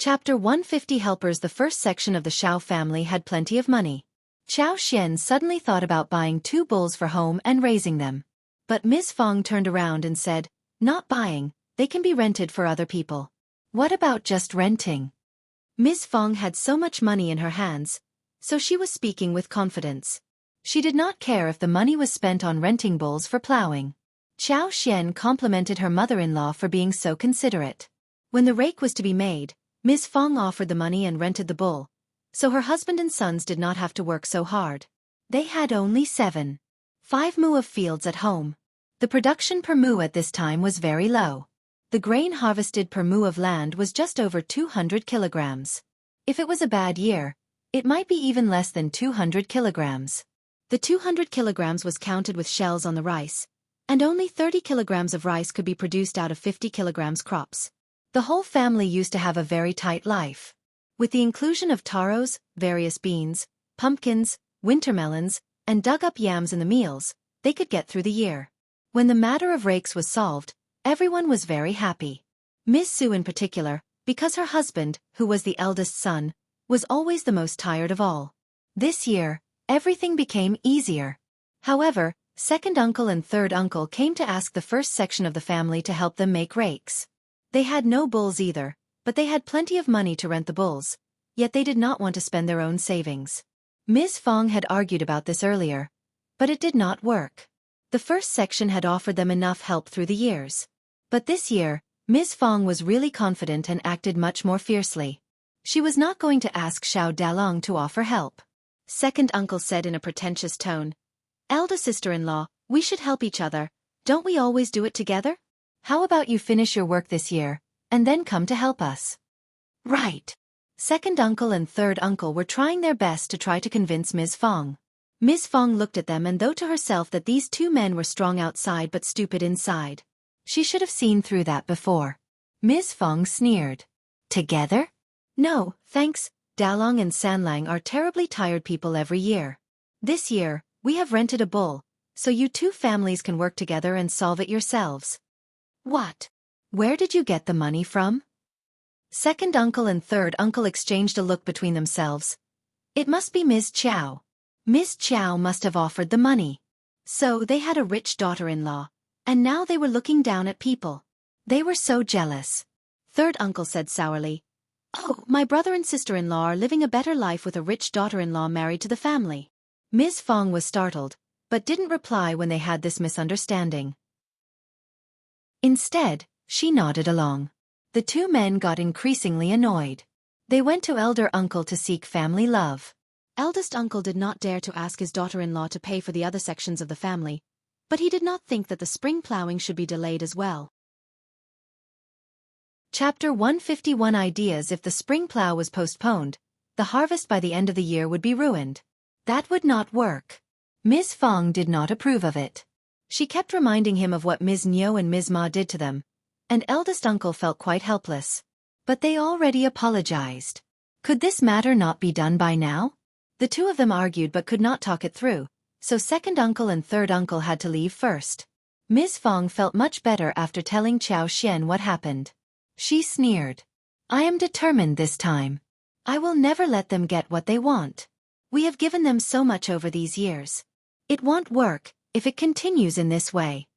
Chapter 150 Helpers. The first section of the Xiao family had plenty of money. Qiao Xian suddenly thought about buying 2 bulls for home and raising them. But Ms. Fang turned around and said, "Not buying, they can be rented for other people." "What about just renting?" Ms. Fang had so much money in her hands, so she was speaking with confidence. She did not care if the money was spent on renting bulls for plowing. Qiao Xian complimented her mother-in-law for being so considerate. When the rake was to be made, Ms. Fang offered the money and rented the bull, so her husband and sons did not have to work so hard. They had only 7.5 mu of fields at home. The production per mu at this time was very low. The grain harvested per mu of land was just over 200 kilograms. If it was a bad year, it might be even less than 200 kilograms. The 200 kilograms was counted with shells on the rice, and only 30 kilograms of rice could be produced out of 50 kilograms crops. The whole family used to have a very tight life. With the inclusion of taros, various beans, pumpkins, winter melons, and dug-up yams in the meals, they could get through the year. When the matter of rakes was solved, everyone was very happy. Miss Su in particular, because her husband, who was the eldest son, was always the most tired of all. This year, everything became easier. However, second uncle and third uncle came to ask the first section of the family to help them make rakes. They had no bulls either, but they had plenty of money to rent the bulls, yet they did not want to spend their own savings. Ms. Fang had argued about this earlier, but it did not work. The first section had offered them enough help through the years. But this year, Ms. Fang was really confident and acted much more fiercely. She was not going to ask Xiao Dalong to offer help. Second uncle said in a pretentious tone, "Elder sister-in-law, we should help each other, don't we always do it together? How about you finish your work this year, and then come to help us?" "Right." Second uncle and third uncle were trying their best to try to convince Ms. Fang. Ms. Fang looked at them and thought to herself that these 2 men were strong outside but stupid inside. She should have seen through that before. Ms. Fang sneered. "Together? No, thanks, Dalong and Sanlang are terribly tired people every year. This year, we have rented a bull, so you 2 families can work together and solve it yourselves." "What? Where did you get the money from?" Second uncle and third uncle exchanged a look between themselves. It must be Ms. Qiao. Ms. Qiao must have offered the money. So they had a rich daughter-in-law, and now they were looking down at people. They were so jealous. Third uncle said sourly, "Oh, my brother and sister-in-law are living a better life with a rich daughter-in-law married to the family." Ms. Fang was startled, but didn't reply when they had this misunderstanding. Instead, she nodded along. The 2 men got increasingly annoyed. They went to elder uncle to seek family love. Eldest uncle did not dare to ask his daughter-in-law to pay for the other sections of the family, but he did not think that the spring plowing should be delayed as well. Chapter 151 Ideas. If the spring plow was postponed, the harvest by the end of the year would be ruined. That would not work. Ms. Fang did not approve of it. She kept reminding him of what Ms. Niu and Ms. Ma did to them, and eldest uncle felt quite helpless. But they already apologized. Could this matter not be done by now? The 2 of them argued but could not talk it through, so second uncle and third uncle had to leave first. Ms. Fang felt much better after telling Qiao Xian what happened. She sneered. "I am determined this time. I will never let them get what they want. We have given them so much over these years. It won't work if it continues in this way."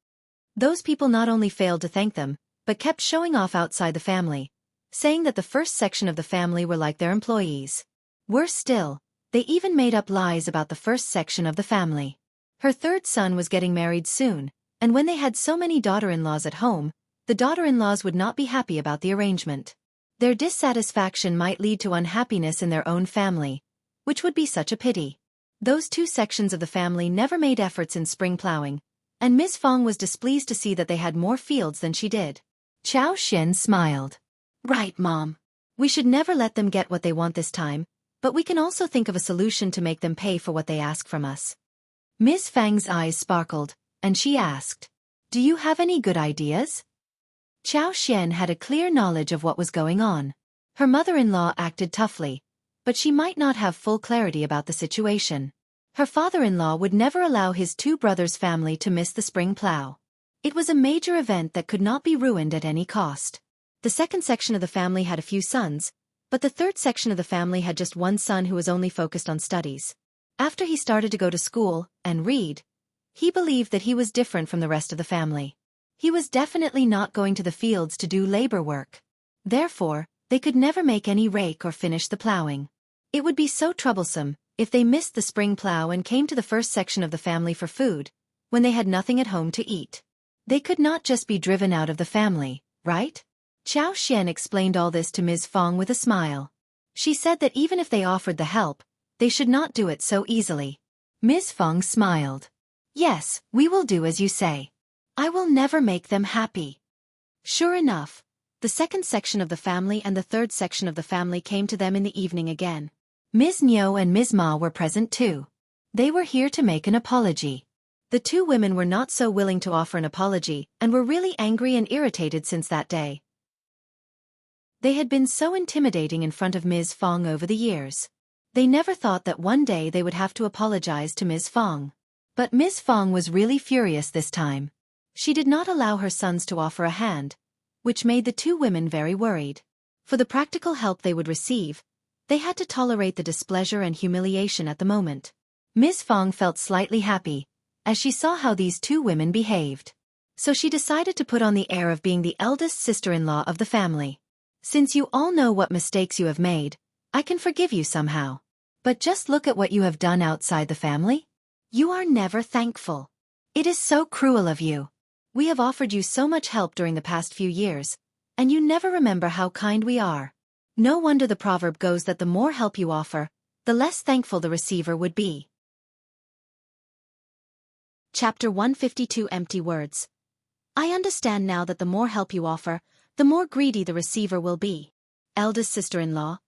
Those people not only failed to thank them, but kept showing off outside the family, saying that the first section of the family were like their employees. Worse still, they even made up lies about the first section of the family. Her third son was getting married soon, and when they had so many daughter-in-laws at home, the daughter-in-laws would not be happy about the arrangement. Their dissatisfaction might lead to unhappiness in their own family, which would be such a pity. Those 2 sections of the family never made efforts in spring plowing, and Ms. Fang was displeased to see that they had more fields than she did. Qiao Xian smiled. "Right, Mom. We should never let them get what they want this time, but we can also think of a solution to make them pay for what they ask from us." Ms. Fang's eyes sparkled, and she asked, "Do you have any good ideas?" Qiao Xian had a clear knowledge of what was going on. Her mother-in-law acted toughly, but she might not have full clarity about the situation. Her father-in-law would never allow his 2 brothers' family to miss the spring plow. It was a major event that could not be ruined at any cost. The second section of the family had a few sons, But the third section of the family had just one son who was only focused on studies. After he started to go to school and read, he believed that he was different from the rest of the family. He was definitely not going to the fields to do labor work. Therefore, they could never make any rake or finish the plowing. It would be so troublesome if they missed the spring plow and came to the first section of the family for food, when they had nothing at home to eat. They could not just be driven out of the family, right? Qiao Xian explained all this to Ms. Fang with a smile. She said that even if they offered the help, they should not do it so easily. Ms. Fang smiled. Yes, we will do as you say. I will never make them happy. Sure enough, the second section of the family and the third section of the family came to them in the evening again. Ms. Niu and Ms. Ma were present too. They were here to make an apology. The two women were not so willing to offer an apology and were really angry and irritated since that day. They had been so intimidating in front of Ms. Fang over the years. They never thought that one day they would have to apologize to Ms. Fang. But Ms. Fang was really furious this time. She did not allow her sons to offer a hand, which made the two women very worried. For the practical help they would receive, they had to tolerate the displeasure and humiliation at the moment. Ms. Fang felt slightly happy as she saw how these two women behaved. So she decided to put on the air of being the eldest sister-in-law of the family. Since you all know what mistakes you have made, I can forgive you somehow. But just look at what you have done outside the family. You are never thankful. It is so cruel of you. We have offered you so much help during the past few years, and you never remember how kind we are. No wonder the proverb goes that the more help you offer, the less thankful the receiver would be. Chapter 152 Empty Words. I understand now that the more help you offer, the more greedy the receiver will be. Eldest sister-in-law.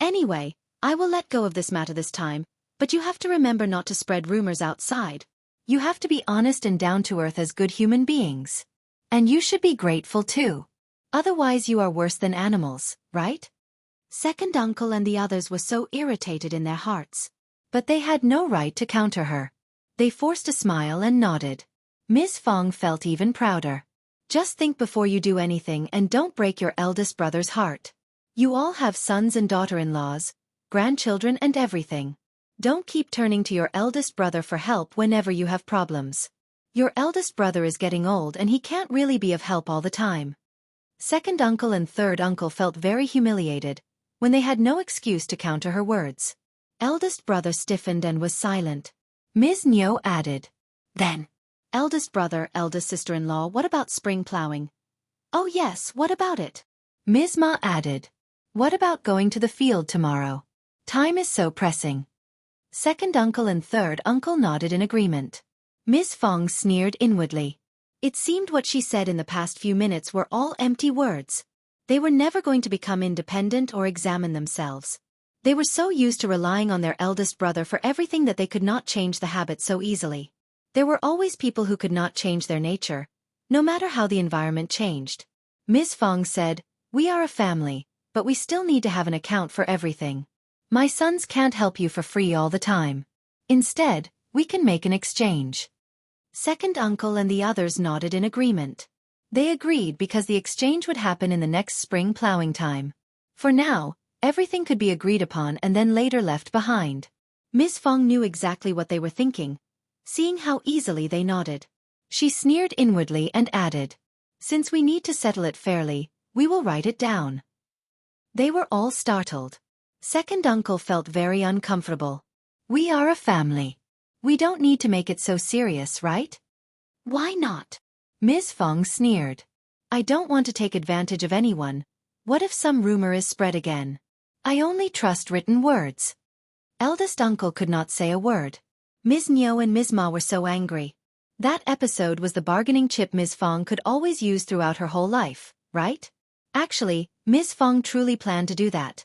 Anyway, I will let go of this matter this time, but you have to remember not to spread rumors outside. You have to be honest and down-to-earth as good human beings. And you should be grateful too. Otherwise you are worse than animals, right? Second uncle and the others were so irritated in their hearts. But they had no right to counter her. They forced a smile and nodded. Ms. Fang felt even prouder. Just think before you do anything and don't break your eldest brother's heart. You all have sons and daughter-in-laws, grandchildren and everything. Don't keep turning to your eldest brother for help whenever you have problems. Your eldest brother is getting old and he can't really be of help all the time. Second uncle and third uncle felt very humiliated when they had no excuse to counter her words. Eldest brother stiffened and was silent. Ms. Niu added, Then, eldest brother, eldest sister-in-law, what about spring plowing? Oh yes, what about it? Ms. Ma added, What about going to the field tomorrow? Time is so pressing. Second uncle and third uncle nodded in agreement. Ms. Fang sneered inwardly. It seemed what she said in the past few minutes were all empty words. They were never going to become independent or examine themselves. They were so used to relying on their eldest brother for everything that they could not change the habit so easily. There were always people who could not change their nature, no matter how the environment changed. Ms. Fang said, We are a family, but we still need to have an account for everything. My sons can't help you for free all the time. Instead, we can make an exchange. Second uncle and the others nodded in agreement. They agreed because the exchange would happen in the next spring plowing time. For now, everything could be agreed upon and then later left behind. Ms. Fang knew exactly what they were thinking, seeing how easily they nodded. She sneered inwardly and added, Since we need to settle it fairly, we will write it down. They were all startled. Second uncle felt very uncomfortable. We are a family. We don't need to make it so serious, right? Why not? Ms. Fang sneered. I don't want to take advantage of anyone. What if some rumor is spread again? I only trust written words. Eldest uncle could not say a word. Ms. Niu and Ms. Ma were so angry. That episode was the bargaining chip Ms. Fang could always use throughout her whole life, right? Actually, Ms. Fang truly planned to do that.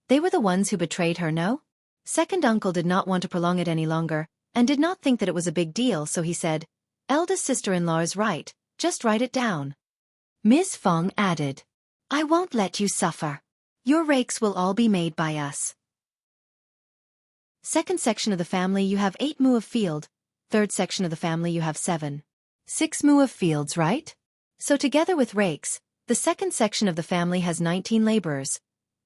They were the ones who betrayed her, no? Second uncle did not want to prolong it any longer, and did not think that it was a big deal, so he said, Eldest sister-in-law is right, just write it down. Ms. Fang added, I won't let you suffer. Your rakes will all be made by us. Second section of the family you have 8 mu of field, third section of the family you have 7. 6 mu of fields, right? So together with rakes, the second section of the family has 19 laborers,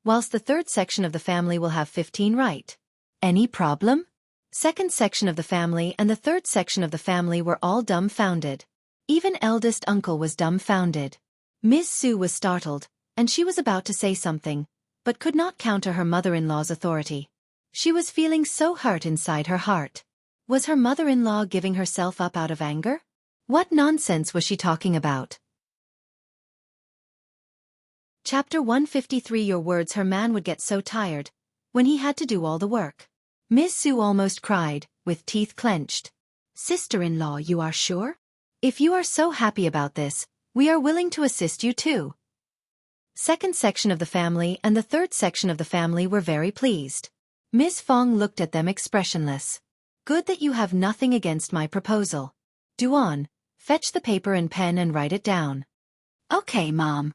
whilst the third section of the family will have 15 right. Any problem? Second section of the family and the third section of the family were all dumbfounded. Even eldest uncle was dumbfounded. Ms. Su was startled, and she was about to say something, but could not counter her mother-in-law's authority. She was feeling so hurt inside her heart. Was her mother-in-law giving herself up out of anger? What nonsense was she talking about? Chapter 153. Your words. Her man would get so tired when he had to do all the work. Ms. Su almost cried, with teeth clenched. Sister-in-law, you are sure? If you are so happy about this, we are willing to assist you too. Second section of the family and the third section of the family were very pleased. Ms. Fang looked at them expressionless. Good that you have nothing against my proposal. Duan, fetch the paper and pen and write it down. Okay, Mom.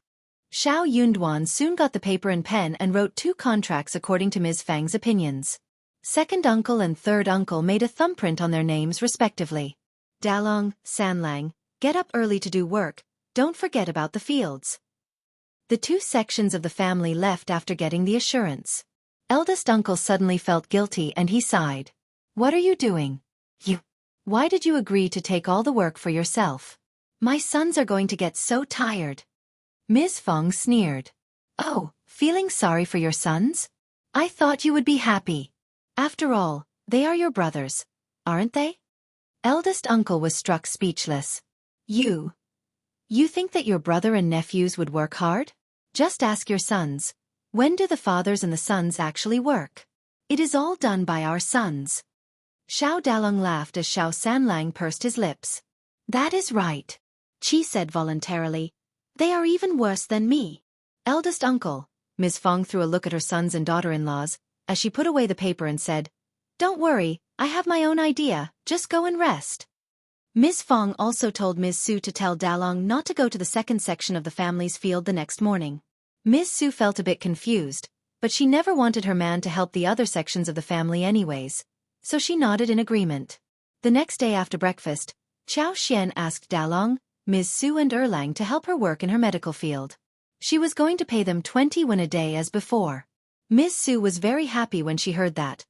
Xiao Yunduan soon got the paper and pen and wrote 2 contracts according to Ms. Fang's opinions. Second uncle and third uncle made a thumbprint on their names respectively. Dalong, Sanlang, get up early to do work, don't forget about the fields. The 2 sections of the family left after getting the assurance. Eldest uncle suddenly felt guilty and he sighed. What are you doing? Why did you agree to take all the work for yourself? My sons are going to get so tired. Ms. Fang sneered. Oh, feeling sorry for your sons? I thought you would be happy. After all, they are your brothers, aren't they? Eldest uncle was struck speechless. You think that your brother and nephews would work hard? Just ask your sons. When do the fathers and the sons actually work? It is all done by our sons. Xiao Dalong laughed as Xiao Sanlang pursed his lips. That is right. Qi said voluntarily. They are even worse than me. Eldest uncle, Ms. Fang threw a look at her sons and daughter-in-laws, as she put away the paper and said, Don't worry, I have my own idea, just go and rest. Ms. Fang also told Ms. Su to tell Dalong not to go to the second section of the family's field the next morning. Ms. Su felt a bit confused, but she never wanted her man to help the other sections of the family anyways, so she nodded in agreement. The next day after breakfast, Qiao Xian asked Dalong, Ms. Su and Erlang to help her work in her medical field. She was going to pay them 20 won a day as before. Ms. Su was very happy when she heard that,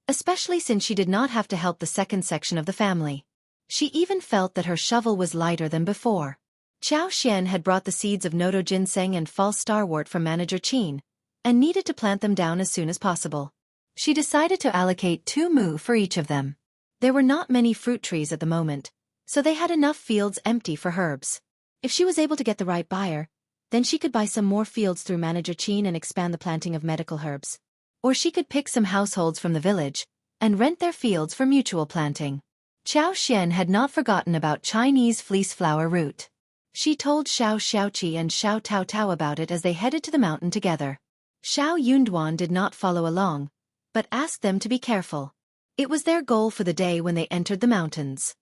especially since she did not have to help the second section of the family. She even felt that her shovel was lighter than before. Qiao Xian had brought the seeds of Noto ginseng and false starwort from Manager Qin, and needed to plant them down as soon as possible. She decided to allocate 2 mu for each of them. There were not many fruit trees at the moment, so they had enough fields empty for herbs. If she was able to get the right buyer, then she could buy some more fields through Manager Qin and expand the planting of medical herbs. Or she could pick some households from the village and rent their fields for mutual planting. Qiao Xian had not forgotten about Chinese fleece flower root. She told Xiao Xiaoqi and Xiao Tao Tao about it as they headed to the mountain together. Xiao Yunduan did not follow along, but asked them to be careful. It was their goal for the day when they entered the mountains.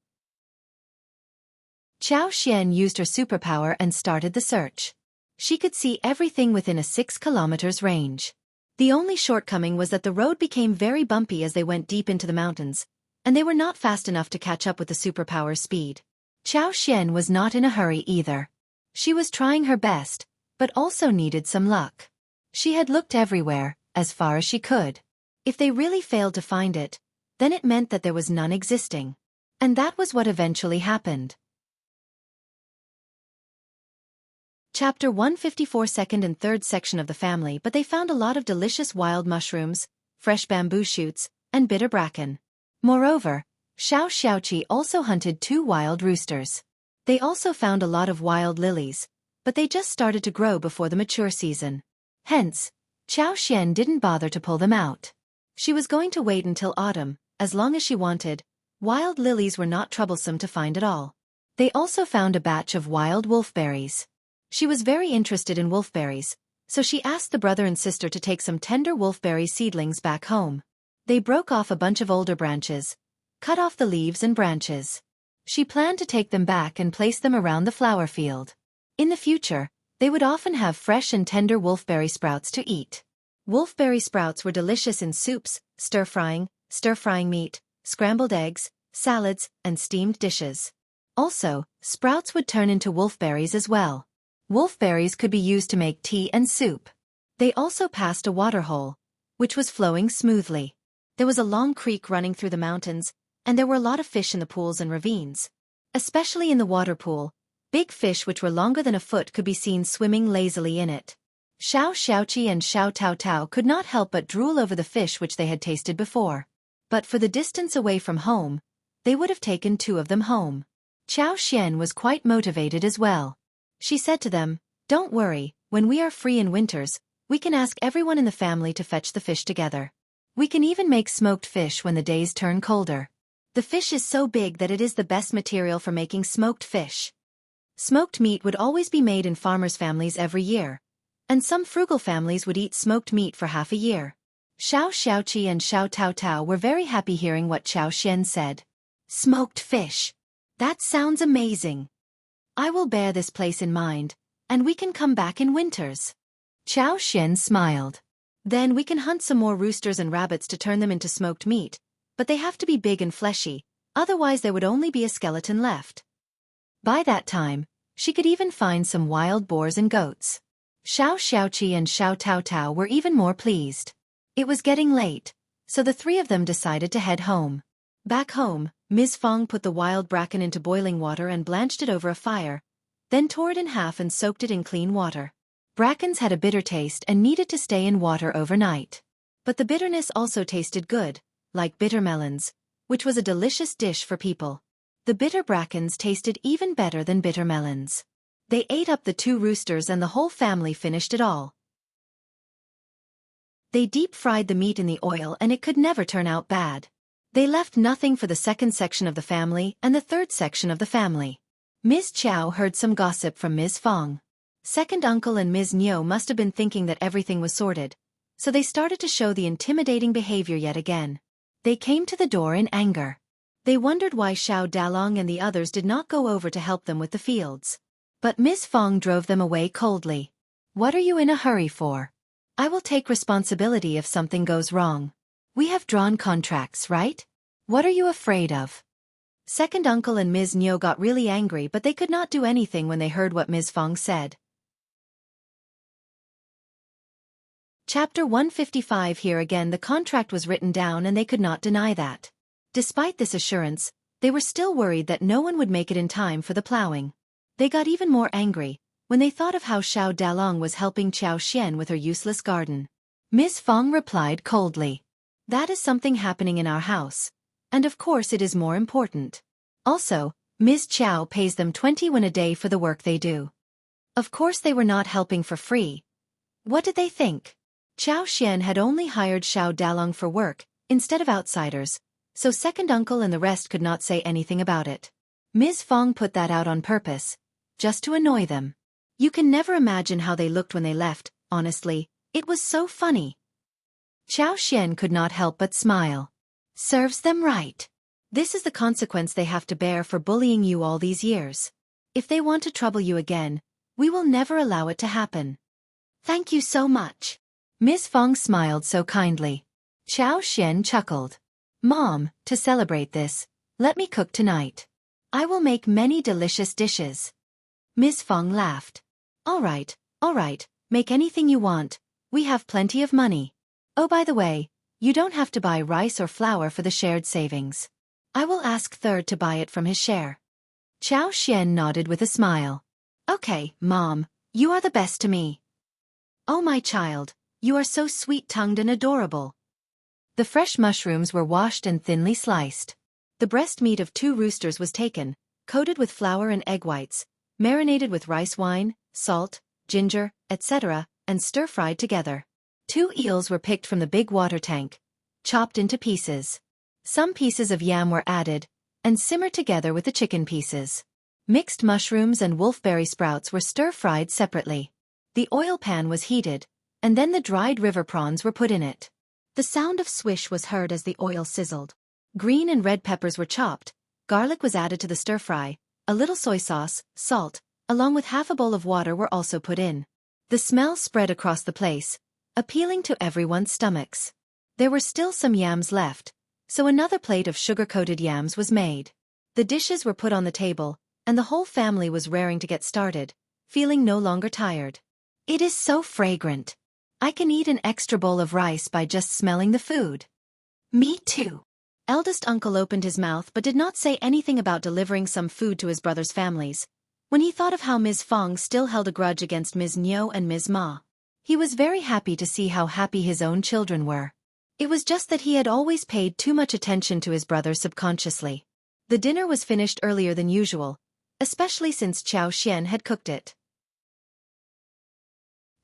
Qiao Xian used her superpower and started the search. She could see everything within a 6 kilometers range. The only shortcoming was that the road became very bumpy as they went deep into the mountains, and they were not fast enough to catch up with the superpower's speed. Qiao Xian was not in a hurry either. She was trying her best, but also needed some luck. She had looked everywhere, as far as she could. If they really failed to find it, then it meant that there was none existing. And that was what eventually happened. Chapter 154. Second and third section of the family. But they found a lot of delicious wild mushrooms, fresh bamboo shoots, and bitter bracken. Moreover, Xiao Xiaoqi also hunted 2 wild roosters. They also found a lot of wild lilies, but they just started to grow before the mature season. Hence, Qiao Xian didn't bother to pull them out. She was going to wait until autumn, as long as she wanted. Wild lilies were not troublesome to find at all. They also found a batch of wild wolfberries. She was very interested in wolfberries, so she asked the brother and sister to take some tender wolfberry seedlings back home. They broke off a bunch of older branches, cut off the leaves and branches. She planned to take them back and place them around the flower field. In the future, they would often have fresh and tender wolfberry sprouts to eat. Wolfberry sprouts were delicious in soups, stir-frying meat, scrambled eggs, salads, and steamed dishes. Also, sprouts would turn into wolfberries as well. Wolfberries could be used to make tea and soup. They also passed a water hole, which was flowing smoothly. There was a long creek running through the mountains, and there were a lot of fish in the pools and ravines. Especially in the water pool, big fish which were longer than a foot could be seen swimming lazily in it. Xianxia and Xiao could not help but drool over the fish which they had tasted before. But for the distance away from home, they would have taken 2 of them home. Xian was quite motivated as well. She said to them, "Don't worry, when we are free in winters, we can ask everyone in the family to fetch the fish together. We can even make smoked fish when the days turn colder. The fish is so big that it is the best material for making smoked fish." Smoked meat would always be made in farmers' families every year, and some frugal families would eat smoked meat for half a year. Xiaoqi and Xiao were very happy hearing what Xian said. "Smoked fish. That sounds amazing. I will bear this place in mind, and we can come back in winters." Xian smiled. "Then we can hunt some more roosters and rabbits to turn them into smoked meat, but they have to be big and fleshy, otherwise there would only be a skeleton left." By that time, she could even find some wild boars and goats. Xiaoqi and Xiao were even more pleased. It was getting late, so the 3 of them decided to head home. Back home, Ms. Fang put the wild bracken into boiling water and blanched it over a fire, then tore it in half and soaked it in clean water. Brackens had a bitter taste and needed to stay in water overnight. But the bitterness also tasted good, like bitter melons, which was a delicious dish for people. The bitter brackens tasted even better than bitter melons. They ate up the 2 roosters and the whole family finished it all. They deep-fried the meat in the oil and it could never turn out bad. They left nothing for the 2nd section of the family and the 3rd section of the family. Ms. Qiao heard some gossip from Ms. Fang. Second uncle and Ms. Niu must have been thinking that everything was sorted, so they started to show the intimidating behavior yet again. They came to the door in anger. They wondered why Xiao Dalong and the others did not go over to help them with the fields. But Ms. Fang drove them away coldly. "What are you in a hurry for? I will take responsibility if something goes wrong. We have drawn contracts, right? What are you afraid of?" Second uncle and Ms. Niu got really angry, but they could not do anything when they heard what Ms. Fang said. Chapter 155. Here again the contract was written down and they could not deny that. Despite this assurance, they were still worried that no one would make it in time for the plowing. They got even more angry when they thought of how Xiao Dalong was helping Xian with her useless garden. Ms. Fang replied coldly, "That is something happening in our house, and of course it is more important. Also, Ms. Qiao pays them 20 yuan a day for the work they do. Of course they were not helping for free. What did they think? Xian had only hired Xiao Dalong for work, instead of outsiders, so second uncle and the rest could not say anything about it. Ms. Fang put that out on purpose, just to annoy them. You can never imagine how they looked when they left, honestly, it was so funny." Xian could not help but smile. "Serves them right. This is the consequence they have to bear for bullying you all these years. If they want to trouble you again, we will never allow it to happen." "Thank you so much." Ms. Fang smiled so kindly. Xian chuckled. "Mom, to celebrate this, let me cook tonight. I will make many delicious dishes." Ms. Fang laughed. All right, make anything you want, we have plenty of money. Oh, by the way, you don't have to buy rice or flour for the shared savings. I will ask Third to buy it from his share." Xian nodded with a smile. "Okay, Mom, you are the best to me." "Oh my child, you are so sweet-tongued and adorable." The fresh mushrooms were washed and thinly sliced. The breast meat of 2 roosters was taken, coated with flour and egg whites, marinated with rice wine, salt, ginger, etc., and stir-fried together. 2 eels were picked from the big water tank, chopped into pieces. Some pieces of yam were added, and simmered together with the chicken pieces. Mixed mushrooms and wolfberry sprouts were stir-fried separately. The oil pan was heated, and then the dried river prawns were put in it. The sound of swish was heard as the oil sizzled. Green and red peppers were chopped, garlic was added to the stir-fry, a little soy sauce, salt, along with half a bowl of water were also put in. The smell spread across the place, appealing to everyone's stomachs. There were still some yams left, so another plate of sugar-coated yams was made. The dishes were put on the table, and the whole family was raring to get started, feeling no longer tired. "It is so fragrant. I can eat an extra bowl of rice by just smelling the food. Me too. Eldest uncle opened his mouth but did not say anything about delivering some food to his brothers' families. When he thought of how Ms. Fang still held a grudge against Ms. Niu and Ms. Ma, he was very happy to see how happy his own children were. It was just that he had always paid too much attention to his brothers subconsciously. The dinner was finished earlier than usual, especially since Qiao Xian had cooked it.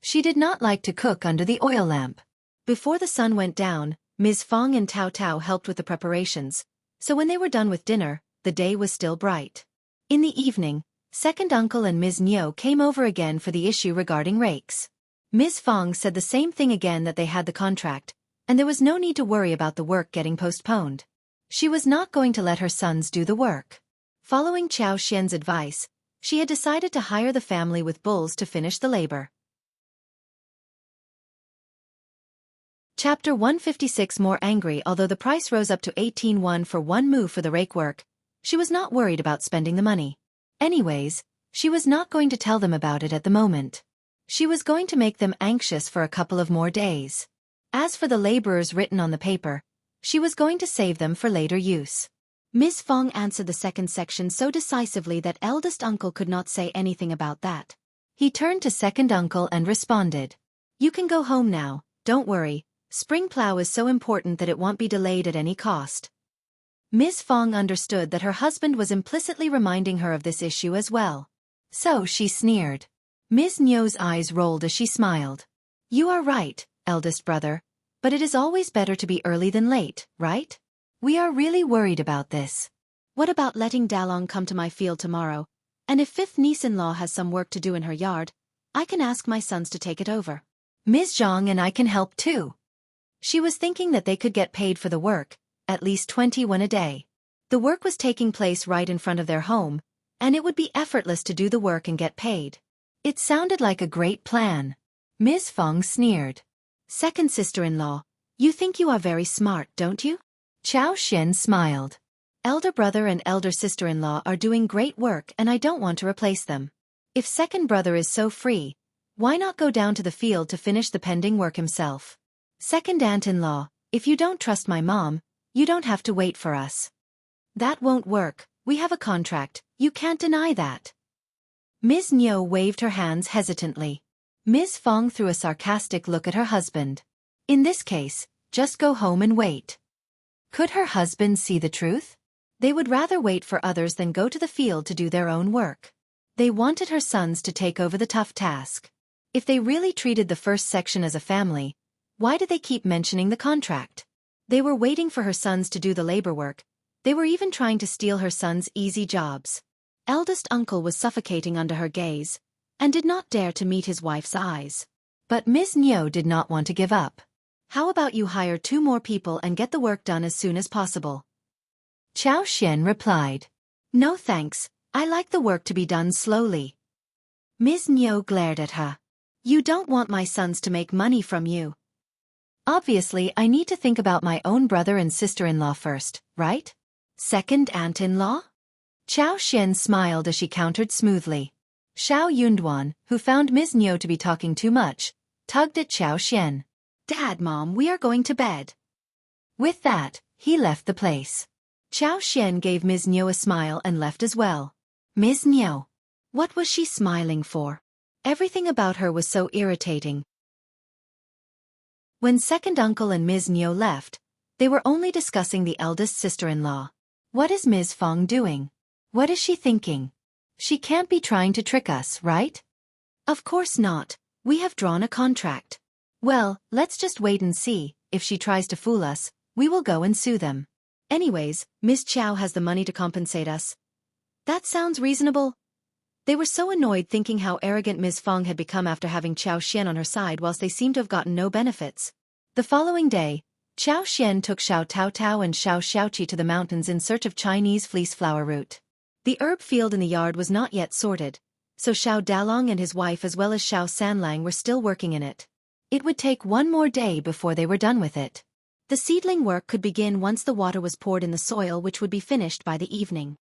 She did not like to cook under the oil lamp. Before the sun went down, Ms. Fang and Tao Tao helped with the preparations, so when they were done with dinner, the day was still bright. In the evening, second uncle and Ms. Niu came over again for the issue regarding rakes. Ms. Fang said the same thing again, that they had the contract, and there was no need to worry about the work getting postponed. She was not going to let her sons do the work. Following Qiao Xian's advice, she had decided to hire the family with bulls to finish the labor. Chapter 156. More angry. Although the price rose up to 18 won for one mu for the rake work, she was not worried about spending the money. Anyways, she was not going to tell them about it at the moment. She was going to make them anxious for a couple of more days. As for the laborers written on the paper, she was going to save them for later use. Ms. Fang answered the second section so decisively that eldest uncle could not say anything about that. He turned to second uncle and responded, "You can go home now, don't worry. Spring plow is so important that it won't be delayed at any cost." Ms. Fang understood that her husband was implicitly reminding her of this issue as well. So she sneered. Ms. Niu's eyes rolled as she smiled. "You are right, eldest brother, but it is always better to be early than late, right? We are really worried about this. What about letting Dalong come to my field tomorrow, and if fifth niece-in-law has some work to do in her yard, I can ask my sons to take it over. Ms. Zhang and I can help too." She was thinking that they could get paid for the work, at least 20 won a day. The work was taking place right in front of their home, and it would be effortless to do the work and get paid. It sounded like a great plan. Ms. Fang sneered. "Second sister-in-law, you think you are very smart, don't you?" Qiao Xian smiled. "Elder brother and elder sister-in-law are doing great work and I don't want to replace them. If second brother is so free, why not go down to the field to finish the pending work himself? Second aunt-in-law, if you don't trust my mom, you don't have to wait for us. That won't work, we have a contract, you can't deny that." Ms. Niu waved her hands hesitantly. Ms. Fang threw a sarcastic look at her husband. In this case, just go home and wait. Could her husband see the truth? They would rather wait for others than go to the field to do their own work. They wanted her sons to take over the tough task. If they really treated the first section as a family, why did they keep mentioning the contract? They were waiting for her sons to do the labor work. They were even trying to steal her sons' easy jobs. Eldest uncle was suffocating under her gaze, and did not dare to meet his wife's eyes. But Ms. Niu did not want to give up. "How about you hire 2 more people and get the work done as soon as possible?" Qiao Xian replied. "No thanks, I like the work to be done slowly." Ms. Niu glared at her. "You don't want my sons to make money from you. Obviously I need to think about my own brother and sister-in-law first, right? Second aunt-in-law?" Qiao Xian smiled as she countered smoothly. Xiao Yunduan, who found Ms. Niu to be talking too much, tugged at Qiao Xian. "Dad, Mom, we are going to bed." With that, he left the place. Qiao Xian gave Ms. Niu a smile and left as well. Ms. Niu. What was she smiling for? Everything about her was so irritating. When second uncle and Ms. Niu left, they were only discussing the eldest sister-in-law. What is Ms. Fang doing? What is she thinking? She can't be trying to trick us, right? Of course not, we have drawn a contract. Well, let's just wait and see. If she tries to fool us, we will go and sue them. Anyways, Ms. Qiao has the money to compensate us. That sounds reasonable. They were so annoyed thinking how arrogant Ms. Fang had become after having Qiao Xian on her side whilst they seemed to have gotten no benefits. The following day, Qiao Xian took Xiao Tao Tao and Xiao Xiaoqi to the mountains in search of Chinese fleece flower root. The herb field in the yard was not yet sorted, so Xiao Dalong and his wife as well as Xiao Sanlang were still working in it. It would take one more day before they were done with it. The seedling work could begin once the water was poured in the soil, which would be finished by the evening.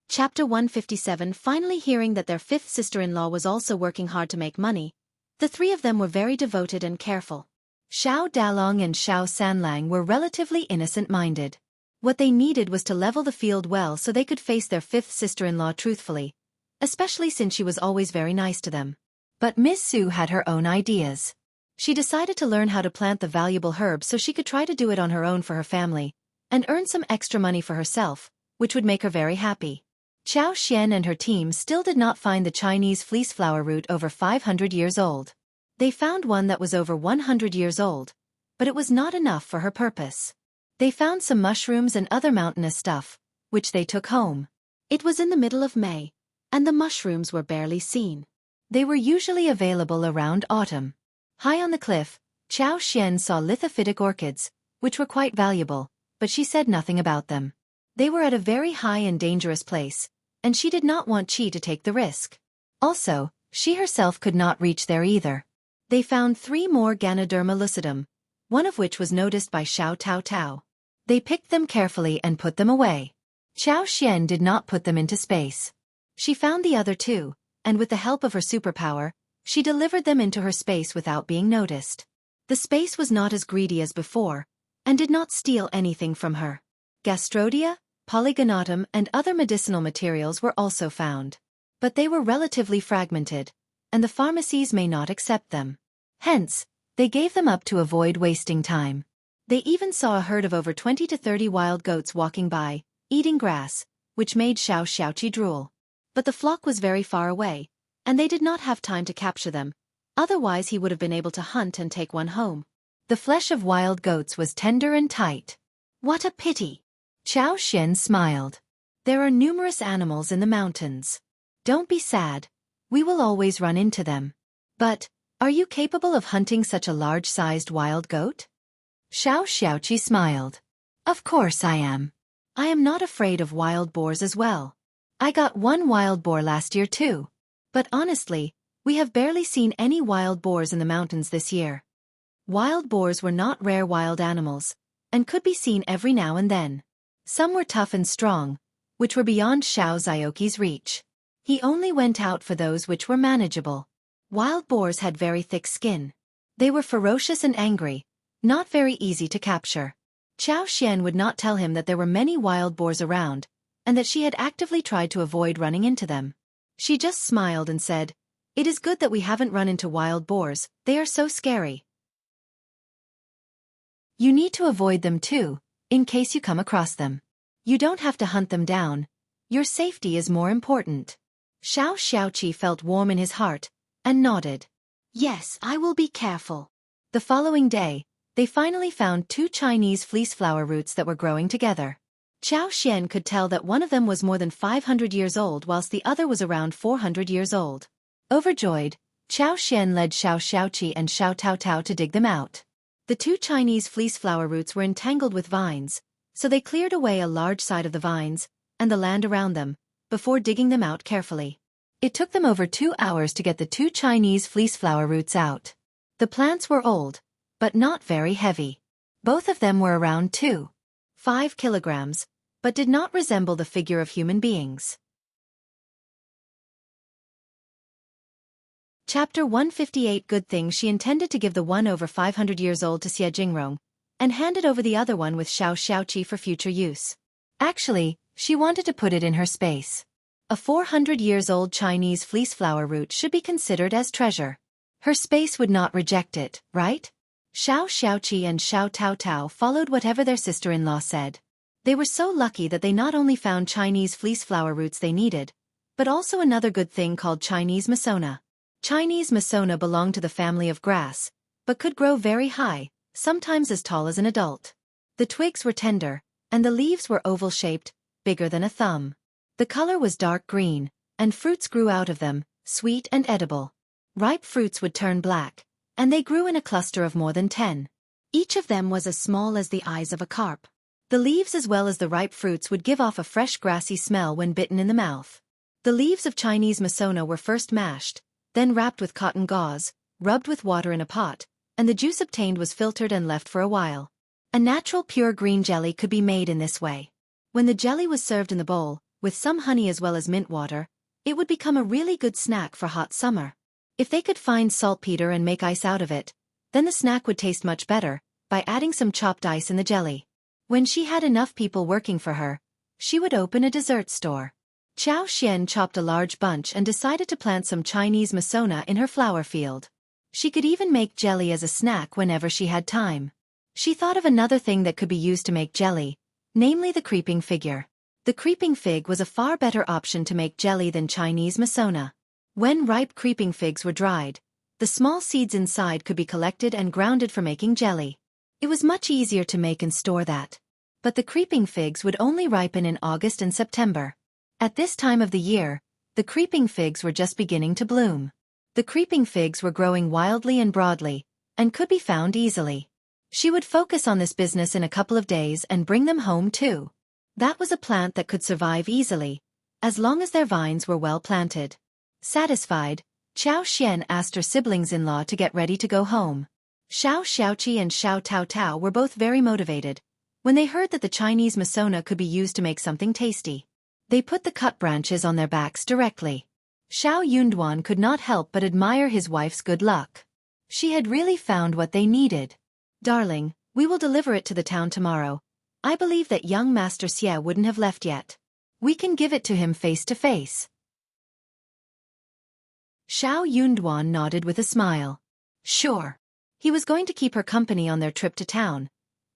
Chapter 157. Finally hearing that their fifth sister-in-law was also working hard to make money, the three of them were very devoted and careful. Xiao Dalong and Xiao Sanlang were relatively innocent-minded. What they needed was to level the field well so they could face their fifth sister-in-law truthfully, especially since she was always very nice to them. But Miss Su had her own ideas. She decided to learn how to plant the valuable herbs so she could try to do it on her own for her family, and earn some extra money for herself, which would make her very happy. Qiao Xian and her team still did not find the Chinese fleece flower root over 500 years old. They found one that was over 100 years old, but it was not enough for her purpose. They found some mushrooms and other mountainous stuff, which they took home. It was in the middle of May, and the mushrooms were barely seen. They were usually available around autumn. High on the cliff, Qiao Xian saw lithophytic orchids, which were quite valuable, but she said nothing about them. They were at a very high and dangerous place, and she did not want Qi to take the risk. Also, she herself could not reach there either. They found 3 more Ganoderma lucidum, one of which was noticed by Xiao Tao Tao. They picked them carefully and put them away. Qiao Xian did not put them into space. She found the other 2, and with the help of her superpower, she delivered them into her space without being noticed. The space was not as greedy as before, and did not steal anything from her. Gastrodia, polygonatum and other medicinal materials were also found. But they were relatively fragmented, and the pharmacies may not accept them. Hence, they gave them up to avoid wasting time. They even saw a herd of over 20 to 30 wild goats walking by, eating grass, which made Xiao Xiaoqi drool. But the flock was very far away, and they did not have time to capture them, otherwise he would have been able to hunt and take one home. The flesh of wild goats was tender and tight. What a pity! Qiao Xian smiled. There are numerous animals in the mountains. Don't be sad. We will always run into them. But, are you capable of hunting such a large-sized wild goat? Xiao Xiaoqi smiled. Of course I am. I am not afraid of wild boars as well. I got 1 wild boar last year too. But honestly, we have barely seen any wild boars in the mountains this year. Wild boars were not rare wild animals, and could be seen every now and then. Some were tough and strong, which were beyond Xiao Zioqi's reach. He only went out for those which were manageable. Wild boars had very thick skin. They were ferocious and angry, not very easy to capture. Qiao Xian would not tell him that there were many wild boars around, and that she had actively tried to avoid running into them. She just smiled and said, "It is good that we haven't run into wild boars, they are so scary. You need to avoid them too, in case you come across them. You don't have to hunt them down. Your safety is more important." Xiao Xiaoqi felt warm in his heart, and nodded. Yes, I will be careful. The following day, they finally found 2 Chinese fleece flower roots that were growing together. Qiao Xian could tell that one of them was more than 500 years old whilst the other was around 400 years old. Overjoyed, Qiao Xian led Xiao Xiaoqi and Xiao Tao Tao to dig them out. The 2 Chinese fleece flower roots were entangled with vines, so they cleared away a large side of the vines, and the land around them, before digging them out carefully. It took them over 2 hours to get the 2 Chinese fleece flower roots out. The plants were old, but not very heavy. Both of them were around 2.5 kilograms, but did not resemble the figure of human beings. Chapter 158. Good thing she intended to give the one over 500 years old to Xie Jingrong, and handed over the other one with Xiao Xiaoqi for future use. Actually, she wanted to put it in her space. A 400 years old Chinese fleece flower root should be considered as treasure. Her space would not reject it, right? Xiao Xiaoqi and Xiao Tao Tao followed whatever their sister-in-law said. They were so lucky that they not only found Chinese fleece flower roots they needed, but also another good thing called Chinese Masona. Chinese Masona belonged to the family of grass, but could grow very high, sometimes as tall as an adult. The twigs were tender, and the leaves were oval-shaped, bigger than a thumb. The color was dark green, and fruits grew out of them, sweet and edible. Ripe fruits would turn black, and they grew in a cluster of more than 10. Each of them was as small as the eyes of a carp. The leaves as well as the ripe fruits would give off a fresh grassy smell when bitten in the mouth. The leaves of Chinese Masona were first mashed, then wrapped with cotton gauze, rubbed with water in a pot, and the juice obtained was filtered and left for a while. A natural pure green jelly could be made in this way. When the jelly was served in the bowl, with some honey as well as mint water, it would become a really good snack for hot summer. If they could find saltpeter and make ice out of it, then the snack would taste much better, by adding some chopped ice in the jelly. When she had enough people working for her, she would open a dessert store. Qiao Xian chopped a large bunch and decided to plant some Chinese masona in her flower field. She could even make jelly as a snack whenever she had time. She thought of another thing that could be used to make jelly, namely the creeping figure. The creeping fig was a far better option to make jelly than Chinese masona. When ripe creeping figs were dried, the small seeds inside could be collected and grounded for making jelly. It was much easier to make and store that. But the creeping figs would only ripen in August and September. At this time of the year, the creeping figs were just beginning to bloom. The creeping figs were growing wildly and broadly, and could be found easily. She would focus on this business in a couple of days and bring them home too. That was a plant that could survive easily, as long as their vines were well planted. Satisfied, Qiao Xian asked her siblings-in-law to get ready to go home. Xiao Xiaoqi and Xiao Tao Tao were both very motivated when they heard that the Chinese masona could be used to make something tasty. They put the cut branches on their backs directly. Xiao Yunduan could not help but admire his wife's good luck. She had really found what they needed. Darling, we will deliver it to the town tomorrow. I believe that young Master Xie wouldn't have left yet. We can give it to him face to face. Xiao Yunduan nodded with a smile. Sure. He was going to keep her company on their trip to town,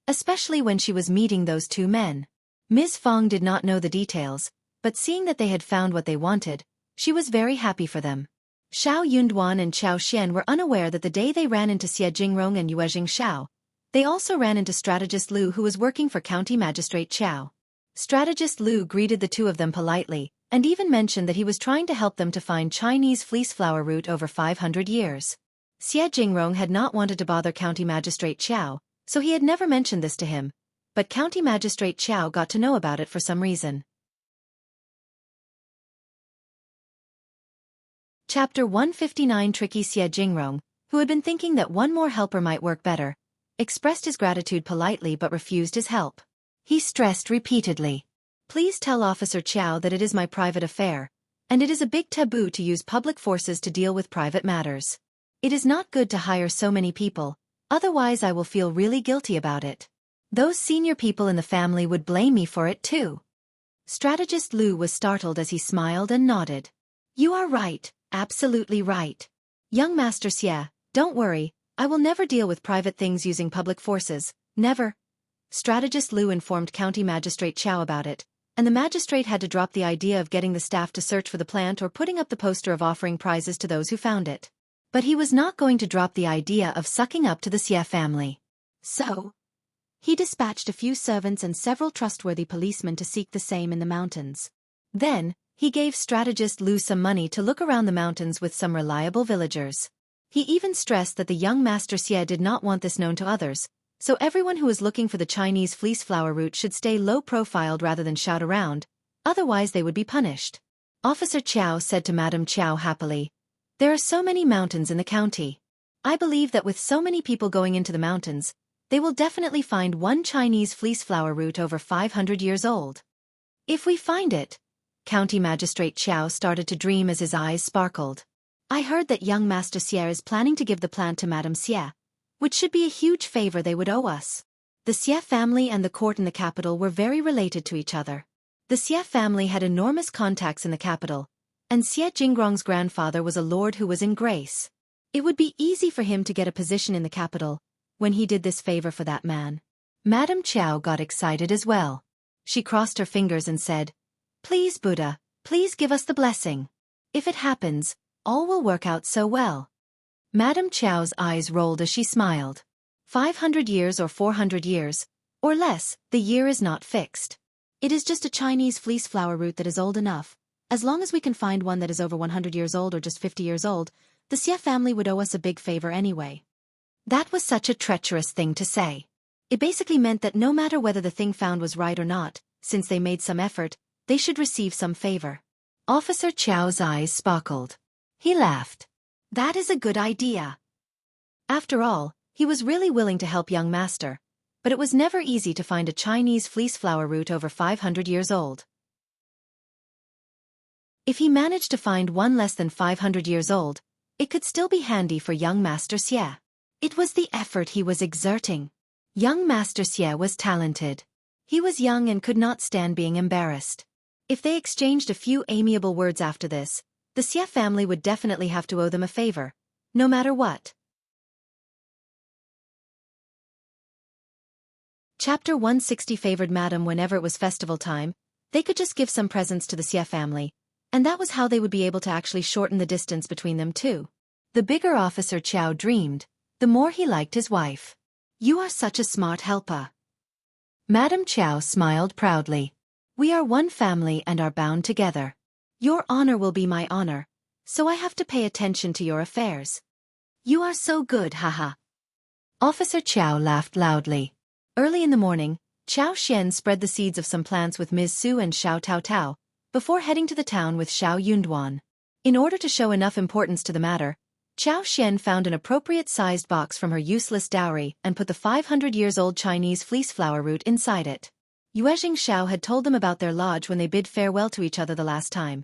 especially when she was meeting those two men. Ms. Fang did not know the details, but seeing that they had found what they wanted, she was very happy for them. Xiao Yunduan and Qiao Xian were unaware that the day they ran into Xie Jingrong and Yuezheng Xiao, they also ran into Strategist Lu, who was working for County Magistrate Qiao. Strategist Lu greeted the two of them politely, and even mentioned that he was trying to help them to find Chinese fleece flower root over 500 years. Xie Jingrong had not wanted to bother County Magistrate Qiao, so he had never mentioned this to him, but County Magistrate Qiao got to know about it for some reason. Chapter 159. Tricky Xie Jingrong, who had been thinking that one more helper might work better, expressed his gratitude politely but refused his help. He stressed repeatedly. Please tell Officer Qiao that it is my private affair, and it is a big taboo to use public forces to deal with private matters. It is not good to hire so many people, otherwise I will feel really guilty about it. Those senior people in the family would blame me for it too. Strategist Lu was startled as he smiled and nodded. You are right, absolutely right. Young Master Xie, don't worry, I will never deal with private things using public forces, never. Strategist Lu informed County Magistrate Qiao about it, and the magistrate had to drop the idea of getting the staff to search for the plant or putting up the poster of offering prizes to those who found it. But he was not going to drop the idea of sucking up to the Xie family. So, he dispatched a few servants and several trustworthy policemen to seek the same in the mountains. Then, he gave Strategist Lu some money to look around the mountains with some reliable villagers. He even stressed that the young Master Xie did not want this known to others, so everyone who was looking for the Chinese fleece flower root should stay low-profiled rather than shout around, otherwise they would be punished. Officer Qiao said to Madame Qiao happily, there are so many mountains in the county. I believe that with so many people going into the mountains, they will definitely find one Chinese fleece flower root over 500 years old. If we find it, County Magistrate Qiao started to dream as his eyes sparkled. I heard that young Master Xie is planning to give the plant to Madame Xie, which should be a huge favor they would owe us. The Xie family and the court in the capital were very related to each other. The Xie family had enormous contacts in the capital, and Xie Jingrong's grandfather was a lord who was in grace. It would be easy for him to get a position in the capital when he did this favor for that man. Madame Qiao got excited as well. She crossed her fingers and said, Please, Buddha, please give us the blessing. If it happens, all will work out so well. Madame Qiao's eyes rolled as she smiled. 500 years or 400 years, or less, the year is not fixed. It is just a Chinese fleece flower root that is old enough. As long as we can find one that is over 100 years old or just 50 years old, the Xie family would owe us a big favor anyway. That was such a treacherous thing to say. It basically meant that no matter whether the thing found was right or not, since they made some effort, they should receive some favor. Officer Qiao's eyes sparkled. He laughed. That is a good idea. After all, he was really willing to help young master, but it was never easy to find a Chinese fleece flower root over 500 years old. If he managed to find one less than 500 years old, it could still be handy for young Master Xie. It was the effort he was exerting. Young Master Xie was talented. He was young and could not stand being embarrassed. If they exchanged a few amiable words after this, the Xie family would definitely have to owe them a favor, no matter what. Chapter 160 favored Madam. Whenever it was festival time, they could just give some presents to the Xie family, and that was how they would be able to actually shorten the distance between them too. The bigger officer Qiao dreamed, the more he liked his wife. You are such a smart helper. Madam Qiao smiled proudly. We are one family and are bound together. Your honor will be my honor, so I have to pay attention to your affairs. You are so good, haha. Officer Qiao laughed loudly. Early in the morning, Qiao Xian spread the seeds of some plants with Ms. Su and Xiao Tao Tao, before heading to the town with Xiao Yunduan. In order to show enough importance to the matter, Qiao Xian found an appropriate-sized box from her useless dowry and put the 500-years-old Chinese fleece flower root inside it. Yuezheng Xiao had told them about their lodge when they bid farewell to each other the last time.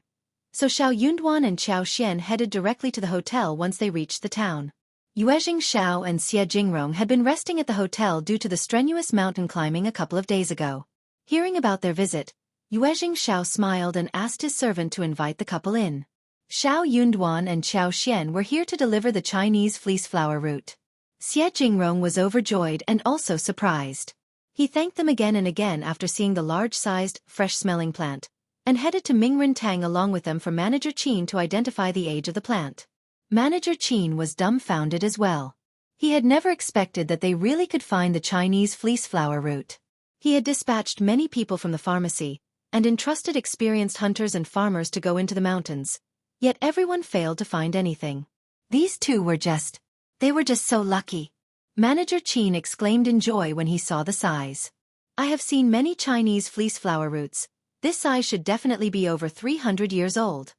So Xiao Yunduan and Qiao Xian headed directly to the hotel once they reached the town. Yuezheng Xiao and Xie Jingrong had been resting at the hotel due to the strenuous mountain climbing a couple of days ago. Hearing about their visit, Yuezheng Xiao smiled and asked his servant to invite the couple in. Xiao Yunduan and Qiao Xian were here to deliver the Chinese fleece flower root. Xie Jingrong was overjoyed and also surprised. He thanked them again and again after seeing the large-sized, fresh-smelling plant, and headed to Mingren Tang along with them for Manager Qin to identify the age of the plant. Manager Qin was dumbfounded as well. He had never expected that they really could find the Chinese fleece flower root. He had dispatched many people from the pharmacy, and entrusted experienced hunters and farmers to go into the mountains, yet everyone failed to find anything. These two were just so lucky. Manager Qin exclaimed in joy when he saw the size. I have seen many Chinese fleece flower roots. This size should definitely be over 300 years old.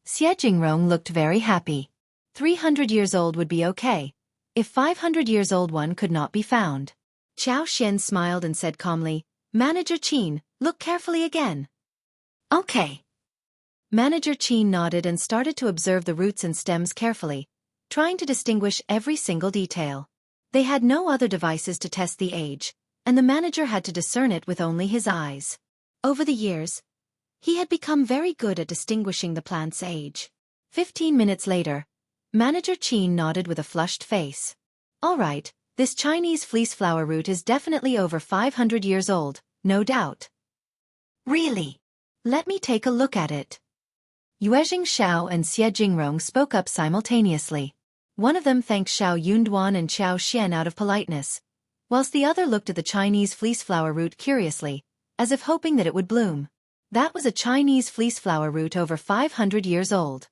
Xie Jingrong looked very happy. 300 years old would be okay. If 500 years old one could not be found. Qiao Xian smiled and said calmly, Manager Qin, look carefully again. Okay. Manager Qin nodded and started to observe the roots and stems carefully, trying to distinguish every single detail. They had no other devices to test the age, and the manager had to discern it with only his eyes. Over the years, he had become very good at distinguishing the plant's age. 15 minutes later, Manager Qin nodded with a flushed face. All right, this Chinese fleece flower root is definitely over 500 years old, no doubt. Really? Let me take a look at it. Yuezheng Xiao and Xie Jingrong spoke up simultaneously. One of them thanked Xiao Yunduan and Qiao Xian out of politeness, whilst the other looked at the Chinese fleece flower root curiously, as if hoping that it would bloom. That was a Chinese fleece flower root over 500 years old.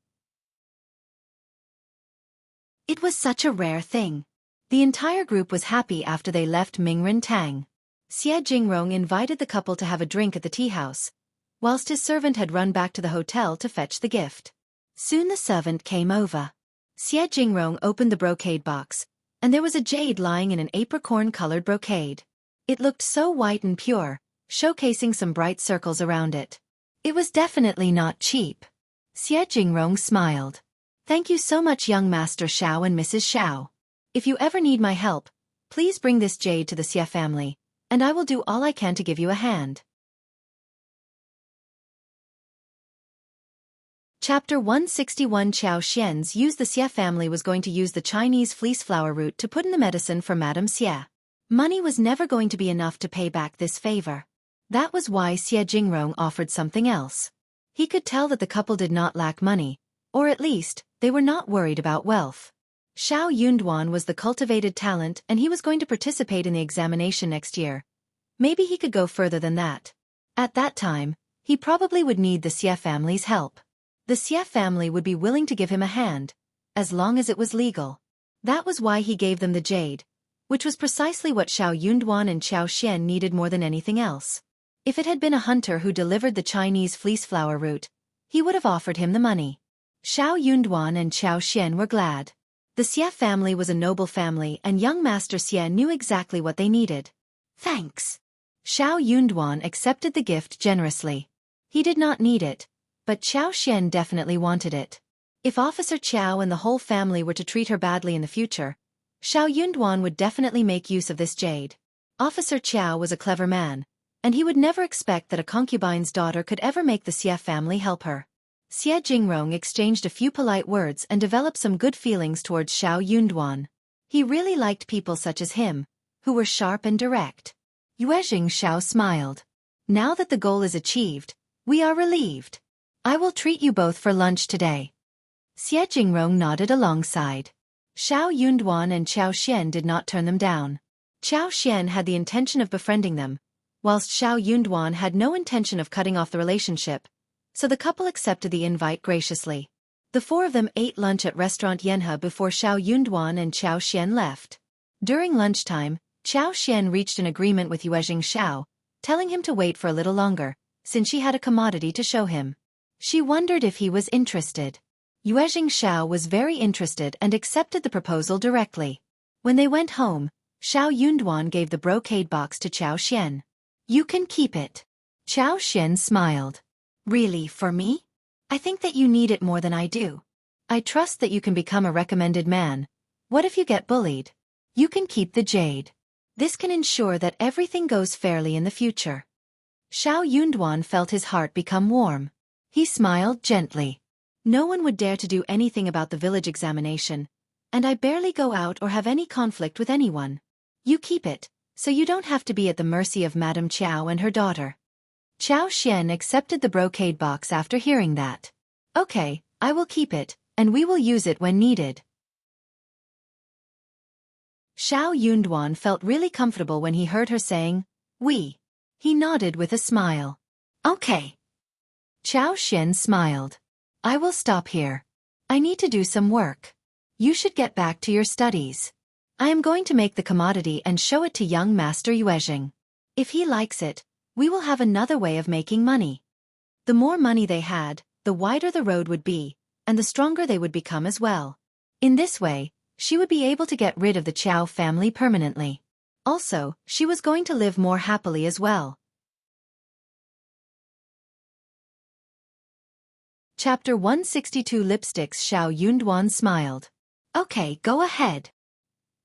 It was such a rare thing. The entire group was happy after they left Mingren Tang. Xie Jingrong invited the couple to have a drink at the tea house, whilst his servant had run back to the hotel to fetch the gift. Soon the servant came over. Xie Jingrong opened the brocade box, and there was a jade lying in an apricorn-colored brocade. It looked so white and pure, showcasing some bright circles around it. It was definitely not cheap. Xie Jingrong smiled. Thank you so much, young Master Xiao and Mrs. Xiao. If you ever need my help, please bring this jade to the Xie family, and I will do all I can to give you a hand. Chapter 161. Qiao Xian's used the Xie family was going to use the Chinese fleece flower root to put in the medicine for Madame Xie. Money was never going to be enough to pay back this favor. That was why Xie Jingrong offered something else. He could tell that the couple did not lack money, or at least, they were not worried about wealth. Xiao Yunduan was the cultivated talent and he was going to participate in the examination next year. Maybe he could go further than that. At that time, he probably would need the Xie family's help. The Xie family would be willing to give him a hand, as long as it was legal. That was why he gave them the jade, which was precisely what Xiao Yunduan and Qiao Xian needed more than anything else. If it had been a hunter who delivered the Chinese fleece flower root, he would have offered him the money. Xiao Yunduan and Qiao Xian were glad. The Xie family was a noble family and young Master Xie knew exactly what they needed. Thanks. Xiao Yunduan accepted the gift generously. He did not need it, but Xiao Xian definitely wanted it. If Officer Qiao and the whole family were to treat her badly in the future, Xiao Yunduan would definitely make use of this jade. Officer Qiao was a clever man, and he would never expect that a concubine's daughter could ever make the Xie family help her. Xie Jingrong exchanged a few polite words and developed some good feelings towards Xiao Yunduan. He really liked people such as him, who were sharp and direct. Yuezheng Xiao smiled. Now that the goal is achieved, we are relieved. I will treat you both for lunch today. Xie Jingrong nodded alongside. Xiao Yunduan and Xiao Xian did not turn them down. Xiao Xian had the intention of befriending them, whilst Xiao Yunduan had no intention of cutting off the relationship, so the couple accepted the invite graciously. The four of them ate lunch at restaurant Yanhe before Xiao Yunduan and Xiao Xian left. During lunchtime, Xiao Xian reached an agreement with Yuezheng Xiao, telling him to wait for a little longer, since she had a commodity to show him. She wondered if he was interested. Yuezheng Xiao was very interested and accepted the proposal directly. When they went home, Xiao Yunduan gave the brocade box to Xiao Xian. You can keep it. Xiao Xian smiled. Really, for me? I think that you need it more than I do. I trust that you can become a recommended man. What if you get bullied? You can keep the jade. This can ensure that everything goes fairly in the future. Xiao Yunduan felt his heart become warm. He smiled gently. No one would dare to do anything about the village examination, and I barely go out or have any conflict with anyone. You keep it, so you don't have to be at the mercy of Madame Qiao and her daughter. Xiao Xian accepted the brocade box after hearing that. Okay, I will keep it, and we will use it when needed. Xiao Yunduan felt really comfortable when he heard her saying, we. He nodded with a smile. Okay. Xiao Xian smiled. I will stop here. I need to do some work. You should get back to your studies. I am going to make the commodity and show it to young Master Yuezheng. If he likes it, we will have another way of making money. The more money they had, the wider the road would be, and the stronger they would become as well. In this way, she would be able to get rid of the Qiao family permanently. Also, she was going to live more happily as well. Chapter 162 Lipsticks. Xiao Yunduan smiled. Okay, go ahead.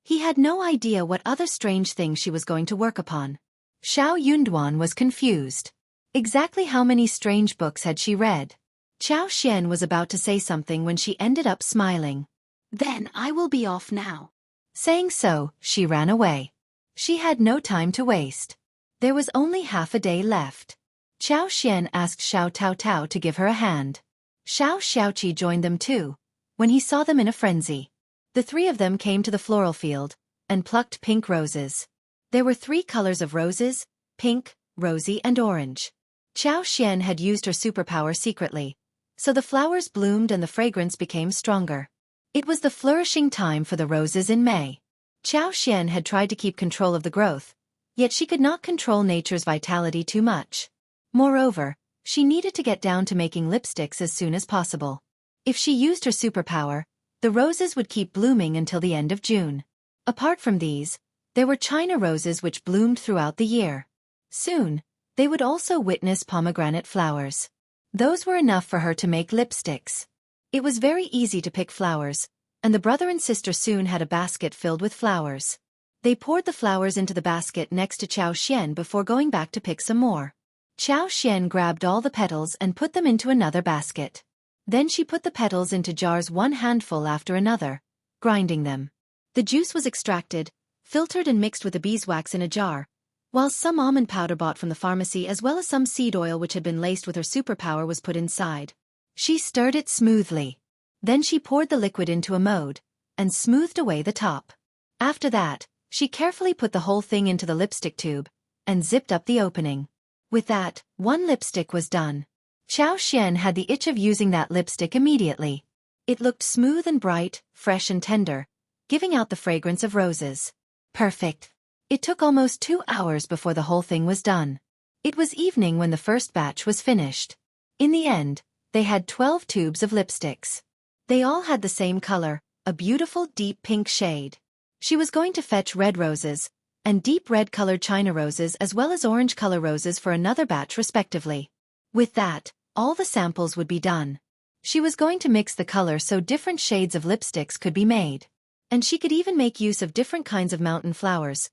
He had no idea what other strange thing she was going to work upon. Xiao Yunduan was confused. Exactly how many strange books had she read? Xiao Xian was about to say something when she ended up smiling. Then I will be off now. Saying so, she ran away. She had no time to waste. There was only half a day left. Xiao Xian asked Xiao Tao Tao to give her a hand. Xiao Xiaoqi joined them too, when he saw them in a frenzy. The three of them came to the floral field, and plucked pink roses. There were 3 colors of roses, pink, rosy and orange. Xiao Xian had used her superpower secretly, so the flowers bloomed and the fragrance became stronger. It was the flourishing time for the roses in May. Xiao Xian had tried to keep control of the growth, yet she could not control nature's vitality too much. Moreover, she needed to get down to making lipsticks as soon as possible. If she used her superpower, the roses would keep blooming until the end of June. Apart from these, there were China roses which bloomed throughout the year. Soon, they would also witness pomegranate flowers. Those were enough for her to make lipsticks. It was very easy to pick flowers, and the brother and sister soon had a basket filled with flowers. They poured the flowers into the basket next to Xiao Xian before going back to pick some more. Xiao Xian grabbed all the petals and put them into another basket. Then she put the petals into jars, one handful after another, grinding them. The juice was extracted, filtered and mixed with the beeswax in a jar, while some almond powder bought from the pharmacy as well as some seed oil which had been laced with her superpower was put inside. She stirred it smoothly. Then she poured the liquid into a mold, and smoothed away the top. After that, she carefully put the whole thing into the lipstick tube, and zipped up the opening. With that, 1 lipstick was done. Xiao Xian had the itch of using that lipstick immediately. It looked smooth and bright, fresh and tender, giving out the fragrance of roses. Perfect. It took almost 2 hours before the whole thing was done. It was evening when the first batch was finished. In the end, they had 12 tubes of lipsticks. They all had the same color, a beautiful deep pink shade. She was going to fetch red roses, and deep red-colored China roses as well as orange color roses for another batch respectively. With that, all the samples would be done. She was going to mix the color so different shades of lipsticks could be made. And she could even make use of different kinds of mountain flowers,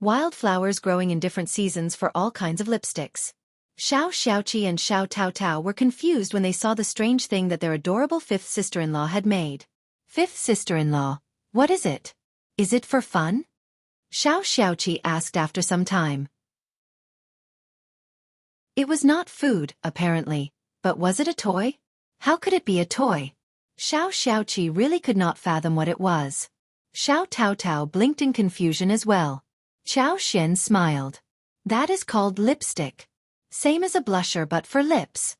wild flowers growing in different seasons for all kinds of lipsticks. Xiao Xiaoqi and Xiao Tao Tao were confused when they saw the strange thing that their adorable fifth sister-in-law had made. Fifth sister-in-law, what is it? Is it for fun? Xiao Xiaoqi asked after some time. It was not food, apparently, but was it a toy? How could it be a toy? Xiao Xiaoqi really could not fathom what it was. Xiao Tao Tao blinked in confusion as well. Qiao Xian smiled. That is called lipstick. Same as a blusher but for lips.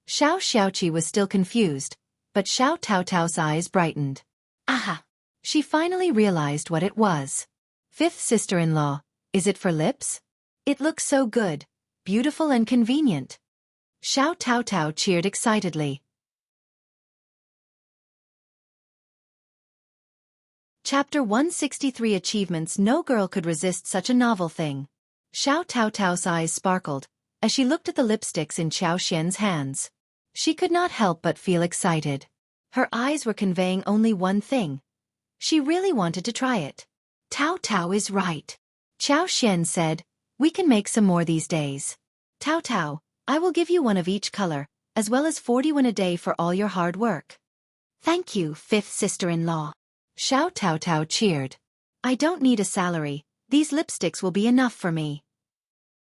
Xiao Xiaoqi was still confused, but Xiao Tao Tao's eyes brightened. Aha! She finally realized what it was. Fifth sister-in-law, is it for lips? It looks so good, beautiful and convenient. Xiao Tao Tao cheered excitedly. Chapter 163 Achievements. No girl could resist such a novel thing. Xiao Tao Tao's eyes sparkled as she looked at the lipsticks in Qiao Xian's hands. She could not help but feel excited. Her eyes were conveying only one thing. She really wanted to try it. Tao Tao is right. Qiao Xian said, we can make some more these days. Tao Tao, I will give you one of each color, as well as 41 a day for all your hard work. Thank you, fifth sister-in-law. Xiao Tao Tao cheered. I don't need a salary, these lipsticks will be enough for me.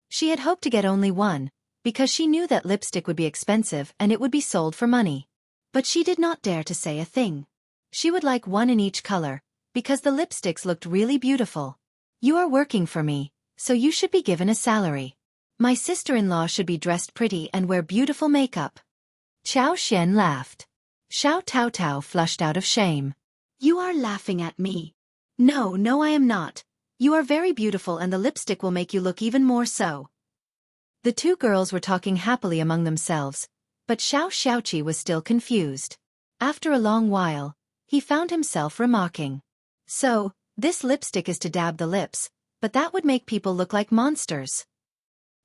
She had hoped to get only one, because she knew that lipstick would be expensive and it would be sold for money. But she did not dare to say a thing. She would like one in each color, because the lipsticks looked really beautiful. You are working for me, so you should be given a salary. My sister-in-law should be dressed pretty and wear beautiful makeup. Qiao Xian laughed. Xiao Tao Tao flushed out of shame. You are laughing at me. No, I am not. You are very beautiful and the lipstick will make you look even more so. The two girls were talking happily among themselves, but Xiao Xiaoqi was still confused. After a long while, he found himself remarking. So, this lipstick is to dab the lips, but that would make people look like monsters.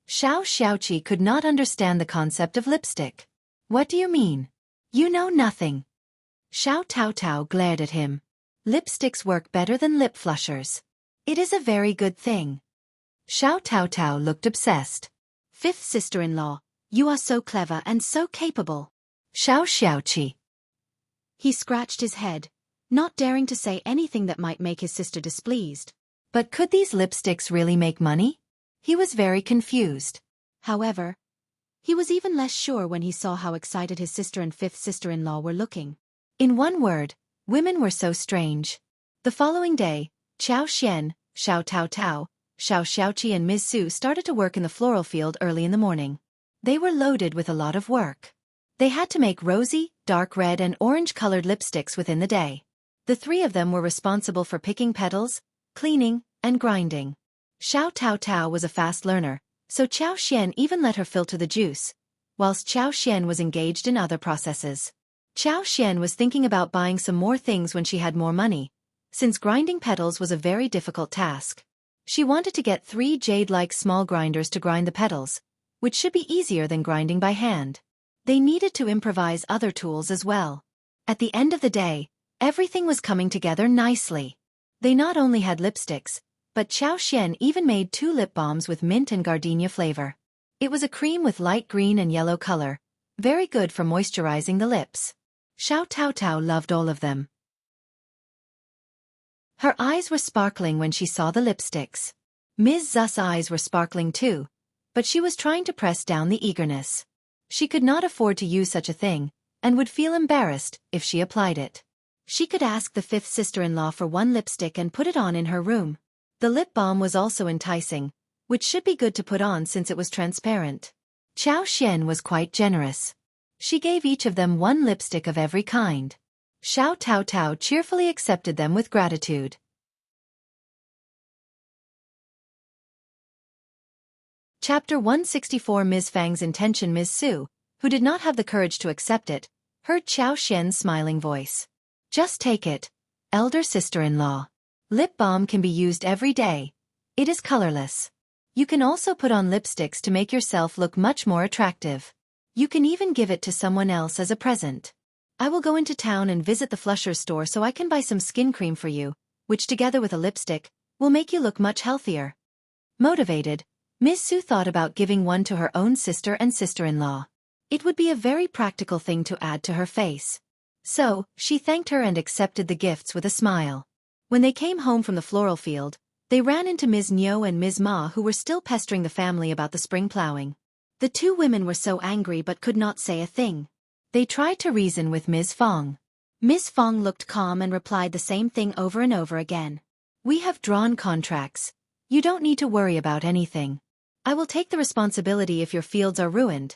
Xiao Xiaoqi could not understand the concept of lipstick. What do you mean? You know nothing. Xiao Tao Tao glared at him. Lipsticks work better than lip flushers. It is a very good thing. Xiao Tao Tao looked obsessed. Fifth sister-in-law, you are so clever and so capable. Xiao Xiaoqi. He scratched his head, not daring to say anything that might make his sister displeased. But could these lipsticks really make money? He was very confused. However, he was even less sure when he saw how excited his sister and fifth sister-in-law were looking. In one word, women were so strange. The following day, Qiao Xian, Xiao Tao Tao, Xiao Xiaoqi and Ms. Su started to work in the floral field early in the morning. They were loaded with a lot of work. They had to make rosy, dark red and orange-colored lipsticks within the day. The three of them were responsible for picking petals, cleaning, and grinding. Xiao Tao Tao was a fast learner, so Qiao Xian even let her filter the juice, whilst Qiao Xian was engaged in other processes. Qiao Xian was thinking about buying some more things when she had more money, since grinding petals was a very difficult task. She wanted to get 3 jade-like small grinders to grind the petals, which should be easier than grinding by hand. They needed to improvise other tools as well. At the end of the day, everything was coming together nicely. They not only had lipsticks, but Qiao Xian even made 2 lip balms with mint and gardenia flavor. It was a cream with light green and yellow color, very good for moisturizing the lips. Xiao Tao Tao loved all of them. Her eyes were sparkling when she saw the lipsticks. Ms. Zu's eyes were sparkling too, but she was trying to press down the eagerness. She could not afford to use such a thing, and would feel embarrassed if she applied it. She could ask the fifth sister-in-law for 1 lipstick and put it on in her room. The lip balm was also enticing, which should be good to put on since it was transparent. Qiao Xian was quite generous. She gave each of them 1 lipstick of every kind. Xiao Tao Tao cheerfully accepted them with gratitude. Chapter 164 Ms. Fang's intention. Ms. Su, who did not have the courage to accept it, heard Qiao Xian's smiling voice. Just take it, elder sister-in-law. Lip balm can be used every day. It is colorless. You can also put on lipsticks to make yourself look much more attractive. You can even give it to someone else as a present. I will go into town and visit the Flusher's store so I can buy some skin cream for you, which together with a lipstick, will make you look much healthier. Motivated, Miss Su thought about giving one to her own sister and sister-in-law. It would be a very practical thing to add to her face. So, she thanked her and accepted the gifts with a smile. When they came home from the floral field, they ran into Ms. Niu and Ms. Ma, who were still pestering the family about the spring plowing. The two women were so angry but could not say a thing. They tried to reason with Ms. Fang. Ms. Fang looked calm and replied the same thing over and over again. We have drawn contracts. You don't need to worry about anything. I will take the responsibility if your fields are ruined.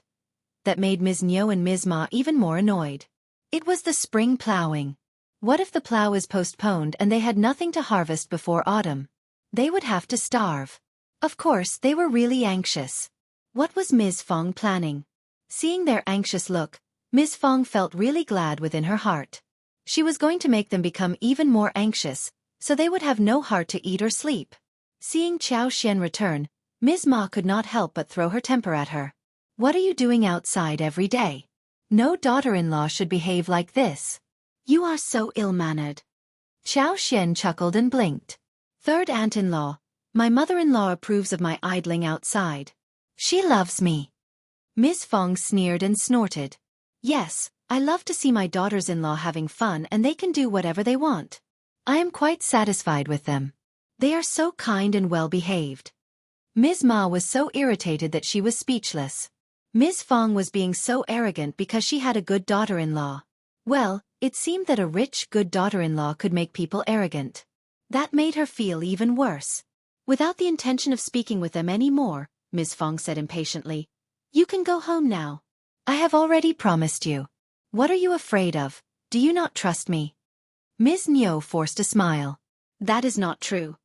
That made Ms. Niu and Ms. Ma even more annoyed. It was the spring plowing. What if the plow is postponed and they had nothing to harvest before autumn? They would have to starve. Of course, they were really anxious. What was Ms. Fang planning? Seeing their anxious look, Ms. Fang felt really glad within her heart. She was going to make them become even more anxious, so they would have no heart to eat or sleep. Seeing Qiao Xian return, Ms. Ma could not help but throw her temper at her. What are you doing outside every day? No daughter-in-law should behave like this. You are so ill-mannered. Qiao Xian chuckled and blinked. Third aunt-in-law, my mother-in-law approves of my idling outside. She loves me. Ms. Fang sneered and snorted. Yes, I love to see my daughters-in-law having fun and they can do whatever they want. I am quite satisfied with them. They are so kind and well-behaved. Ms. Ma was so irritated that she was speechless. Ms. Fang was being so arrogant because she had a good daughter-in-law. Well, it seemed that a rich, good daughter-in-law could make people arrogant. That made her feel even worse. Without the intention of speaking with them any more, Ms. Fang said impatiently, You can go home now. I have already promised you. What are you afraid of? Do you not trust me? Ms. Niu forced a smile. That is not true.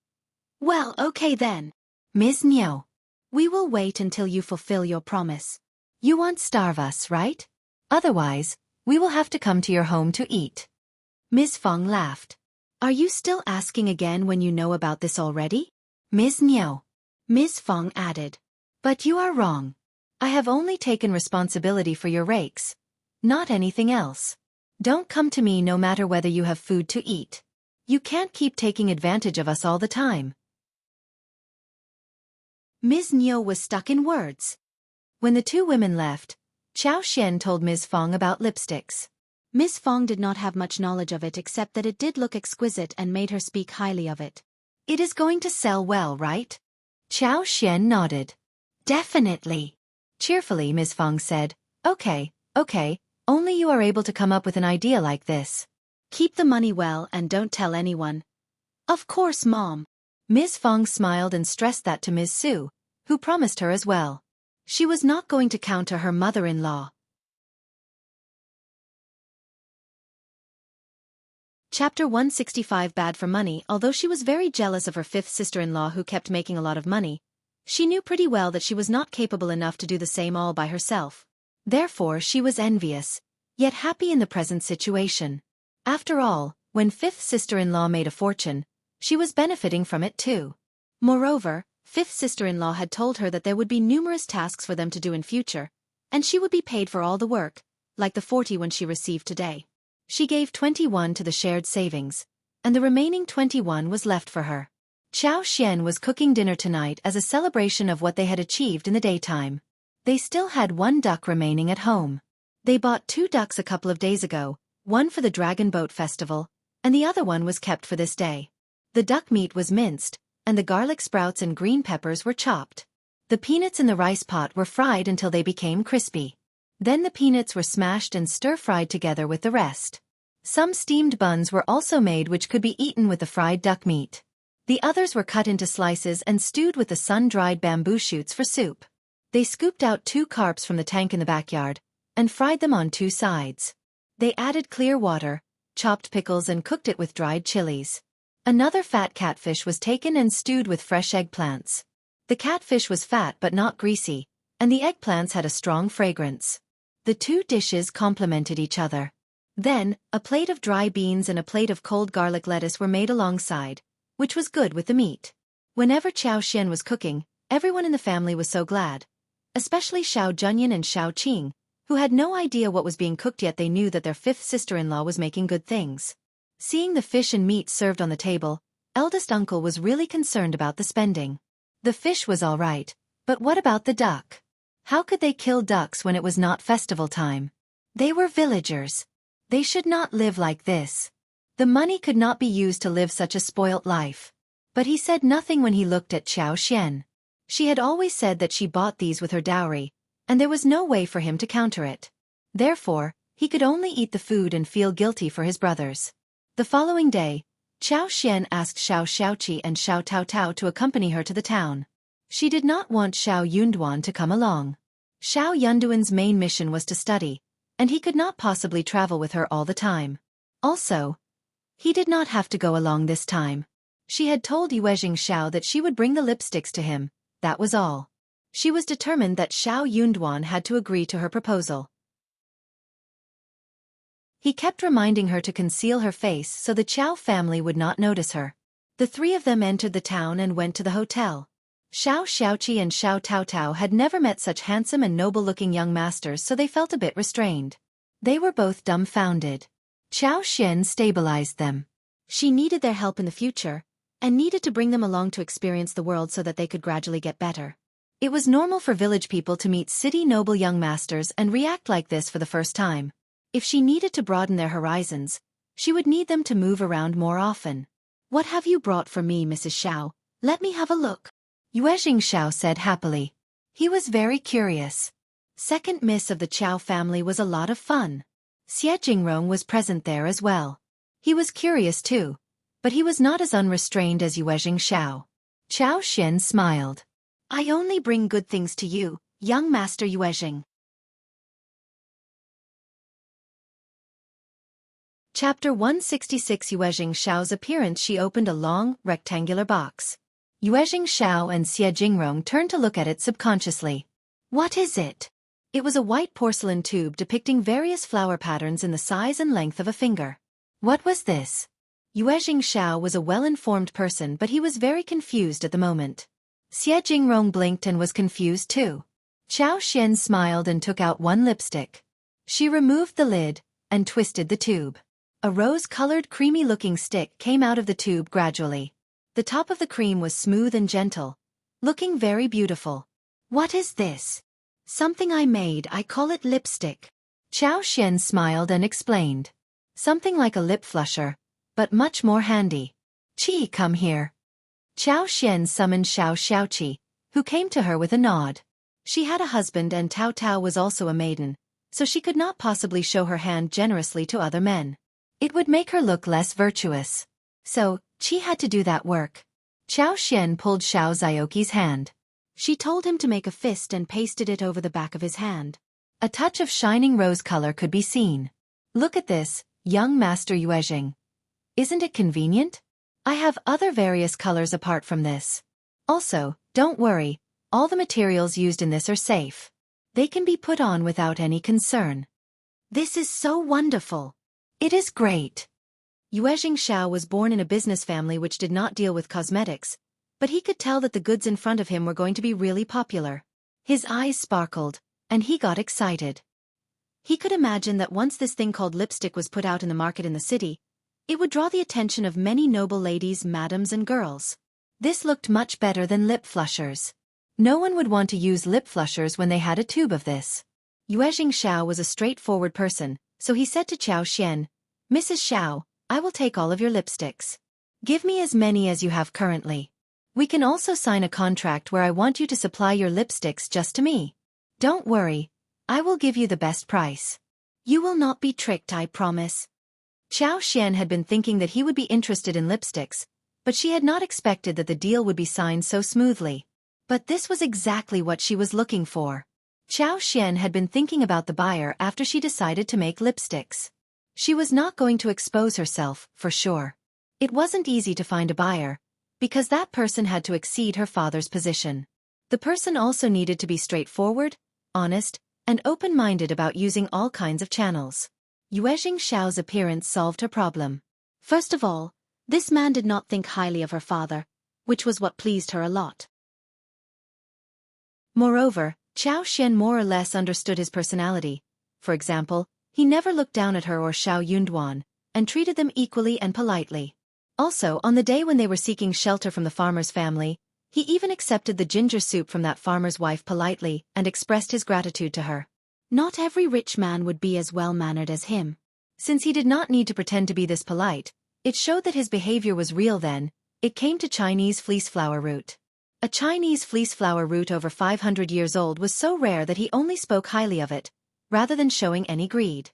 Well, okay then. Ms. Niu. We will wait until you fulfill your promise. You won't starve us, right? Otherwise, we will have to come to your home to eat. Ms. Fang laughed. Are you still asking again when you know about this already? Ms. Niu. Ms. Fang added. But you are wrong. I have only taken responsibility for your rakes. Not anything else. Don't come to me no matter whether you have food to eat. You can't keep taking advantage of us all the time. Ms. Niu was stuck in words. When the two women left, Qiao Xian told Ms. Fang about lipsticks. Ms. Fang did not have much knowledge of it except that it did look exquisite and made her speak highly of it. It is going to sell well, right? Qiao Xian nodded. Definitely. Cheerfully, Ms. Fang said, Okay, only you are able to come up with an idea like this. Keep the money well and don't tell anyone. Of course, Mom. Ms. Fang smiled and stressed that to Ms. Su, who promised her as well. She was not going to counter her mother-in-law. Chapter 165 Bad for Money. Although she was very jealous of her fifth sister-in-law who kept making a lot of money, she knew pretty well that she was not capable enough to do the same all by herself. Therefore she was envious, yet happy in the present situation. After all, when fifth sister-in-law made a fortune, she was benefiting from it too. Moreover, fifth sister-in-law had told her that there would be numerous tasks for them to do in future, and she would be paid for all the work, like the 40 she received today. She gave 21 to the shared savings, and the remaining 21 was left for her. Qiao Xian was cooking dinner tonight as a celebration of what they had achieved in the daytime. They still had 1 duck remaining at home. They bought 2 ducks a couple of days ago, one for the Dragon Boat Festival, and the other one was kept for this day. The duck meat was minced, and the garlic sprouts and green peppers were chopped. The peanuts in the rice pot were fried until they became crispy. Then the peanuts were smashed and stir-fried together with the rest. Some steamed buns were also made which could be eaten with the fried duck meat. The others were cut into slices and stewed with the sun-dried bamboo shoots for soup. They scooped out 2 carps from the tank in the backyard, and fried them on 2 sides. They added clear water, chopped pickles and cooked it with dried chilies. Another fat catfish was taken and stewed with fresh eggplants. The catfish was fat but not greasy, and the eggplants had a strong fragrance. The 2 dishes complemented each other. Then, a plate of dry beans and a plate of cold garlic lettuce were made alongside, which was good with the meat. Whenever Qiao Xian was cooking, everyone in the family was so glad, especially Xiao Junyan and Xiao Qing, who had no idea what was being cooked, yet they knew that their fifth sister-in-law was making good things. Seeing the fish and meat served on the table, eldest uncle was really concerned about the spending. The fish was all right, but what about the duck? How could they kill ducks when it was not festival time? They were villagers. They should not live like this. The money could not be used to live such a spoilt life. But he said nothing when he looked at Xiao Xian. She had always said that she bought these with her dowry, and there was no way for him to counter it. Therefore, he could only eat the food and feel guilty for his brothers. The following day, Xiao Xian asked Xiaoqi and Xiao Taotao to accompany her to the town. She did not want Xiao Yunduan to come along. Xiao Yunduan's main mission was to study, and he could not possibly travel with her all the time. Also, he did not have to go along this time. She had told Yuezheng Xiao that she would bring the lipsticks to him, that was all. She was determined that Xiao Yunduan had to agree to her proposal. He kept reminding her to conceal her face so the Qiao family would not notice her. The three of them entered the town and went to the hotel. Xiaoqi and Xiao Taotao had never met such handsome and noble-looking young masters, so they felt a bit restrained. They were both dumbfounded. Xiao Xian stabilized them. She needed their help in the future, and needed to bring them along to experience the world so that they could gradually get better. It was normal for village people to meet city noble young masters and react like this for the first time. If she needed to broaden their horizons, she would need them to move around more often. "What have you brought for me, Mrs. Xiao? Let me have a look," Yuezheng Xiao said happily. He was very curious. Second miss of the Qiao family was a lot of fun. Xie Jingrong was present there as well. He was curious too, but he was not as unrestrained as Yuezheng Xiao. Xiao Xian smiled. "I only bring good things to you, young master Yuezheng." Chapter 166. Yuezheng Xiao's appearance. She opened a long, rectangular box. Yuezheng Xiao and Xie Jingrong turned to look at it subconsciously. "What is it?" It was a white porcelain tube depicting various flower patterns in the size and length of a finger. What was this? Yuezheng Xiao was a well-informed person, but he was very confused at the moment. Xie Jingrong blinked and was confused too. Xiao Xian smiled and took out one lipstick. She removed the lid and twisted the tube. A rose-colored creamy-looking stick came out of the tube gradually. The top of the cream was smooth and gentle, looking very beautiful. "What is this?" "Something I made. I call it lipstick." Xiao Xian smiled and explained. "Something like a lip flusher, but much more handy. Qi, come here." Xiao Xian summoned Xiaoqi, who came to her with a nod. She had a husband and Tao Tao was also a maiden, so she could not possibly show her hand generously to other men. It would make her look less virtuous. So, Qi had to do that work. Xiao Xian pulled Xiao Zioqi's hand. She told him to make a fist and pasted it over the back of his hand. A touch of shining rose color could be seen. "Look at this, young master Yuezheng. Isn't it convenient? I have other various colors apart from this. Also, don't worry, all the materials used in this are safe. They can be put on without any concern." "This is so wonderful. It is great." Yuezheng Xiao was born in a business family which did not deal with cosmetics, but he could tell that the goods in front of him were going to be really popular. His eyes sparkled, and he got excited. He could imagine that once this thing called lipstick was put out in the market in the city, it would draw the attention of many noble ladies, madams and girls. This looked much better than lip flushers. No one would want to use lip flushers when they had a tube of this. Yuezheng Xiao was a straightforward person, so he said to Xiao Xian, "Mrs. Xiao, I will take all of your lipsticks. Give me as many as you have currently. We can also sign a contract where I want you to supply your lipsticks just to me. Don't worry, I will give you the best price. You will not be tricked, I promise." Xiao Xian had been thinking that he would be interested in lipsticks, but she had not expected that the deal would be signed so smoothly. But this was exactly what she was looking for. Xiao Xian had been thinking about the buyer after she decided to make lipsticks. She was not going to expose herself, for sure. It wasn't easy to find a buyer, because that person had to exceed her father's position. The person also needed to be straightforward, honest, and open-minded about using all kinds of channels. Yuezheng Xiao's appearance solved her problem. First of all, this man did not think highly of her father, which was what pleased her a lot. Moreover, Xiao Xian more or less understood his personality, For example, he never looked down at her or Xiao Yunduan, and treated them equally and politely. Also, on the day when they were seeking shelter from the farmer's family, he even accepted the ginger soup from that farmer's wife politely and expressed his gratitude to her. Not every rich man would be as well-mannered as him. Since he did not need to pretend to be this polite, it showed that his behavior was real then. It came to Chinese fleece flower root. A Chinese fleece flower root over 500 years old was so rare that he only spoke highly of it, rather than showing any greed.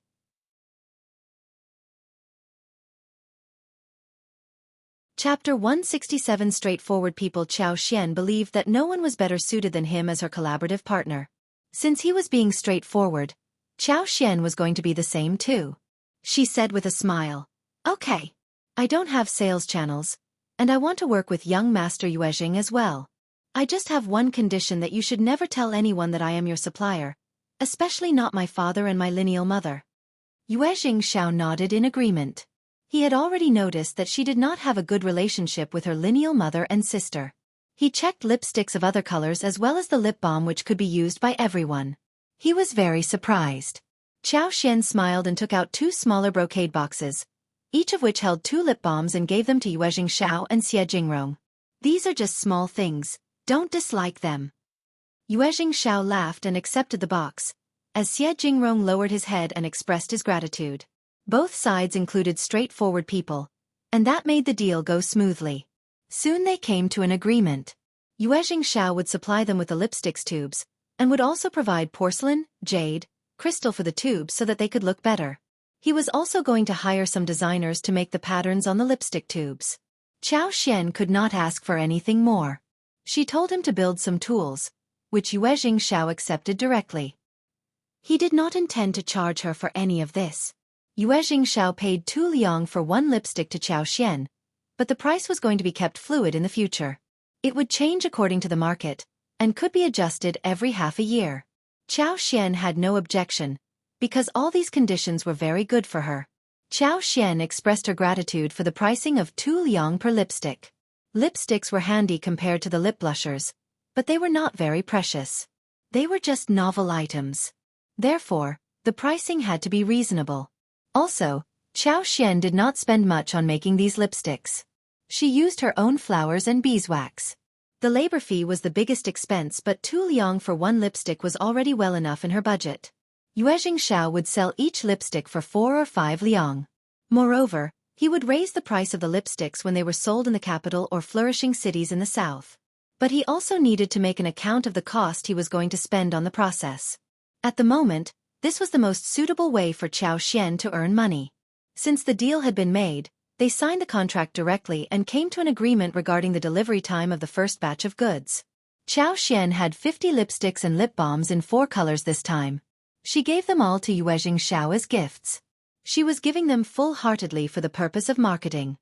Chapter 167. Straightforward people. Qiao Xian believed that no one was better suited than him as her collaborative partner. Since he was being straightforward, Qiao Xian was going to be the same too. She said with a smile, "Okay. I don't have sales channels, and I want to work with young Master Yuezheng as well. I just have one condition, that you should never tell anyone that I am your supplier, especially not my father and my lineal mother." Yuezheng Xiao nodded in agreement. He had already noticed that she did not have a good relationship with her lineal mother and sister. He checked lipsticks of other colors as well as the lip balm which could be used by everyone. He was very surprised. Qiao Xian smiled and took out 2 smaller brocade boxes, each of which held 2 lip balms, and gave them to Yuezheng Xiao and Xie Jingrong. "These are just small things, don't dislike them." Yuezheng Xiao laughed and accepted the box, as Xie Jingrong lowered his head and expressed his gratitude. Both sides included straightforward people, and that made the deal go smoothly. Soon they came to an agreement. Yuezheng Xiao would supply them with the lipsticks tubes, and would also provide porcelain, jade, crystal for the tubes so that they could look better. He was also going to hire some designers to make the patterns on the lipstick tubes. Qiao Xian could not ask for anything more. She told him to build some tools, which Yuezheng Xiao accepted directly. He did not intend to charge her for any of this. Yuezheng Xiao paid 2 liang for 1 lipstick to Qiao Xian, but the price was going to be kept fluid in the future. It would change according to the market, and could be adjusted every half a year. Qiao Xian had no objection, because all these conditions were very good for her. Qiao Xian expressed her gratitude for the pricing of 2 liang per lipstick. Lipsticks were handy compared to the lip blushers, but they were not very precious. They were just novel items. Therefore, the pricing had to be reasonable. Also, Qiao Xian did not spend much on making these lipsticks. She used her own flowers and beeswax. The labor fee was the biggest expense, but 2 liang for 1 lipstick was already well enough in her budget. Yuezheng Xiao would sell each lipstick for 4 or 5 liang. Moreover, he would raise the price of the lipsticks when they were sold in the capital or flourishing cities in the south. But he also needed to make an account of the cost he was going to spend on the process. At the moment, this was the most suitable way for Qiao Xian to earn money. Since the deal had been made, they signed the contract directly and came to an agreement regarding the delivery time of the first batch of goods. Qiao Xian had 50 lipsticks and lip balms in 4 colors this time. She gave them all to Yuezheng Xiao as gifts. She was giving them full-heartedly for the purpose of marketing.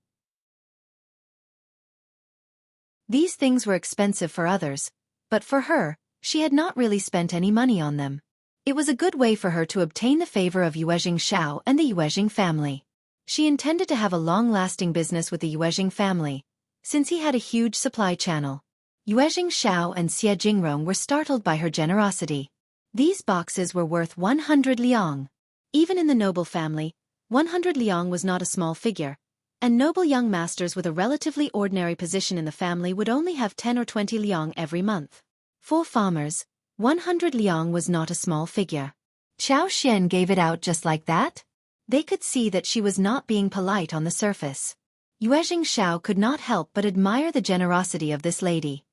These things were expensive for others, but for her, she had not really spent any money on them. It was a good way for her to obtain the favor of Yuezheng Xiao and the Yuezheng family. She intended to have a long-lasting business with the Yuezheng family, since he had a huge supply channel. Yuezheng Xiao and Xie Jingrong were startled by her generosity. These boxes were worth 100 liang. Even in the noble family, 100 liang was not a small figure, and noble young masters with a relatively ordinary position in the family would only have 10 or 20 liang every month. For farmers, 100 liang was not a small figure. Qiao Xian gave it out just like that? They could see that she was not being polite on the surface. Yuezheng Xiao could not help but admire the generosity of this lady.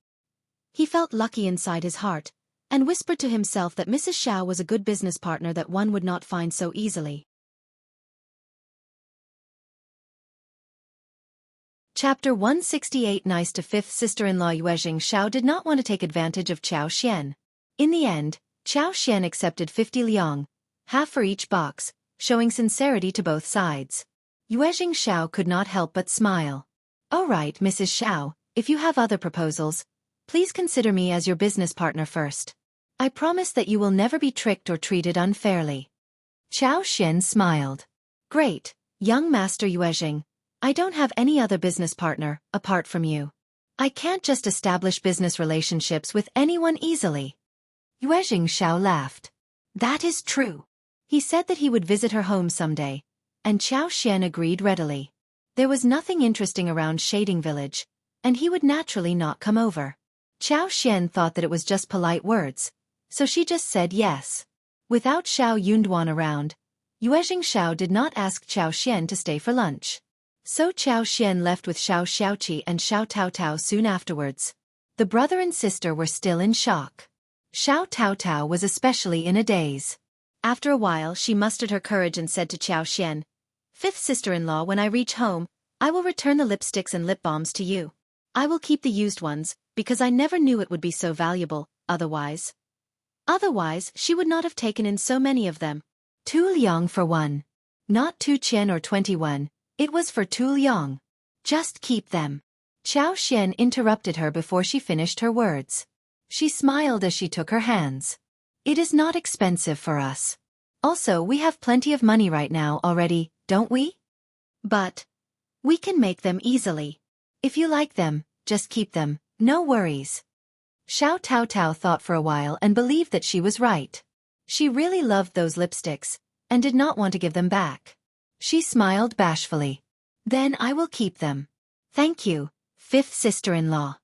He felt lucky inside his heart, and whispered to himself that Mrs. Xiao was a good business partner that one would not find so easily. Chapter 168. Nice to fifth sister-in-law. Yuezheng Xiao did not want to take advantage of Qiao Xian. In the end, Qiao Xian accepted 50 liang, half for each box, showing sincerity to both sides. Yuezheng Xiao could not help but smile. "All right, Mrs. Xiao, if you have other proposals, please consider me as your business partner first. I promise that you will never be tricked or treated unfairly." Qiao Xian smiled. "Great, young Master Yuezheng. I don't have any other business partner, apart from you. I can't just establish business relationships with anyone easily." Yuezheng Xiao laughed. "That is true. He said that he would visit her home someday, and Qiao Xian agreed readily. There was nothing interesting around Shading Village, and he would naturally not come over. Qiao Xian thought that it was just polite words, so she just said yes. Without Xiao Yunduan around, Yuezheng Xiao did not ask Qiao Xian to stay for lunch. So Qiao Xian left with Xiao Xiaoqi and Xiao Taotao soon afterwards. The brother and sister were still in shock. Xiao Taotao was especially in a daze. After a while she mustered her courage and said to Qiao Xian, "Fifth sister-in-law, when I reach home, I will return the lipsticks and lip balms to you. I will keep the used ones, because I never knew it would be so valuable, otherwise she would not have taken in so many of them." 2 liang for one. Not 2 qian or 21, it was for 2 liang. Just keep them. Qiao Xian interrupted her before she finished her words. She smiled as she took her hands. "It is not expensive for us. Also, we have plenty of money right now already, don't we? But we can make them easily. If you like them, just keep them, no worries." Xiao Taotao thought for a while and believed that she was right. She really loved those lipsticks, and did not want to give them back. She smiled bashfully. "Then I will keep them. Thank you, fifth sister-in-law."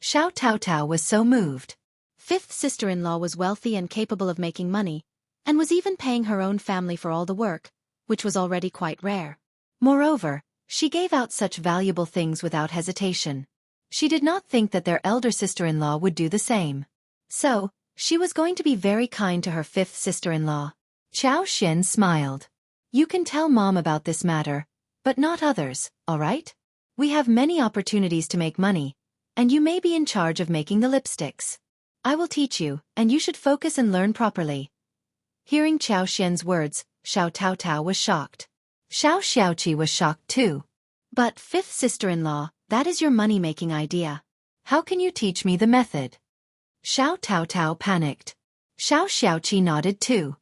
Xiao Taotao was so moved. Fifth sister-in-law was wealthy and capable of making money, and was even paying her own family for all the work, which was already quite rare. Moreover, she gave out such valuable things without hesitation. She did not think that their elder sister-in-law would do the same. So, she was going to be very kind to her fifth sister-in-law. Qiao Xian smiled. "You can tell Mom about this matter, but not others, all right? We have many opportunities to make money, and you may be in charge of making the lipsticks. I will teach you, and you should focus and learn properly." Hearing Qiao Xian's words, Xiao Taotao was shocked. Xiao Xiaoqi was shocked too. "But fifth sister-in-law, that is your money-making idea. How can you teach me the method?" Xiao Taotao panicked. Xiao Xiaoqi nodded too.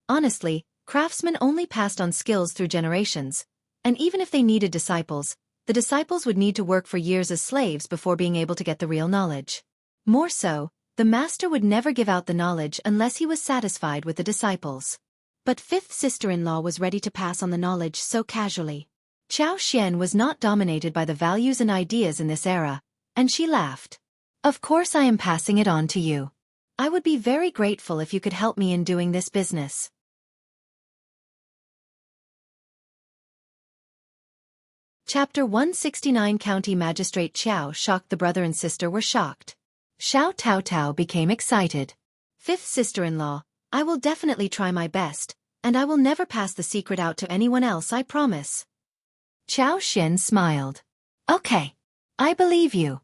Honestly, craftsmen only passed on skills through generations, and even if they needed disciples, the disciples would need to work for years as slaves before being able to get the real knowledge. More so, the master would never give out the knowledge unless he was satisfied with the disciples. But fifth sister-in-law was ready to pass on the knowledge so casually. Qiao Xian was not dominated by the values and ideas in this era, and she laughed. "Of course I am passing it on to you. I would be very grateful if you could help me in doing this business." Chapter 169. County Magistrate Qiao shocked. The brother and sister were shocked. Xiao Taotao became excited. "Fifth sister-in-law, I will definitely try my best, and I will never pass the secret out to anyone else, I promise." Qiao Xian smiled. "Okay. I believe you."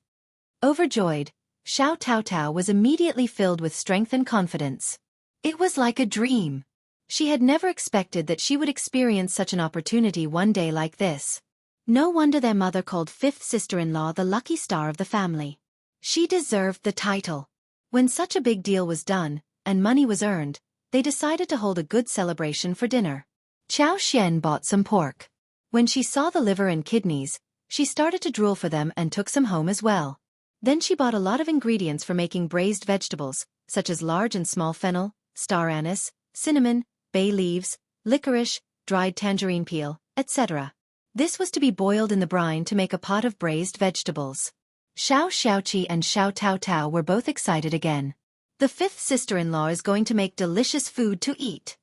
Overjoyed, Xiao Taotao was immediately filled with strength and confidence. It was like a dream. She had never expected that she would experience such an opportunity one day like this. No wonder their mother called fifth sister-in-law the lucky star of the family. She deserved the title. When such a big deal was done, and money was earned, they decided to hold a good celebration for dinner. Qiao Xian bought some pork. When she saw the liver and kidneys, she started to drool for them and took some home as well. Then she bought a lot of ingredients for making braised vegetables, such as large and small fennel, star anise, cinnamon, bay leaves, licorice, dried tangerine peel, etc. This was to be boiled in the brine to make a pot of braised vegetables. Xiao Xiaoqi and Xiao Taotao were both excited again. The fifth sister-in-law is going to make delicious food to eat.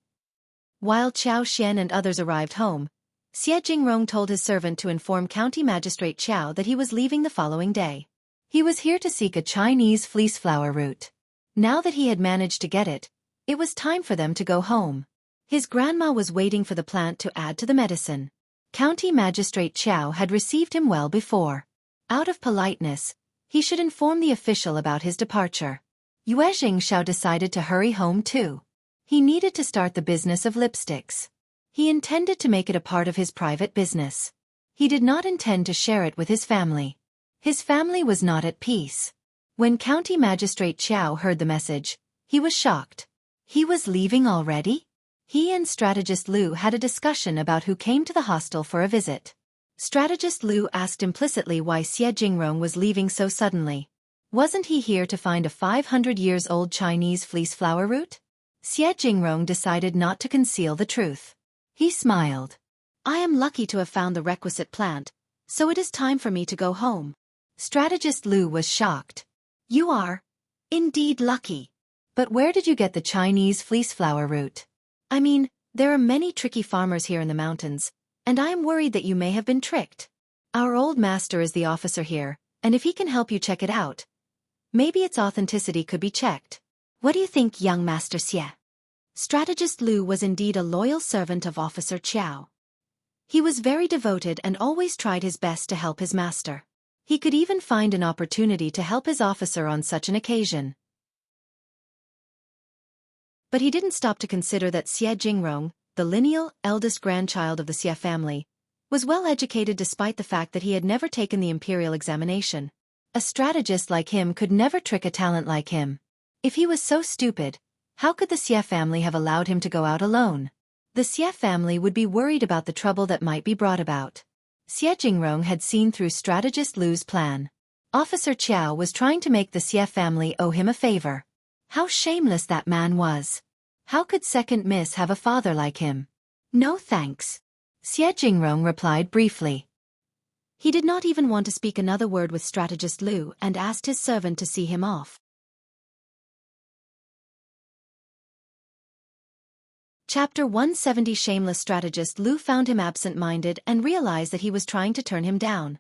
While Qiao Xian and others arrived home, Yuezheng told his servant to inform County Magistrate Qiao that he was leaving the following day. He was here to seek a Chinese fleece flower root. Now that he had managed to get it, it was time for them to go home. His grandma was waiting for the plant to add to the medicine. County Magistrate Qiao had received him well before. Out of politeness, he should inform the official about his departure. Yuezheng Xiao decided to hurry home too. He needed to start the business of lipsticks. He intended to make it a part of his private business. He did not intend to share it with his family. His family was not at peace. When County Magistrate Qiao heard the message, he was shocked. He was leaving already? He and Strategist Liu had a discussion about who came to the hostel for a visit. Strategist Liu asked implicitly why Yuezheng was leaving so suddenly. Wasn't he here to find a 500 years old Chinese fleece flower root? Xie Jingrong decided not to conceal the truth. He smiled. I am lucky to have found the requisite plant, so it is time for me to go home. Strategist Lu was shocked. You are indeed lucky. But where did you get the Chinese fleeceflower root? I mean, there are many tricky farmers here in the mountains, and I am worried that you may have been tricked. Our old master is the officer here, and if he can help you check it out, maybe its authenticity could be checked. What do you think, young Master Xie? Strategist Lu was indeed a loyal servant of Officer Qiao. He was very devoted and always tried his best to help his master. He could even find an opportunity to help his officer on such an occasion. But he didn't stop to consider that Xie Jingrong, the lineal, eldest grandchild of the Xie family, was well educated despite the fact that he had never taken the imperial examination. A strategist like him could never trick a talent like him. If he was so stupid, how could the Xie family have allowed him to go out alone? The Xie family would be worried about the trouble that might be brought about. Xie Jingrong had seen through strategist Lu's plan. Officer Qiao was trying to make the Xie family owe him a favor. How shameless that man was. How could second miss have a father like him? No thanks. Xie Jingrong replied briefly. He did not even want to speak another word with strategist Lu and asked his servant to see him off. Chapter 170. Shameless. Strategist Lu found him absent-minded and realized that he was trying to turn him down.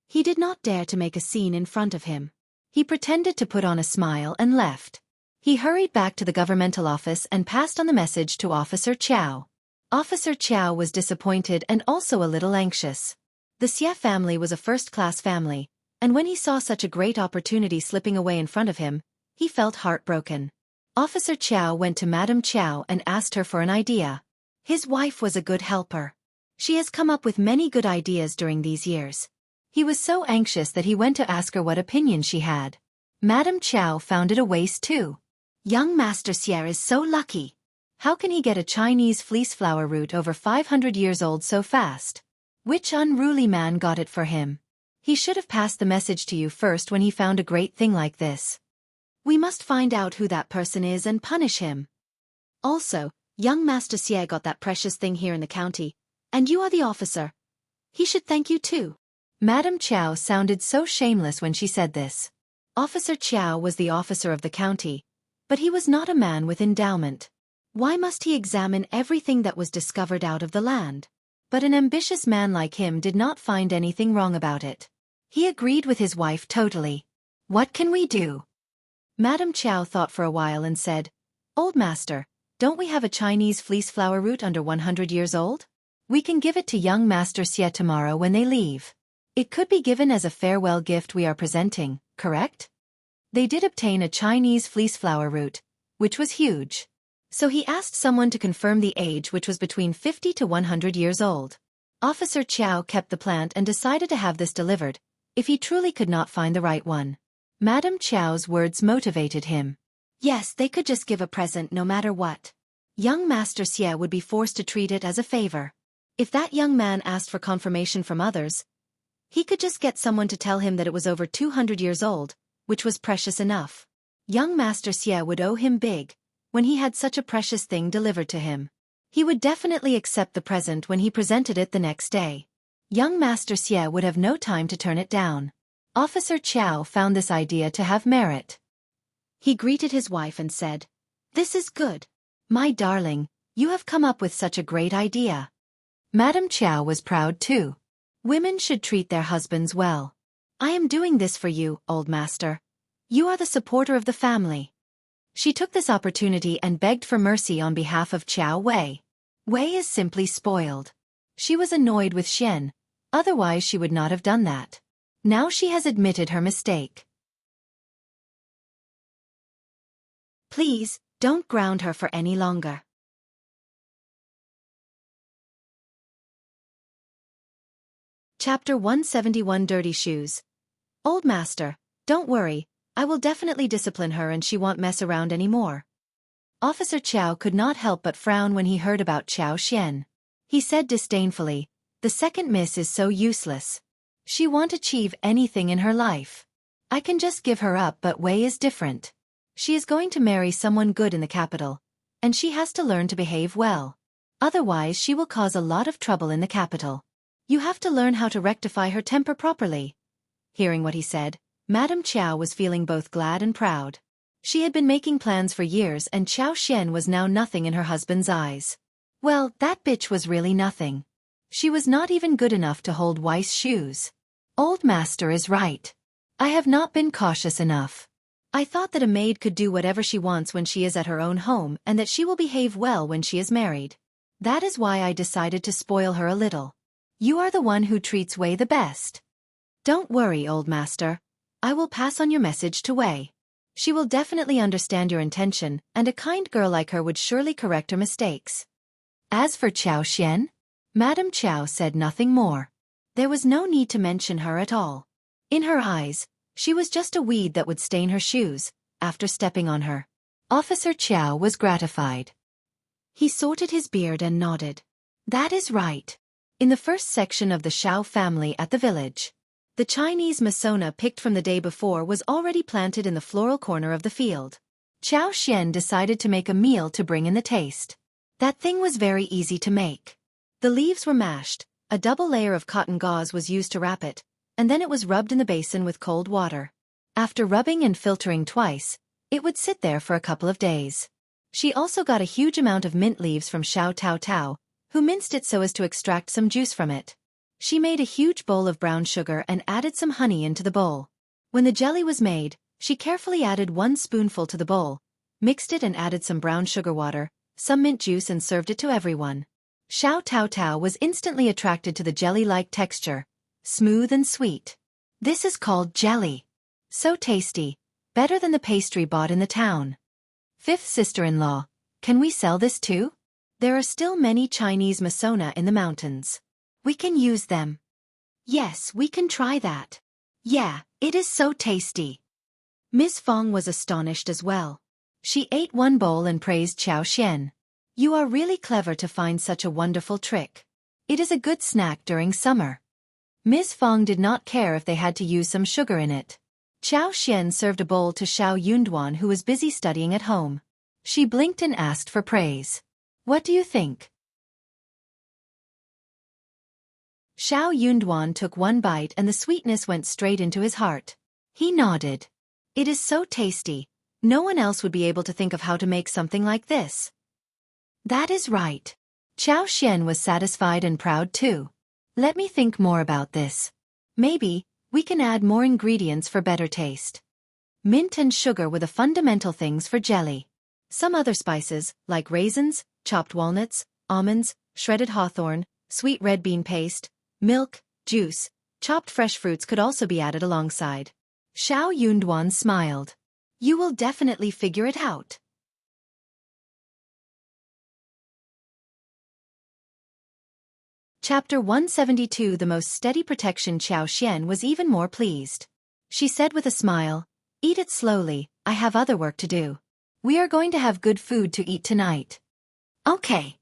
He did not dare to make a scene in front of him. He pretended to put on a smile and left. He hurried back to the governmental office and passed on the message to Officer Qiao. Officer Qiao was disappointed and also a little anxious. The Xie family was a first-class family, and when he saw such a great opportunity slipping away in front of him, he felt heartbroken. Officer Qiao went to Madame Qiao and asked her for an idea. His wife was a good helper. She has come up with many good ideas during these years. He was so anxious that he went to ask her what opinion she had. Madame Qiao found it a waste too. Young Master Xie is so lucky. How can he get a Chinese fleeceflower root over 500 years old so fast? Which unruly man got it for him? He should have passed the message to you first when he found a great thing like this. We must find out who that person is and punish him. Also, young Master Xie got that precious thing here in the county, and you are the officer. He should thank you too. Madame Qiao sounded so shameless when she said this. Officer Qiao was the officer of the county, but he was not a man with endowment. Why must he examine everything that was discovered out of the land? But an ambitious man like him did not find anything wrong about it. He agreed with his wife totally. What can we do? Madame Qiao thought for a while and said, Old master, don't we have a Chinese fleeceflower root under 100 years old? We can give it to young Master Xie tomorrow when they leave. It could be given as a farewell gift we are presenting, correct? They did obtain a Chinese fleeceflower root, which was huge. So he asked someone to confirm the age, which was between 50 to 100 years old. Officer Qiao kept the plant and decided to have this delivered, if he truly could not find the right one. Madame Qiao's words motivated him. Yes, they could just give a present no matter what. Young Master Xie would be forced to treat it as a favor. If that young man asked for confirmation from others, he could just get someone to tell him that it was over 200 years old, which was precious enough. Young Master Xie would owe him big, when he had such a precious thing delivered to him. He would definitely accept the present when he presented it the next day. Young Master Xie would have no time to turn it down. Officer Qiao found this idea to have merit. He greeted his wife and said, This is good. My darling, you have come up with such a great idea. Madame Qiao was proud too. Women should treat their husbands well. I am doing this for you, old master. You are the supporter of the family. She took this opportunity and begged for mercy on behalf of Qiao Wei. Wei is simply spoiled. She was annoyed with Xian, otherwise she would not have done that. Now she has admitted her mistake. Please, don't ground her for any longer. Chapter 171. Dirty Shoes. Old master, don't worry, I will definitely discipline her and she won't mess around anymore. Officer Qiao could not help but frown when he heard about Qiao Xian. He said disdainfully, The second miss is so useless. She won't achieve anything in her life. I can just give her up, but Wei is different. She is going to marry someone good in the capital, and she has to learn to behave well. Otherwise she will cause a lot of trouble in the capital. You have to learn how to rectify her temper properly." Hearing what he said, Madame Qiao was feeling both glad and proud. She had been making plans for years and Qiao Xian was now nothing in her husband's eyes. Well, that bitch was really nothing. She was not even good enough to hold Weiss' shoes. Old master is right. I have not been cautious enough. I thought that a maid could do whatever she wants when she is at her own home and that she will behave well when she is married. That is why I decided to spoil her a little. You are the one who treats Wei the best. Don't worry, old master. I will pass on your message to Wei. She will definitely understand your intention, and a kind girl like her would surely correct her mistakes. As for Qiao Xian, Madame Qiao said nothing more. There was no need to mention her at all. In her eyes, she was just a weed that would stain her shoes, after stepping on her. Officer Qiao was gratified. He sorted his beard and nodded. That is right. In the first section of the Xiao family at the village, the Chinese Masona picked from the day before was already planted in the floral corner of the field. Qiao Xian decided to make a meal to bring in the taste. That thing was very easy to make. The leaves were mashed, a double layer of cotton gauze was used to wrap it, and then it was rubbed in the basin with cold water. After rubbing and filtering twice, it would sit there for a couple of days. She also got a huge amount of mint leaves from Xiao Tao Tao, who minced it so as to extract some juice from it. She made a huge bowl of brown sugar and added some honey into the bowl. When the jelly was made, she carefully added 1 spoonful to the bowl, mixed it and added some brown sugar water, some mint juice and served it to everyone. Xiao Tao Tao was instantly attracted to the jelly-like texture, smooth and sweet. This is called jelly. So tasty, better than the pastry bought in the town. Fifth sister-in-law, can we sell this too? There are still many Chinese Masona in the mountains. We can use them. Yes, we can try that. Yeah, it is so tasty. Miss Fang was astonished as well. She ate 1 bowl and praised Qiao Xian. You are really clever to find such a wonderful trick. It is a good snack during summer. Ms. Fang did not care if they had to use some sugar in it. Qiao Xian served a bowl to Xiao Yunduan who was busy studying at home. She blinked and asked for praise. What do you think? Xiao Yunduan took 1 bite and the sweetness went straight into his heart. He nodded. It is so tasty. No one else would be able to think of how to make something like this. That is right. Qiao Xian was satisfied and proud too. Let me think more about this. Maybe we can add more ingredients for better taste. Mint and sugar were the fundamental things for jelly. Some other spices, like raisins, chopped walnuts, almonds, shredded hawthorn, sweet red bean paste, milk, juice, chopped fresh fruits could also be added alongside. Xiao Yunduan smiled. You will definitely figure it out. Chapter 172 The most steady protection. Qiao Xian was even more pleased. She said with a smile, Eat it slowly, I have other work to do. We are going to have good food to eat tonight. Okay.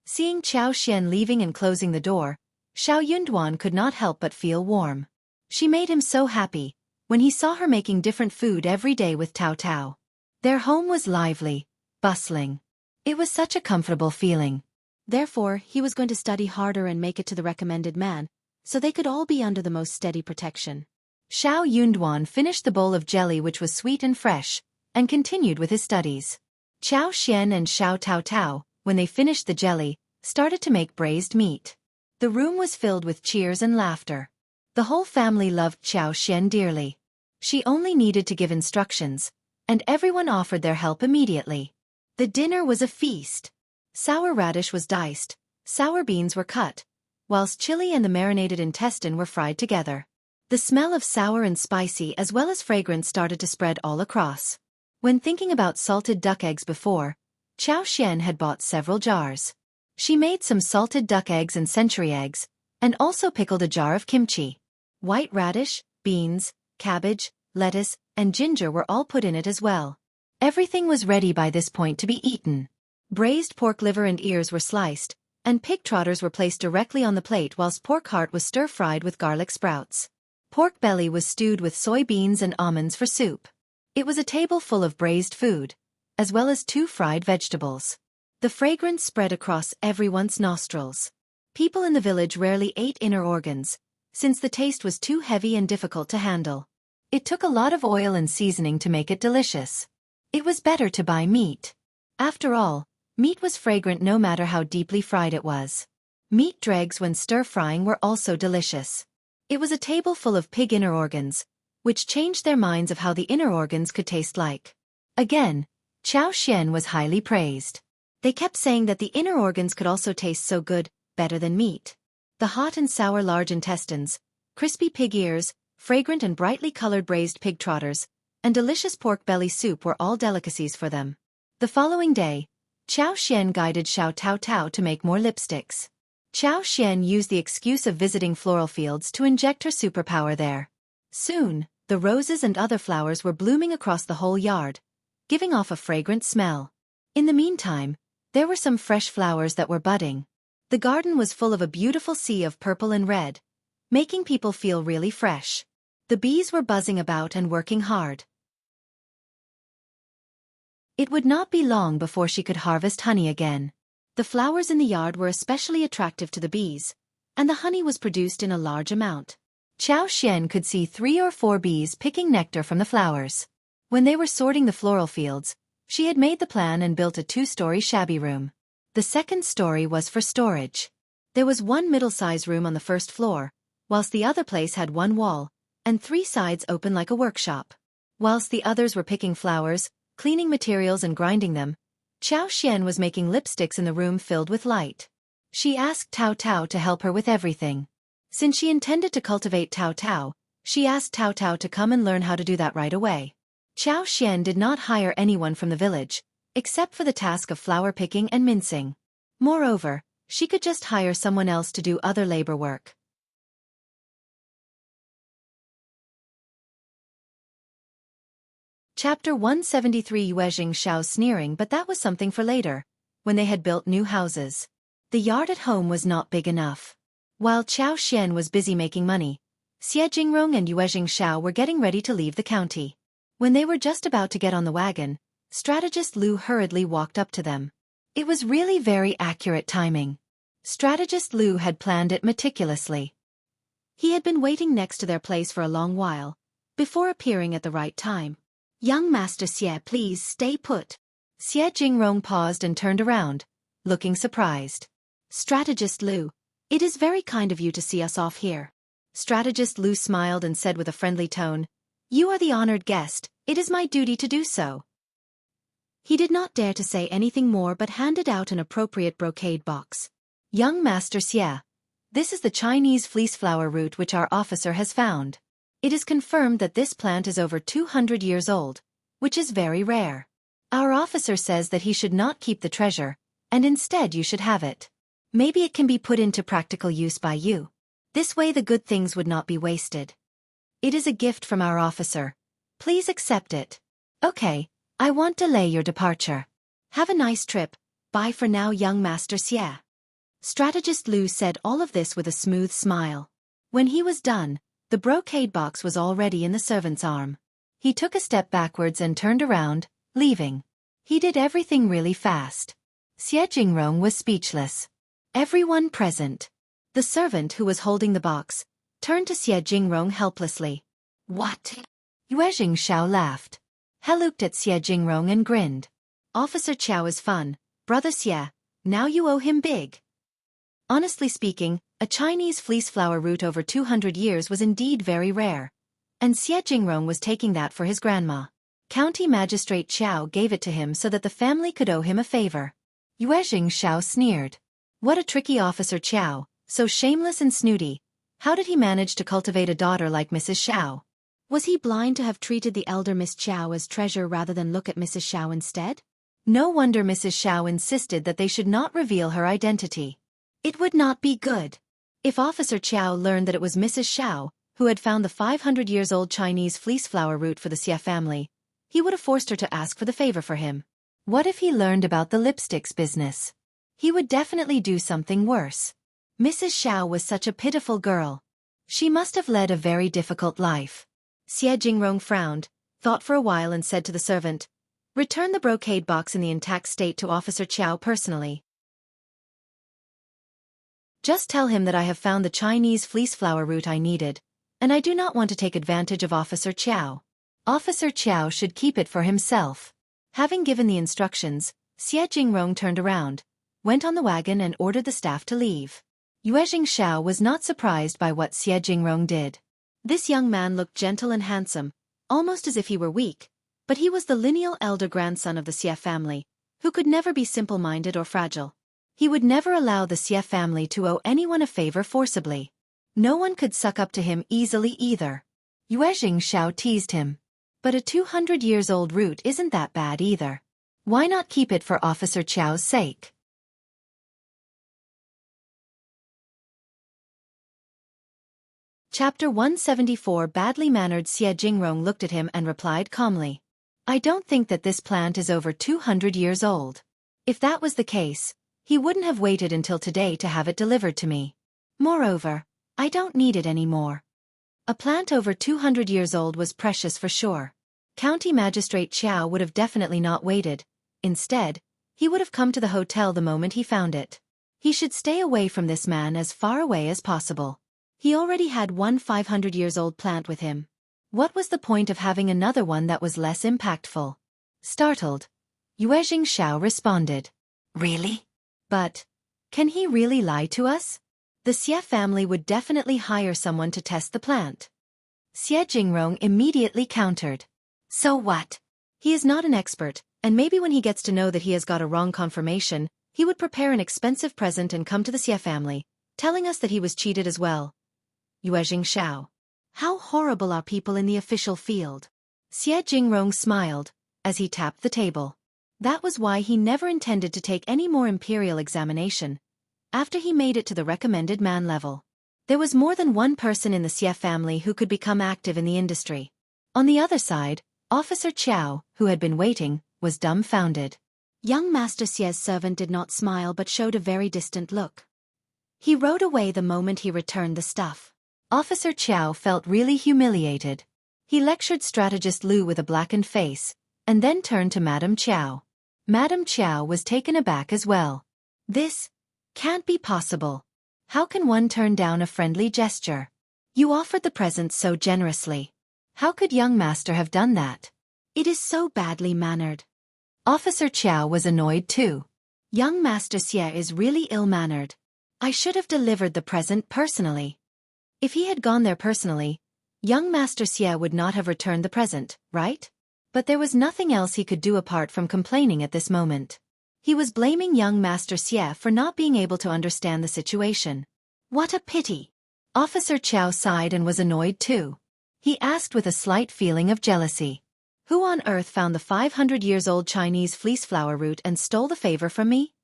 Seeing Qiao Xian leaving and closing the door, Xiao Yunduan could not help but feel warm. She made him so happy when he saw her making different food every day with Tao Tao. Their home was lively, bustling. It was such a comfortable feeling. Therefore, he was going to study harder and make it to the recommended man, so they could all be under the most steady protection. Xiao Yunduan finished the bowl of jelly which was sweet and fresh, and continued with his studies. Qiao Xian and Xiao Tao Tao, when they finished the jelly, started to make braised meat. The room was filled with cheers and laughter. The whole family loved Qiao Xian dearly. She only needed to give instructions, and everyone offered their help immediately. The dinner was a feast. Sour radish was diced, sour beans were cut, whilst chili and the marinated intestine were fried together. The smell of sour and spicy as well as fragrance started to spread all across. When thinking about salted duck eggs before, Qiao Xian had bought several jars. She made some salted duck eggs and century eggs, and also pickled a jar of kimchi. White radish, beans, cabbage, lettuce, and ginger were all put in it as well. Everything was ready by this point to be eaten. Braised pork liver and ears were sliced, and pig trotters were placed directly on the plate whilst pork heart was stir-fried with garlic sprouts. Pork belly was stewed with soybeans and almonds for soup. It was a table full of braised food, as well as 2 fried vegetables. The fragrance spread across everyone's nostrils. People in the village rarely ate inner organs, since the taste was too heavy and difficult to handle. It took a lot of oil and seasoning to make it delicious. It was better to buy meat. After all, meat was fragrant no matter how deeply fried it was. Meat dregs when stir-frying were also delicious. It was a table full of pig inner organs, which changed their minds of how the inner organs could taste like. Again, Xiao was highly praised. They kept saying that the inner organs could also taste so good, better than meat. The hot and sour large intestines, crispy pig ears, fragrant and brightly colored braised pig trotters, and delicious pork belly soup were all delicacies for them. The following day, Xiao guided Xiao Tao to make more lipsticks. Xiao used the excuse of visiting floral fields to inject her superpower there. Soon, the roses and other flowers were blooming across the whole yard, giving off a fragrant smell. In the meantime, there were some fresh flowers that were budding. The garden was full of a beautiful sea of purple and red, making people feel really fresh. The bees were buzzing about and working hard. It would not be long before she could harvest honey again. The flowers in the yard were especially attractive to the bees, and the honey was produced in a large amount. Xiao could see 3 or 4 bees picking nectar from the flowers. When they were sorting the floral fields, she had made the plan and built a 2-story shabby room. The second story was for storage. There was one middle-sized room on the first floor, whilst the other place had 1 wall, and 3 sides open like a workshop. Whilst the others were picking flowers, cleaning materials and grinding them, Xiao was making lipsticks in the room filled with light. She asked Tao to help her with everything. Since she intended to cultivate Tao, she asked Tao to come and learn how to do that right away. Xiao did not hire anyone from the village, except for the task of flower picking and mincing. Moreover, she could just hire someone else to do other labor work. Chapter 173 Yuezheng Xiao's Sneering. But that was something for later, when they had built new houses. The yard at home was not big enough. While Xiao was busy making money, Jingrong and Yuezheng Xiao were getting ready to leave the county. When they were just about to get on the wagon, Strategist Lu hurriedly walked up to them. It was really very accurate timing. Strategist Lu had planned it meticulously. He had been waiting next to their place for a long while, before appearing at the right time. "Young Master Xie, please stay put." Jingrong paused and turned around, looking surprised. "Strategist Lu, it is very kind of you to see us off here." Strategist Lu smiled and said with a friendly tone, "You are the honored guest, it is my duty to do so." He did not dare to say anything more but handed out an appropriate brocade box. "Young Master Xie, this is the Chinese fleece flower root which our officer has found. It is confirmed that this plant is over 200 years old, which is very rare. Our officer says that he should not keep the treasure, and instead you should have it. Maybe it can be put into practical use by you. This way the good things would not be wasted. It is a gift from our officer. Please accept it." "Okay, I won't delay your departure. Have a nice trip. Bye for now, young Master Xie." Strategist Lu said all of this with a smooth smile. When he was done, the brocade box was already in the servant's arm. He took a step backwards and turned around, leaving. He did everything really fast. Jingrong was speechless. Everyone present. The servant who was holding the box turned to Jingrong helplessly. "What?" Yuezheng Xiao laughed. He looked at Jingrong and grinned. "Officer Qiao is fun, brother Xie, now you owe him big." Honestly speaking, a Chinese fleece flower root over 200 years was indeed very rare, and Jingrong was taking that for his grandma. County Magistrate Qiao gave it to him so that the family could owe him a favor. Yuezheng Xiao sneered. What a tricky officer Qiao, so shameless and snooty. How did he manage to cultivate a daughter like Mrs. Xiao? Was he blind to have treated the elder Miss Qiao as treasure rather than look at Mrs. Xiao instead? No wonder Mrs. Xiao insisted that they should not reveal her identity. It would not be good. If Officer Qiao learned that it was Mrs. Xiao, who had found the 500-years-old Chinese fleece flower root for the Xie family, he would have forced her to ask for the favor for him. What if he learned about the lipsticks business? He would definitely do something worse. Mrs. Xiao was such a pitiful girl. She must have led a very difficult life. Jingrong frowned, thought for a while and said to the servant, Return the brocade box in the intact state to Officer Qiao personally. Just tell him that I have found the Chinese fleece flower root I needed, and I do not want to take advantage of Officer Qiao. Officer Qiao should keep it for himself. Having given the instructions, Xianxia turned around, went on the wagon and ordered the staff to leave. Yuezheng Xiao was not surprised by what Xianxia did. This young man looked gentle and handsome, almost as if he were weak, but he was the lineal elder grandson of the Xie family, who could never be simple-minded or fragile. He would never allow the Xie family to owe anyone a favor forcibly. No one could suck up to him easily either. Yuezheng Xiao teased him. But a 200-years-old root isn't that bad either. Why not keep it for Officer Qiao's sake? Chapter 174. Badly-mannered Xianxia looked at him and replied calmly. I don't think that this plant is over 200 years old. If that was the case, he wouldn't have waited until today to have it delivered to me. Moreover, I don't need it anymore. A plant over 200 years old was precious for sure. County Magistrate Qiao would have definitely not waited. Instead, he would have come to the hotel the moment he found it. He should stay away from this man as far away as possible. He already had one 500-years-old plant with him. What was the point of having another one that was less impactful? Startled, Yuezheng Xiao responded. Really? But, can he really lie to us? The Xie family would definitely hire someone to test the plant. Xianxia immediately countered. So what? He is not an expert, and maybe when he gets to know that he has got a wrong confirmation, he would prepare an expensive present and come to the Xie family, telling us that he was cheated as well. Yuezheng Xiao. How horrible are people in the official field? Xianxia smiled, as he tapped the table. That was why he never intended to take any more imperial examination. After he made it to the recommended man level, there was more than one person in the Xie family who could become active in the industry. On the other side, Officer Qiao, who had been waiting, was dumbfounded. Young Master Xie's servant did not smile but showed a very distant look. He rode away the moment he returned the stuff. Officer Qiao felt really humiliated. He lectured strategist Lu with a blackened face, and then turned to Madame Qiao. Madame Qiao was taken aback as well. This can't be possible. How can one turn down a friendly gesture? You offered the present so generously. How could young master have done that? It is so badly mannered. Officer Qiao was annoyed too. Young Master Xie is really ill-mannered. I should have delivered the present personally. If he had gone there personally, young Master Xie would not have returned the present, right? But there was nothing else he could do apart from complaining at this moment. He was blaming young Master Xie for not being able to understand the situation. What a pity! Officer Qiao sighed and was annoyed too. He asked with a slight feeling of jealousy. Who on earth found the 500-years-old Chinese fleece flower root and stole the favor from me?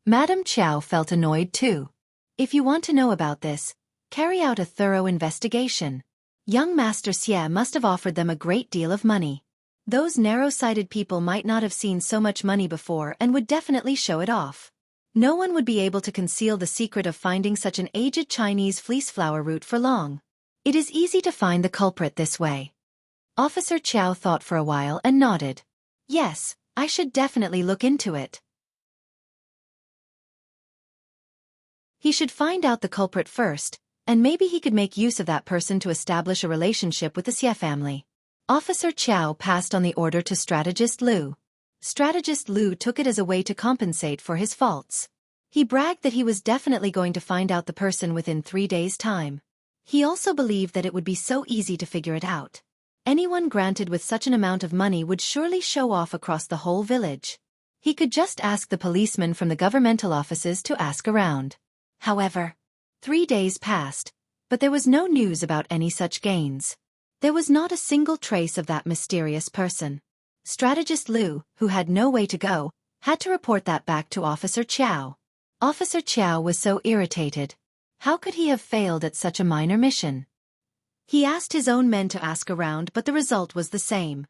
Madame Qiao felt annoyed too. If you want to know about this, carry out a thorough investigation. Young Master Xie must have offered them a great deal of money. Those narrow-sighted people might not have seen so much money before and would definitely show it off. No one would be able to conceal the secret of finding such an aged Chinese fleece flower root for long. It is easy to find the culprit this way. Officer Qiao thought for a while and nodded. Yes, I should definitely look into it. He should find out the culprit first, and maybe he could make use of that person to establish a relationship with the Xie family. Officer Qiao passed on the order to Strategist Lu. Strategist Lu took it as a way to compensate for his faults. He bragged that he was definitely going to find out the person within 3 days' time. He also believed that it would be so easy to figure it out. Anyone granted with such an amount of money would surely show off across the whole village. He could just ask the policemen from the governmental offices to ask around. However, 3 days passed, but there was no news about any such gains. There was not a single trace of that mysterious person. Strategist Lu, who had no way to go, had to report that back to Officer Qiao. Officer Qiao was so irritated. How could he have failed at such a minor mission? He asked his own men to ask around, but the result was the same.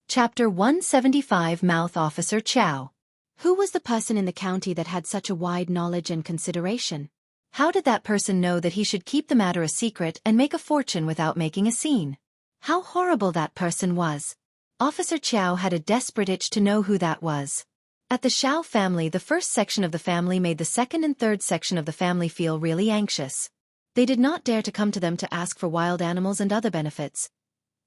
Chapter 175. Mouth Officer Qiao. Who was the person in the county that had such a wide knowledge and consideration? How did that person know that he should keep the matter a secret and make a fortune without making a scene? How horrible that person was. Officer Qiao had a desperate itch to know who that was. At the Xiao family, the first section of the family made the second and third section of the family feel really anxious. They did not dare to come to them to ask for wild animals and other benefits.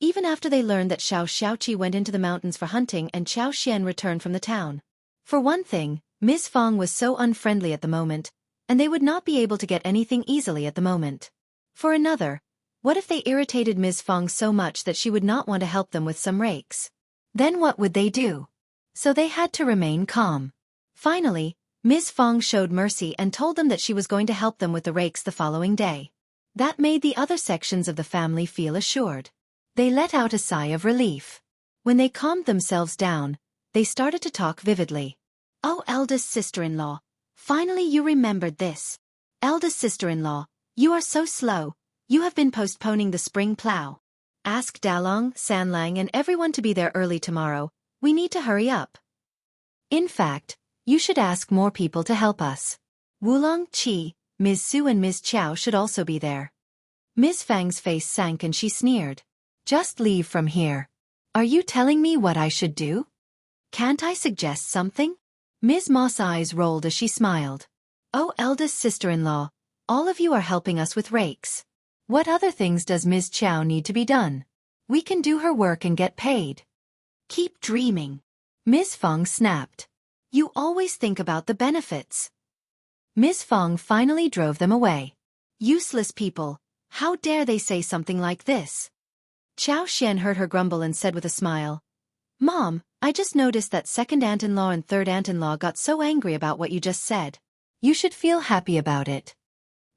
Even after they learned that Xiaoqi went into the mountains for hunting and Xian returned from the town. For one thing, Ms. Fang was so unfriendly at the moment, and they would not be able to get anything easily at the moment. For another, what if they irritated Ms. Fang so much that she would not want to help them with some rakes? Then what would they do? So they had to remain calm. Finally, Ms. Fang showed mercy and told them that she was going to help them with the rakes the following day. That made the other sections of the family feel assured. They let out a sigh of relief. When they calmed themselves down, they started to talk vividly. "Oh, eldest sister-in-law, finally you remembered this. Eldest sister-in-law, you are so slow, you have been postponing the spring plow. Ask Dalong, Sanlang and everyone to be there early tomorrow, we need to hurry up. In fact, you should ask more people to help us. Wulong, Qi, Ms. Su and Ms. Qiao should also be there." Ms. Fang's face sank and she sneered. "Just leave from here. Are you telling me what I should do? Can't I suggest something?" Ms. Ma's eyes rolled as she smiled. "Oh, eldest sister-in-law, all of you are helping us with rakes. What other things does Ms. Qiao need to be done? We can do her work and get paid." "Keep dreaming." Ms. Fang snapped. "You always think about the benefits." Ms. Fang finally drove them away. "Useless people, how dare they say something like this?" Xian heard her grumble and said with a smile, "Mom, I just noticed that second aunt-in-law and third aunt-in-law got so angry about what you just said. You should feel happy about it."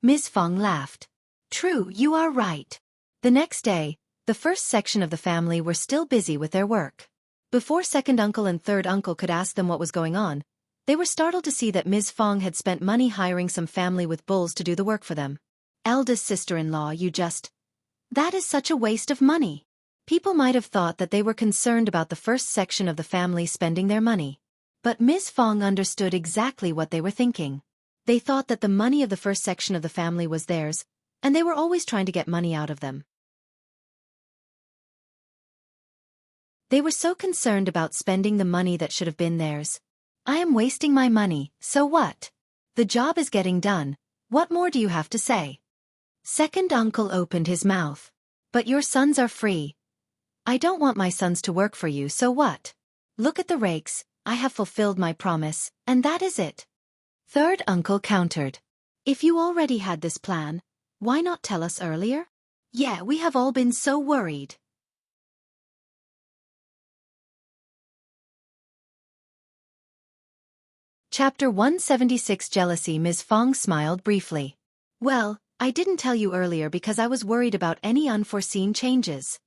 Ms. Fang laughed. "True, you are right." The next day, the first section of the family were still busy with their work. Before second uncle and third uncle could ask them what was going on, they were startled to see that Ms. Fang had spent money hiring some family with bulls to do the work for them. "Eldest sister-in-law, that is such a waste of money." People might have thought that they were concerned about the first section of the family spending their money. But Ms. Fang understood exactly what they were thinking. They thought that the money of the first section of the family was theirs, and they were always trying to get money out of them. They were so concerned about spending the money that should have been theirs. "I am wasting my money, so what? The job is getting done, what more do you have to say?" Second uncle opened his mouth. "But your sons are free. I don't want my sons to work for you, so what? Look at the rakes, I have fulfilled my promise, and that is it." Third uncle countered. "If you already had this plan, why not tell us earlier? Yeah, we have all been so worried." Chapter 176 Jealousy. Ms. Fang smiled briefly. "Well, I didn't tell you earlier because I was worried about any unforeseen changes."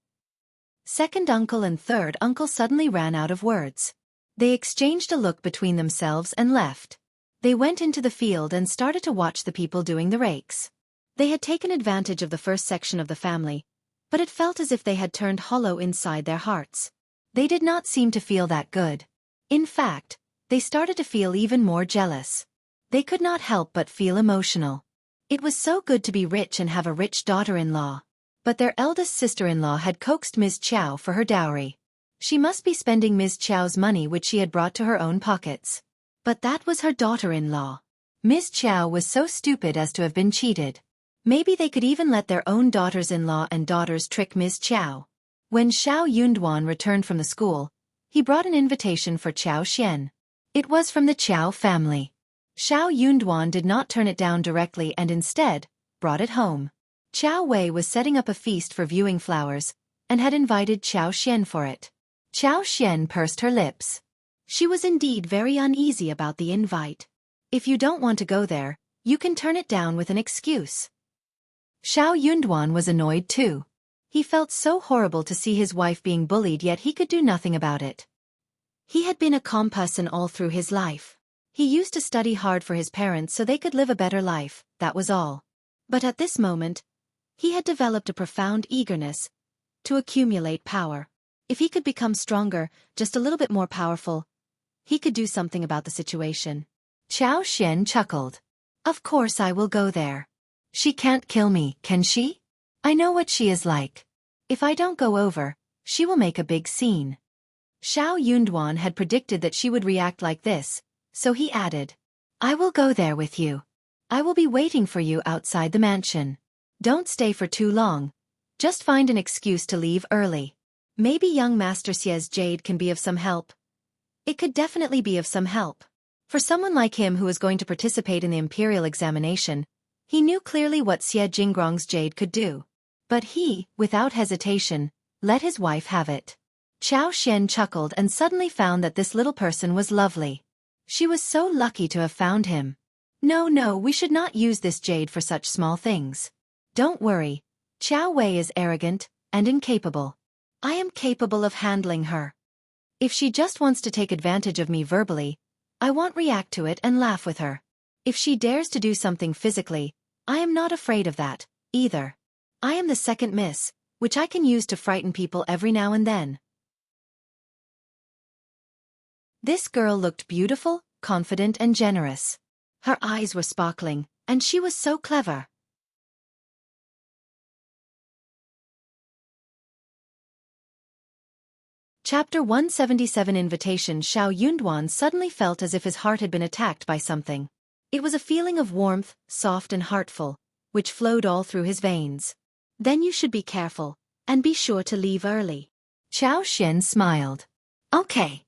Second uncle and third uncle suddenly ran out of words. They exchanged a look between themselves and left. They went into the field and started to watch the people doing the rakes. They had taken advantage of the first section of the family, but it felt as if they had turned hollow inside their hearts. They did not seem to feel that good. In fact, they started to feel even more jealous. They could not help but feel emotional. It was so good to be rich and have a rich daughter-in-law. But their eldest sister-in-law had coaxed Ms. Qiao for her dowry. She must be spending Ms. Qiao's money which she had brought to her own pockets. But that was her daughter-in-law. Ms. Qiao was so stupid as to have been cheated. Maybe they could even let their own daughters-in-law and daughters trick Ms. Qiao. When Xiao Yunduan returned from the school, he brought an invitation for Qiao Xian. It was from the Qiao family. Xiao Yunduan did not turn it down directly and instead brought it home. Qiao Wei was setting up a feast for viewing flowers, and had invited Qiao Xian for it. Qiao Xian pursed her lips. She was indeed very uneasy about the invite. "If you don't want to go there, you can turn it down with an excuse." Xiao Yunduan was annoyed too. He felt so horrible to see his wife being bullied, yet he could do nothing about it. He had been a calm person all through his life. He used to study hard for his parents so they could live a better life, that was all. But at this moment, he had developed a profound eagerness to accumulate power. If he could become stronger, just a little bit more powerful, he could do something about the situation. Qiao Xian chuckled. Of course I will go there. She can't kill me, can she? I know what she is like. If I don't go over, she will make a big scene. Xiao Yunduan had predicted that she would react like this, so he added, I will go there with you. I will be waiting for you outside the mansion. Don't stay for too long. Just find an excuse to leave early. Maybe young Master Xie's jade can be of some help. It could definitely be of some help. For someone like him who was going to participate in the imperial examination, he knew clearly what Xie Jingrong's jade could do. But he, without hesitation, let his wife have it. Qiao Xian chuckled and suddenly found that this little person was lovely. She was so lucky to have found him. No, we should not use this jade for such small things. Don't worry. Qiao Wei is arrogant and incapable. I am capable of handling her. If she just wants to take advantage of me verbally, I won't react to it and laugh with her. If she dares to do something physically, I am not afraid of that, either. I am the second miss, which I can use to frighten people every now and then. This girl looked beautiful, confident and generous. Her eyes were sparkling, and she was so clever. Chapter 177 Invitation. Xiao Yunduan suddenly felt as if his heart had been attacked by something. It was a feeling of warmth, soft and heartful, which flowed all through his veins. Then you should be careful, and be sure to leave early. Qiao Xian smiled. Okay.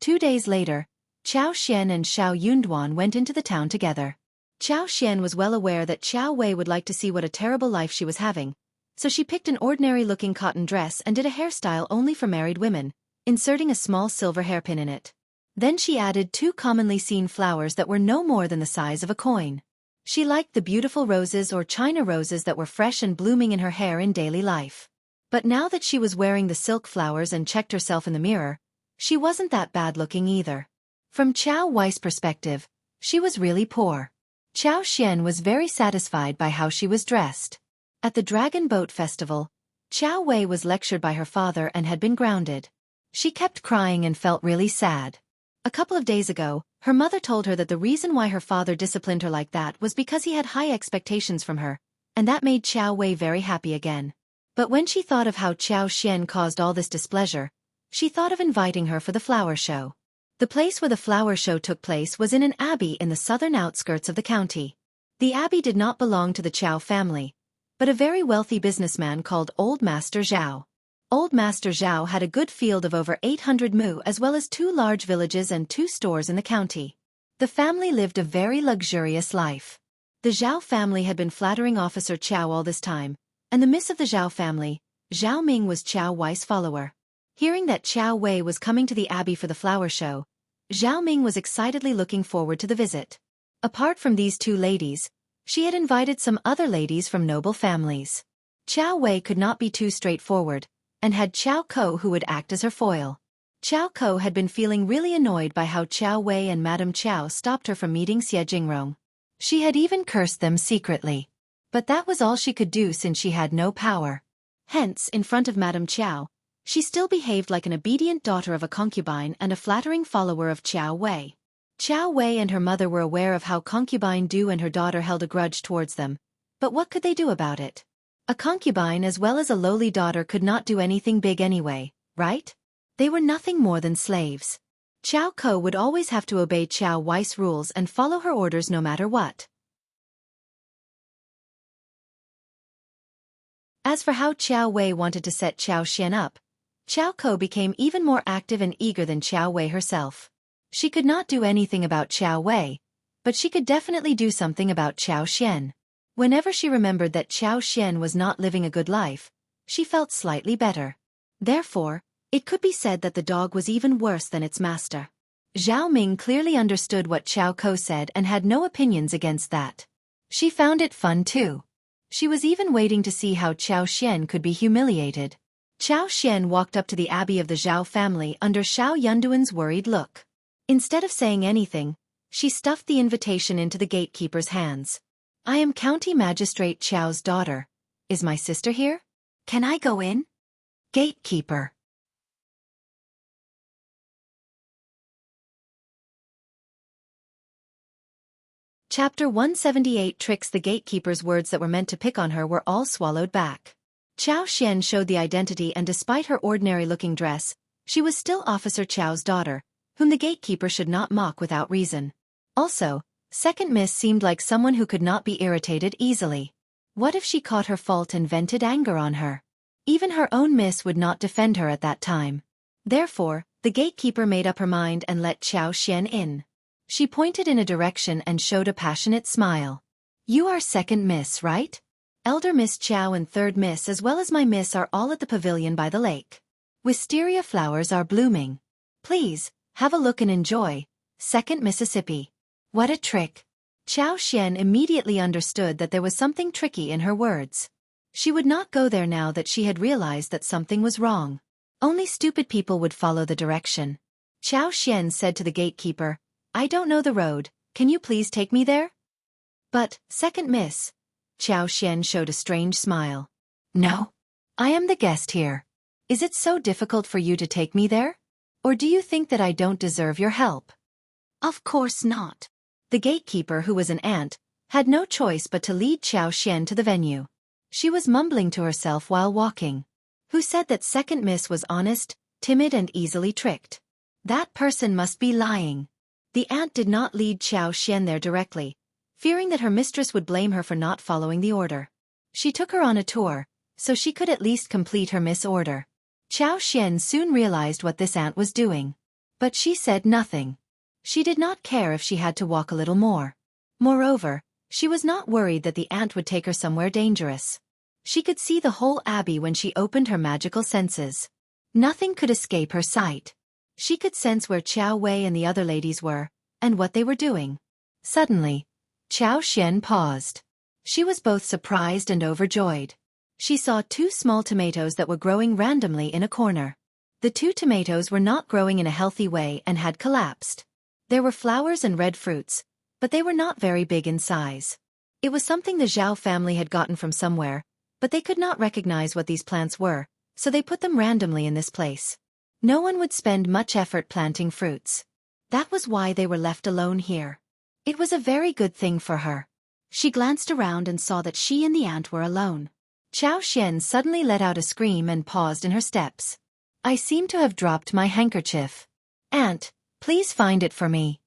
2 days later, Qiao Xian and Xiao Yunduan went into the town together. Qiao Xian was well aware that Qiao Wei would like to see what a terrible life she was having, so she picked an ordinary-looking cotton dress and did a hairstyle only for married women, inserting a small silver hairpin in it. Then she added 2 commonly seen flowers that were no more than the size of a coin. She liked the beautiful roses or China roses that were fresh and blooming in her hair in daily life. But now that she was wearing the silk flowers and checked herself in the mirror, she wasn't that bad-looking either. From Qiao Wei's perspective, she was really poor. Qiao Xian was very satisfied by how she was dressed. At the Dragon Boat Festival, Qiao Wei was lectured by her father and had been grounded. She kept crying and felt really sad. A couple of days ago, her mother told her that the reason why her father disciplined her like that was because he had high expectations from her, and that made Qiao Wei very happy again. But when she thought of how Qiao Xian caused all this displeasure, she thought of inviting her for the flower show. The place where the flower show took place was in an abbey in the southern outskirts of the county. The abbey did not belong to the Qiao family, but a very wealthy businessman called Old Master Xiao. Old Master Xiao had a good field of over 800 mu as well as 2 large villages and 2 stores in the county. The family lived a very luxurious life. The Xiao family had been flattering Officer Qiao all this time, and the miss of the Xiao family, Xiao Ming, was Qiao Wei's follower. Hearing that Qiao Wei was coming to the abbey for the flower show, Xiao Ming was excitedly looking forward to the visit. Apart from these 2 ladies, she had invited some other ladies from noble families. Qiao Wei could not be too straightforward, and had Qiao Ko who would act as her foil. Qiao Ko had been feeling really annoyed by how Qiao Wei and Madame Qiao stopped her from meeting Xie Jingrong. She had even cursed them secretly. But that was all she could do since she had no power. Hence, in front of Madame Qiao, she still behaved like an obedient daughter of a concubine and a flattering follower of Qiao Wei. Qiao Wei and her mother were aware of how concubine Du and her daughter held a grudge towards them, but what could they do about it? A concubine as well as a lowly daughter could not do anything big anyway, right? They were nothing more than slaves. Qiao Ko would always have to obey Qiao Wei's rules and follow her orders no matter what. As for how Qiao Wei wanted to set Qiao Xian up, Qiao Ko became even more active and eager than Qiao Wei herself. She could not do anything about Qiao Wei, but she could definitely do something about Qiao Xian. Whenever she remembered that Qiao Xian was not living a good life, she felt slightly better. Therefore, it could be said that the dog was even worse than its master. Xiao Ming clearly understood what Qiao Ko said and had no opinions against that. She found it fun too. She was even waiting to see how Qiao Xian could be humiliated. Qiao Xian walked up to the abbey of the Xiao family under Xiao Yunduan's worried look. Instead of saying anything, she stuffed the invitation into the gatekeeper's hands. I am County Magistrate Qiao's daughter. Is my sister here? Can I go in? Gatekeeper. Chapter 178 Tricks. The gatekeeper's words that were meant to pick on her were all swallowed back. Qiao Xian showed the identity, and despite her ordinary-looking dress, she was still Officer Qiao's daughter, whom the gatekeeper should not mock without reason. Also, Second Miss seemed like someone who could not be irritated easily. What if she caught her fault and vented anger on her? Even her own miss would not defend her at that time. Therefore, the gatekeeper made up her mind and let Qiao Xian in. She pointed in a direction and showed a passionate smile. "You are Second Miss, right? Elder Miss Qiao and Third Miss as well as my miss are all at the pavilion by the lake. Wisteria flowers are blooming. Please, have a look and enjoy. Second Mississippi." What a trick! Qiao Xian immediately understood that there was something tricky in her words. She would not go there now that she had realized that something was wrong. Only stupid people would follow the direction. Qiao Xian said to the gatekeeper, "I don't know the road, can you please take me there?" "But, Second Miss," Qiao Xian showed a strange smile. "No. I am the guest here. Is it so difficult for you to take me there? Or do you think that I don't deserve your help?" "Of course not." The gatekeeper, who was an ant, had no choice but to lead Qiao Xian to the venue. She was mumbling to herself while walking. Who said that Second Miss was honest, timid and easily tricked? That person must be lying. The ant did not lead Qiao Xian there directly, fearing that her mistress would blame her for not following the order. She took her on a tour, so she could at least complete her miss order. Qiao Xian soon realized what this ant was doing. But she said nothing. She did not care if she had to walk a little more. Moreover, she was not worried that the ant would take her somewhere dangerous. She could see the whole abbey when she opened her magical senses. Nothing could escape her sight. She could sense where Qiao Wei and the other ladies were, and what they were doing. Suddenly, Qiao Xian paused. She was both surprised and overjoyed. She saw 2 small tomatoes that were growing randomly in a corner. The 2 tomatoes were not growing in a healthy way and had collapsed. There were flowers and red fruits, but they were not very big in size. It was something the Zhao family had gotten from somewhere, but they could not recognize what these plants were, so they put them randomly in this place. No one would spend much effort planting fruits. That was why they were left alone here. It was a very good thing for her. She glanced around and saw that she and the ant were alone. Qiao Xian suddenly let out a scream and paused in her steps. "I seem to have dropped my handkerchief. Ant, please find it for me."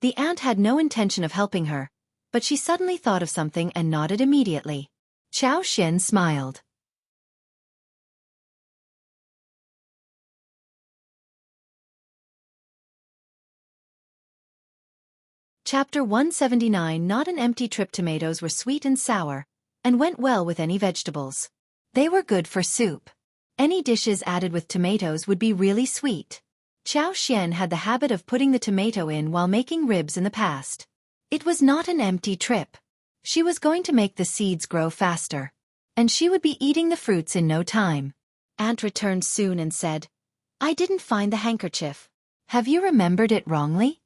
The ant had no intention of helping her, but she suddenly thought of something and nodded immediately. Qiao Xian smiled. Chapter 179 Not an empty trip. Tomatoes were sweet and sour, and went well with any vegetables. They were good for soup. Any dishes added with tomatoes would be really sweet. Qiao Xian had the habit of putting the tomato in while making ribs in the past. It was not an empty trip. She was going to make the seeds grow faster. And she would be eating the fruits in no time. Ant returned soon and said, "I didn't find the handkerchief. Have you remembered it wrongly?"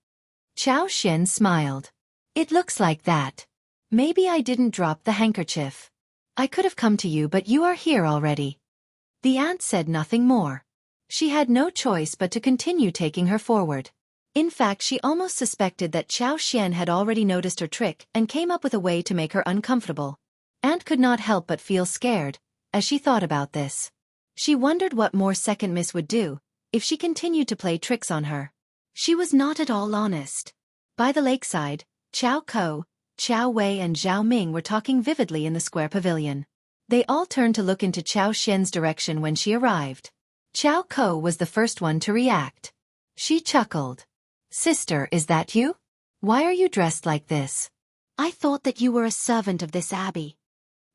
Qiao Xian smiled. "It looks like that. Maybe I didn't drop the handkerchief. I could have come to you, but you are here already." The ant said nothing more. She had no choice but to continue taking her forward. In fact, she almost suspected that Qiao Xian had already noticed her trick and came up with a way to make her uncomfortable. Ant could not help but feel scared, as she thought about this. She wondered what more Second Miss would do, if she continued to play tricks on her. She was not at all honest. By the lakeside, Qiao Ko, Qiao Wei and Zhao Ming were talking vividly in the square pavilion. They all turned to look into Qiao Xian's direction when she arrived. Qiao Ko was the first one to react. She chuckled. "Sister, is that you? Why are you dressed like this?" "I thought that you were a servant of this abbey."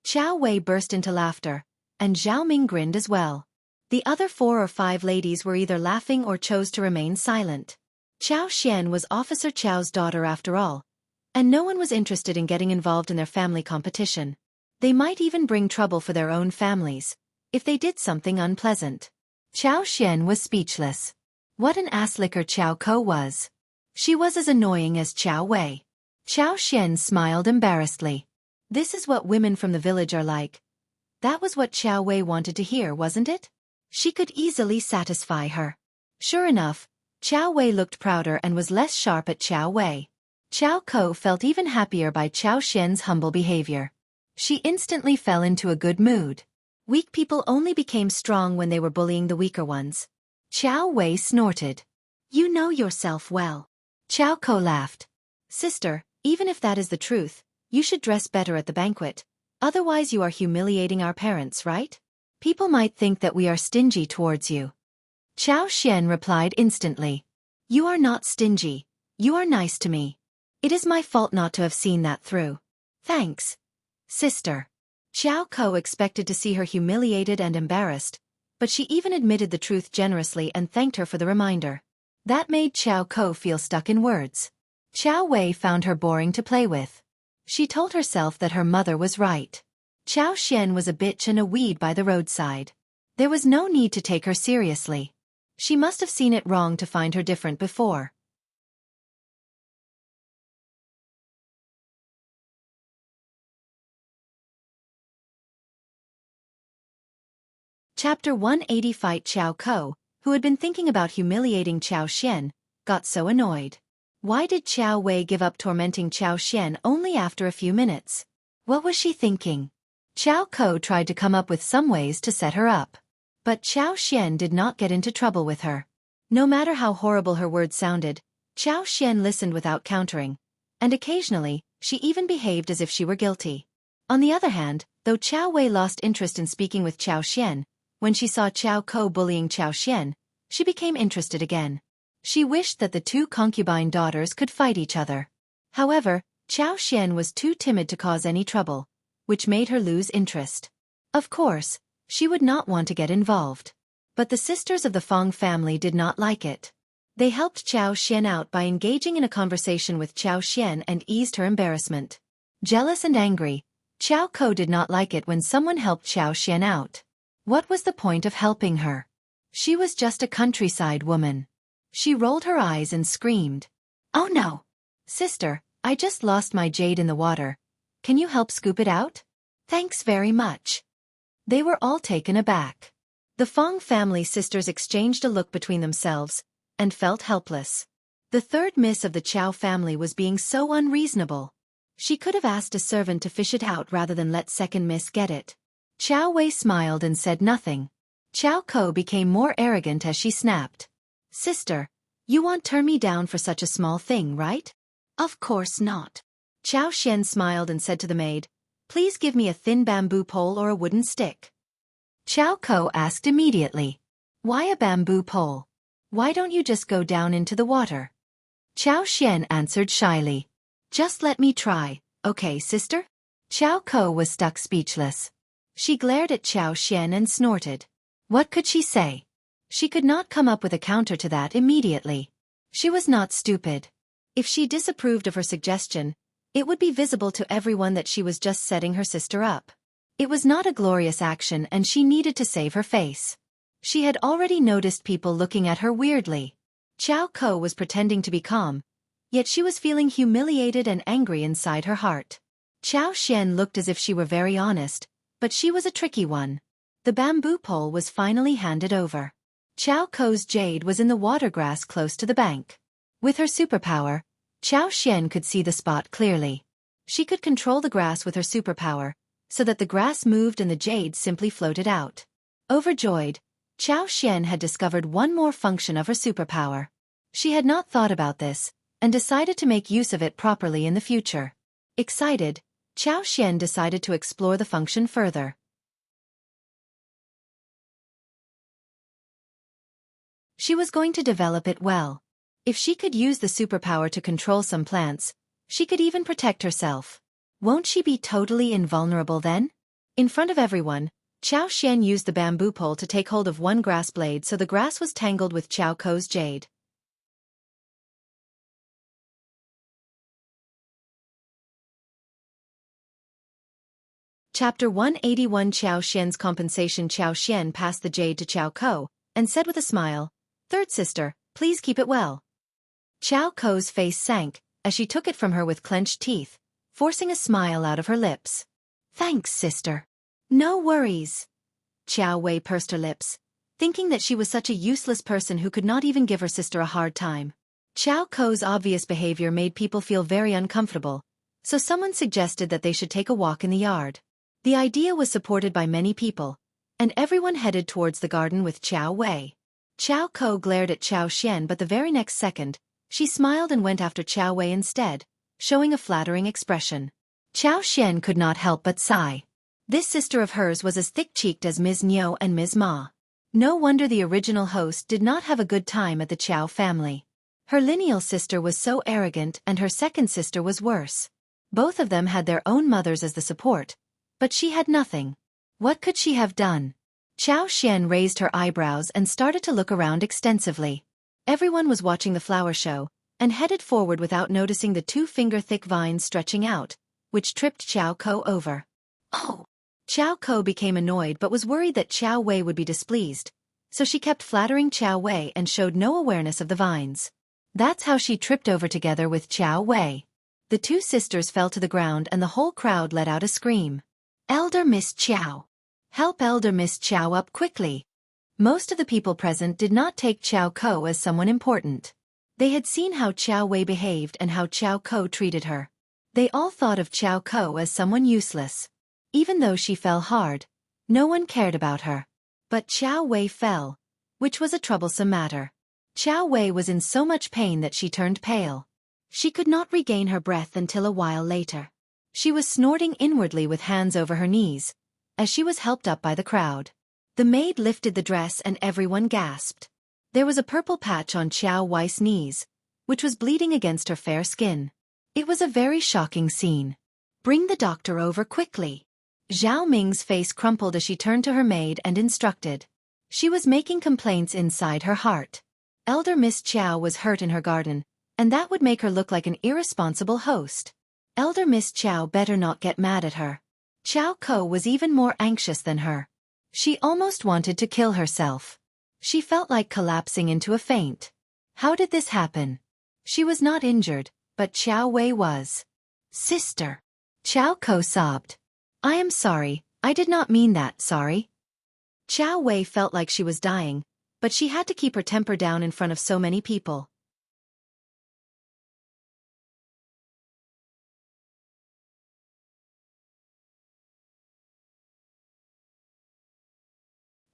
Qiao Wei burst into laughter, and Zhao Ming grinned as well. The other 4 or 5 ladies were either laughing or chose to remain silent. Qiao Xian was Officer Qiao's daughter after all, and no one was interested in getting involved in their family competition. They might even bring trouble for their own families, if they did something unpleasant. Qiao Xian was speechless. What an ass-licker Qiao Ko was. She was as annoying as Qiao Wei. Qiao Xian smiled embarrassedly. This is what women from the village are like. That was what Qiao Wei wanted to hear, wasn't it? She could easily satisfy her. Sure enough, Qiao Wei looked prouder and was less sharp at Qiao Wei. Qiao Ko felt even happier by Qiao Xian's humble behavior. She instantly fell into a good mood. Weak people only became strong when they were bullying the weaker ones. Qiao Wei snorted. You know yourself well. Qiao Ko laughed. Sister, even if that is the truth, you should dress better at the banquet. Otherwise you are humiliating our parents, right? People might think that we are stingy towards you. Qiao Xian replied instantly. You are not stingy. You are nice to me. It is my fault not to have seen that through. Thanks. Sister. Qiao Ko expected to see her humiliated and embarrassed, but she even admitted the truth generously and thanked her for the reminder. That made Qiao Ko feel stuck in words. Qiao Wei found her boring to play with. She told herself that her mother was right. Qiao Xian was a bitch and a weed by the roadside. There was no need to take her seriously. She must have seen it wrong to find her different before. Chapter 180 Fight Qiao Ko, who had been thinking about humiliating Qiao Xian, got so annoyed. Why did Qiao Wei give up tormenting Qiao Xian only after a few minutes? What was she thinking? Qiao Ko tried to come up with some ways to set her up. But Qiao Xian did not get into trouble with her. No matter how horrible her words sounded, Qiao Xian listened without countering, and occasionally, she even behaved as if she were guilty. On the other hand, though Qiao Wei lost interest in speaking with Qiao Xian, when she saw Qiao Ko bullying Qiao Xian, she became interested again. She wished that the two concubine daughters could fight each other. However, Qiao Xian was too timid to cause any trouble, which made her lose interest. Of course, she would not want to get involved. But the sisters of the Fang family did not like it. They helped Qiao Xian out by engaging in a conversation with Qiao Xian and eased her embarrassment. Jealous and angry, Qiao Ko did not like it when someone helped Qiao Xian out. What was the point of helping her? She was just a countryside woman. She rolled her eyes and screamed. Oh no! Sister, I just lost my jade in the water. Can you help scoop it out? Thanks very much. They were all taken aback. The Fang family sisters exchanged a look between themselves, and felt helpless. The third miss of the Qiao family was being so unreasonable. She could have asked a servant to fish it out rather than let second miss get it. Qiao Wei smiled and said nothing. Qiao Ko became more arrogant as she snapped. Sister, you won't turn me down for such a small thing, right? Of course not. Qiao Xian smiled and said to the maid, Please give me a thin bamboo pole or a wooden stick. Qiao Ko asked immediately. Why a bamboo pole? Why don't you just go down into the water? Qiao Xian answered shyly. Just let me try, okay, sister? Qiao Ko was stuck speechless. She glared at Qiao Xian and snorted. What could she say? She could not come up with a counter to that immediately. She was not stupid. If she disapproved of her suggestion, it would be visible to everyone that she was just setting her sister up. It was not a glorious action and she needed to save her face. She had already noticed people looking at her weirdly. Qiao Ko was pretending to be calm, yet she was feeling humiliated and angry inside her heart. Qiao Xian looked as if she were very honest, but she was a tricky one. The bamboo pole was finally handed over. Qiao Ko's jade was in the water grass close to the bank. With her superpower, Qiao Xian could see the spot clearly. She could control the grass with her superpower, so that the grass moved and the jade simply floated out. Overjoyed, Qiao Xian had discovered one more function of her superpower. She had not thought about this, and decided to make use of it properly in the future. Excited, Qiao Xian decided to explore the function further. She was going to develop it well. If she could use the superpower to control some plants, she could even protect herself. Won't she be totally invulnerable then? In front of everyone, Qiao Xian used the bamboo pole to take hold of one grass blade so the grass was tangled with Qiao Ko's jade. Chapter 181 Qiao Xian's compensation. Qiao Xian passed the jade to Qiao Ko, and said with a smile, Third sister, please keep it well. Qiao Ko's face sank, as she took it from her with clenched teeth, forcing a smile out of her lips. Thanks, sister. No worries. Qiao Wei pursed her lips, thinking that she was such a useless person who could not even give her sister a hard time. Qiao Kou's obvious behavior made people feel very uncomfortable, so someone suggested that they should take a walk in the yard. The idea was supported by many people, and everyone headed towards the garden with Qiao Wei. Qiao Kou glared at Qiao Xian, but the very next second, she smiled and went after Qiao Wei instead, showing a flattering expression. Qiao Xian could not help but sigh. This sister of hers was as thick-cheeked as Ms. Niu and Ms. Ma. No wonder the original host did not have a good time at the Qiao family. Her lineal sister was so arrogant and her second sister was worse. Both of them had their own mothers as the support, but she had nothing. What could she have done? Qiao Xian raised her eyebrows and started to look around extensively. Everyone was watching the flower show, and headed forward without noticing the 2-finger-thick vines stretching out, which tripped Qiao Kou over. Oh! Qiao Kou became annoyed but was worried that Qiao Wei would be displeased, so she kept flattering Qiao Wei and showed no awareness of the vines. That's how she tripped over together with Qiao Wei. The two sisters fell to the ground and the whole crowd let out a scream. Elder Miss Qiao! Help Elder Miss Qiao up quickly! Most of the people present did not take Qiao Kou as someone important. They had seen how Qiao Wei behaved and how Qiao Kou treated her. They all thought of Qiao Kou as someone useless. Even though she fell hard, no one cared about her. But Qiao Wei fell, which was a troublesome matter. Qiao Wei was in so much pain that she turned pale. She could not regain her breath until a while later. She was snorting inwardly with hands over her knees, as she was helped up by the crowd. The maid lifted the dress and everyone gasped. There was a purple patch on Qiao Wei's knees, which was bleeding against her fair skin. It was a very shocking scene. Bring the doctor over quickly. Zhao Ming's face crumpled as she turned to her maid and instructed. She was making complaints inside her heart. Elder Miss Qiao was hurt in her garden, and that would make her look like an irresponsible host. Elder Miss Qiao better not get mad at her. Qiao Kou was even more anxious than her. She almost wanted to kill herself. She felt like collapsing into a faint. How did this happen? She was not injured, but Qiao Wei was. Sister! Qiao Kou sobbed. I am sorry, I did not mean that, sorry. Qiao Wei felt like she was dying, but she had to keep her temper down in front of so many people.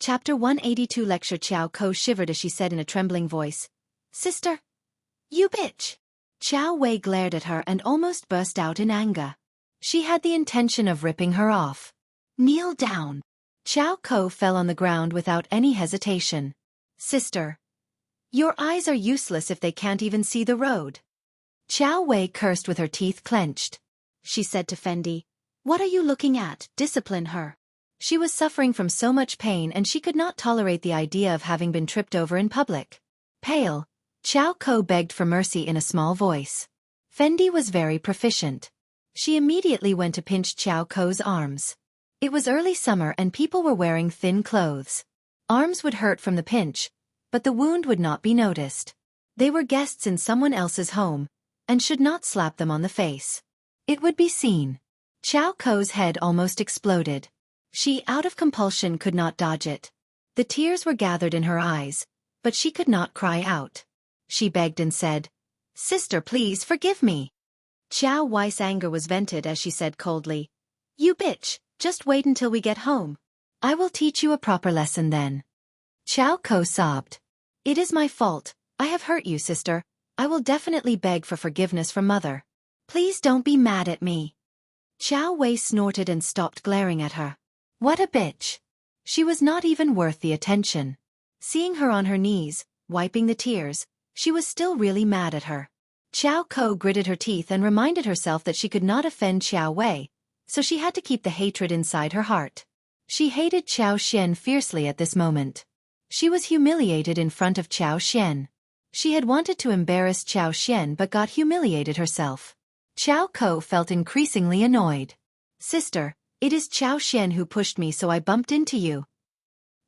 Chapter 182 Lecture. Qiao Kou shivered as she said in a trembling voice, Sister! You bitch! Qiao Wei glared at her and almost burst out in anger. She had the intention of ripping her off. Kneel down. Qiao Kou fell on the ground without any hesitation. Sister! Your eyes are useless if they can't even see the road. Qiao Wei cursed with her teeth clenched. She said to Fendi, What are you looking at? Discipline her. She was suffering from so much pain and she could not tolerate the idea of having been tripped over in public. Pale, Qiao Kou begged for mercy in a small voice. Fendi was very proficient. She immediately went to pinch Qiao Kou's arms. It was early summer and people were wearing thin clothes. Arms would hurt from the pinch, but the wound would not be noticed. They were guests in someone else's home, and should not slap them on the face. It would be seen. Qiao Kou's head almost exploded. She, out of compulsion, could not dodge it. The tears were gathered in her eyes, but she could not cry out. She begged and said, Sister, please forgive me. Qiao Wei's anger was vented as she said coldly, You bitch, just wait until we get home. I will teach you a proper lesson then. Qiao Kou sobbed. It is my fault, I have hurt you, sister. I will definitely beg for forgiveness from mother. Please don't be mad at me. Qiao Wei snorted and stopped glaring at her. What a bitch. She was not even worth the attention. Seeing her on her knees, wiping the tears, she was still really mad at her. Qiao Kou gritted her teeth and reminded herself that she could not offend Qiao Wei, so she had to keep the hatred inside her heart. She hated Qiao Xian fiercely at this moment. She was humiliated in front of Qiao Xian. She had wanted to embarrass Qiao Xian but got humiliated herself. Qiao Kou felt increasingly annoyed. Sister, it is Qiao Xian who pushed me so I bumped into you.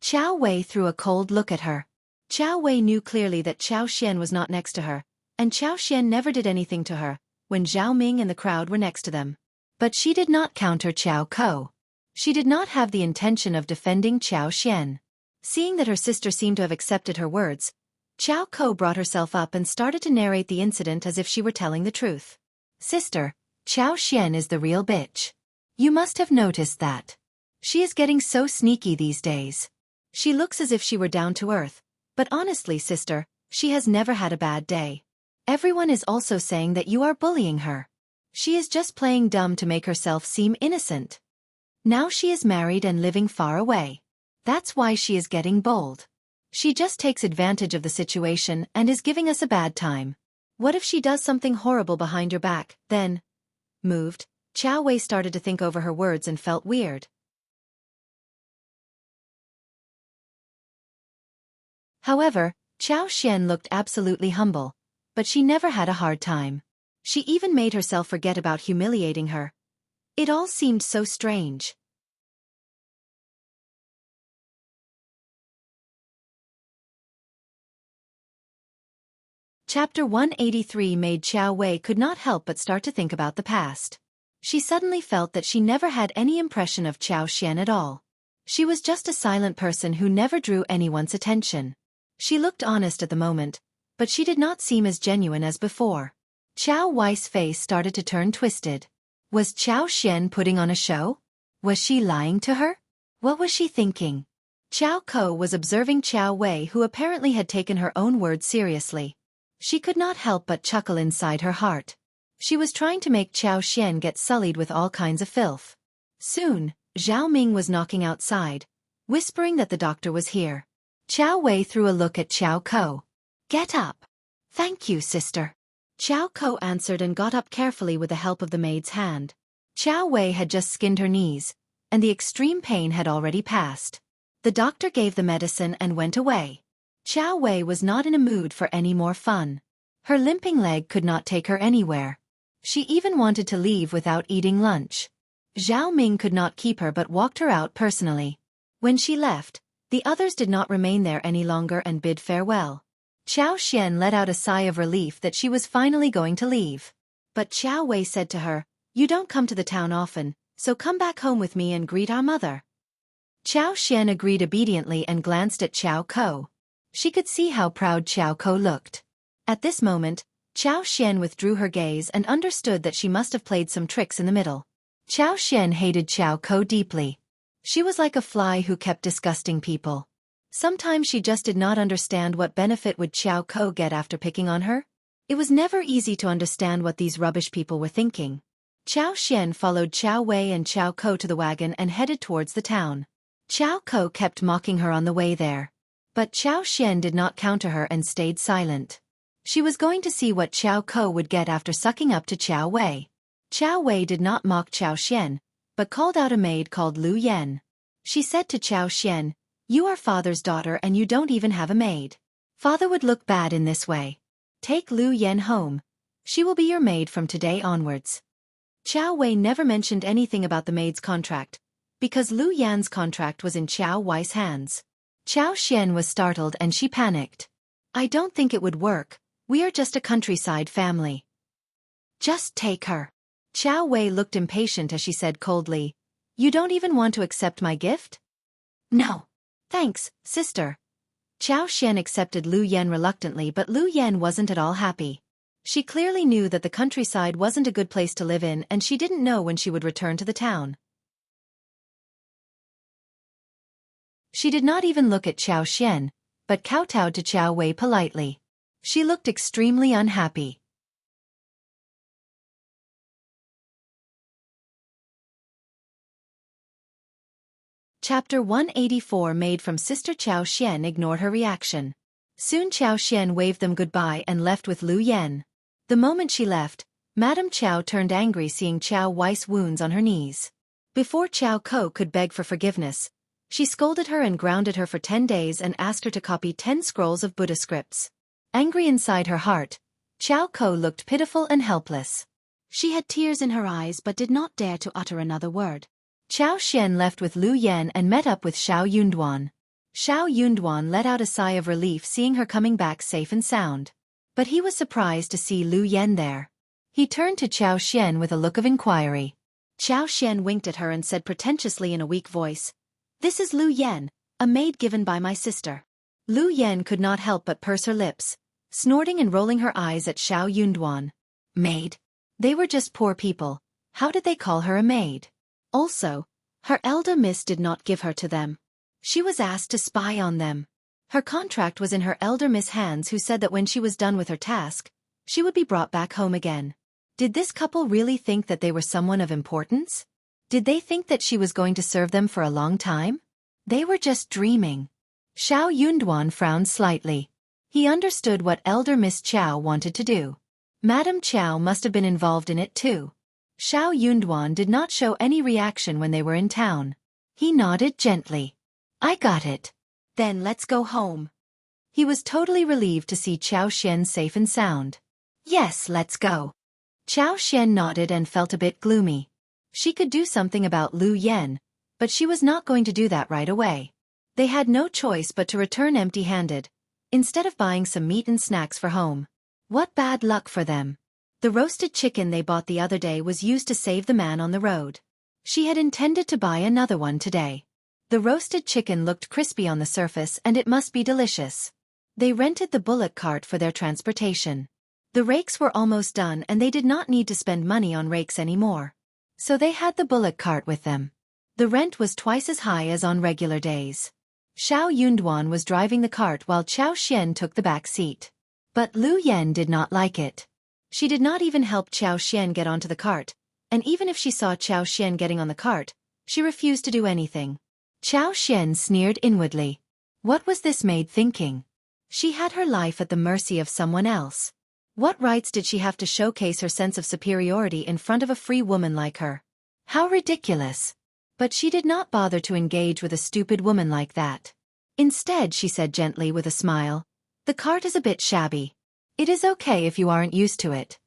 Qiao Wei threw a cold look at her. Qiao Wei knew clearly that Qiao Xian was not next to her, and Qiao Xian never did anything to her, when Zhao Ming and the crowd were next to them. But she did not counter Qiao Kou. She did not have the intention of defending Qiao Xian. Seeing that her sister seemed to have accepted her words, Qiao Ko brought herself up and started to narrate the incident as if she were telling the truth. Sister, Qiao Xian is the real bitch. You must have noticed that. She is getting so sneaky these days. She looks as if she were down to earth, but honestly, sister, she has never had a bad day. Everyone is also saying that you are bullying her. She is just playing dumb to make herself seem innocent. Now she is married and living far away. That's why she is getting bold. She just takes advantage of the situation and is giving us a bad time. What if she does something horrible behind your back, then? Moved, Qiao Wei started to think over her words and felt weird. However, Qiao Xian looked absolutely humble, but she never had a hard time. She even made herself forget about humiliating her. It all seemed so strange. Chapter 183 made Qiao Wei could not help but start to think about the past. She suddenly felt that she never had any impression of Qiao Xian at all. She was just a silent person who never drew anyone's attention. She looked honest at the moment, but she did not seem as genuine as before. Qiao Wei's face started to turn twisted. Was Qiao Xian putting on a show? Was she lying to her? What was she thinking? Qiao Ko was observing Qiao Wei, who apparently had taken her own words seriously. She could not help but chuckle inside her heart. She was trying to make Qiao Xian get sullied with all kinds of filth. Soon, Zhao Ming was knocking outside, whispering that the doctor was here. Qiao Wei threw a look at Qiao Ko. Get up. Thank you, sister. Qiao Ko answered and got up carefully with the help of the maid's hand. Qiao Wei had just skinned her knees, and the extreme pain had already passed. The doctor gave the medicine and went away. Qiao Wei was not in a mood for any more fun. Her limping leg could not take her anywhere. She even wanted to leave without eating lunch. Zhao Ming could not keep her but walked her out personally. When she left, the others did not remain there any longer and bid farewell. Qiao Xian let out a sigh of relief that she was finally going to leave. But Qiao Wei said to her, "You don't come to the town often, so come back home with me and greet our mother." Qiao Xian agreed obediently and glanced at Qiao Ko. She could see how proud Qiao Ko looked. At this moment, Qiao Xian withdrew her gaze and understood that she must have played some tricks in the middle. Qiao Xian hated Qiao Ko deeply. She was like a fly who kept disgusting people. Sometimes she just did not understand what benefit would Qiao Ko get after picking on her. It was never easy to understand what these rubbish people were thinking. Qiao Xian followed Qiao Wei and Qiao Ko to the wagon and headed towards the town. Qiao Ko kept mocking her on the way there. But Qiao Xian did not counter her and stayed silent. She was going to see what Qiao Ko would get after sucking up to Qiao Wei. Qiao Wei did not mock Qiao Xian, but called out a maid called Lu Yan. She said to Qiao Xian, "You are father's daughter and you don't even have a maid. Father would look bad in this way. Take Lu Yan home. She will be your maid from today onwards." Qiao Wei never mentioned anything about the maid's contract, because Lu Yan's contract was in Qiao Wei's hands. Qiao Xian was startled and she panicked. "I don't think it would work. We are just a countryside family." "Just take her." Qiao Wei looked impatient as she said coldly, "You don't even want to accept my gift?" "No. Thanks, sister." Qiao Xian accepted Lu Yan reluctantly, but Lu Yan wasn't at all happy. She clearly knew that the countryside wasn't a good place to live in and she didn't know when she would return to the town. She did not even look at Qiao Xian, but kowtowed to Qiao Wei politely. She looked extremely unhappy. Chapter 184 Maid from Sister Qiao Xian ignored her reaction. Soon Qiao Xian waved them goodbye and left with Lu Yan. The moment she left, Madame Qiao turned angry seeing Qiao Wei's wounds on her knees. Before Qiao Ko could beg for forgiveness, she scolded her and grounded her for 10 days and asked her to copy 10 scrolls of Buddha scripts. Angry inside her heart, Qiao Ko looked pitiful and helpless. She had tears in her eyes but did not dare to utter another word. Qiao Xian left with Lu Yan and met up with Xiao Yunduan. Xiao Yunduan let out a sigh of relief seeing her coming back safe and sound. But he was surprised to see Lu Yan there. He turned to Qiao Xian with a look of inquiry. Qiao Xian winked at her and said pretentiously in a weak voice, "This is Lu Yan, a maid given by my sister." Lu Yan could not help but purse her lips, snorting and rolling her eyes at Xiao Yunduan. Maid. They were just poor people. How did they call her a maid? Also, her elder miss did not give her to them. She was asked to spy on them. Her contract was in her elder miss' hands, who said that when she was done with her task, she would be brought back home again. Did this couple really think that they were someone of importance? Did they think that she was going to serve them for a long time? They were just dreaming. Xiao Yunduan frowned slightly. He understood what elder Miss Qiao wanted to do. Madame Qiao must have been involved in it too. Xiao Yunduan did not show any reaction when they were in town. He nodded gently. I got it. Then let's go home. He was totally relieved to see Qiao Xian safe and sound. Yes, let's go. Qiao Xian nodded and felt a bit gloomy. She could do something about Lu Yan, but she was not going to do that right away. They had no choice but to return empty-handed, instead of buying some meat and snacks for home. What bad luck for them. The roasted chicken they bought the other day was used to save the man on the road. She had intended to buy another one today. The roasted chicken looked crispy on the surface, and it must be delicious. They rented the bullock cart for their transportation. The rakes were almost done and they did not need to spend money on rakes anymore. So they had the bullock cart with them. The rent was twice as high as on regular days. Xiao Yunduan was driving the cart while Qiao Xian took the back seat. But Lu Yan did not like it. She did not even help Qiao Xian get onto the cart, and even if she saw Qiao Xian getting on the cart, she refused to do anything. Qiao Xian sneered inwardly. What was this maid thinking? She had her life at the mercy of someone else. What rights did she have to showcase her sense of superiority in front of a free woman like her? How ridiculous. But she did not bother to engage with a stupid woman like that. Instead, she said gently with a smile, the cart is a bit shabby. It is okay if you aren't used to it.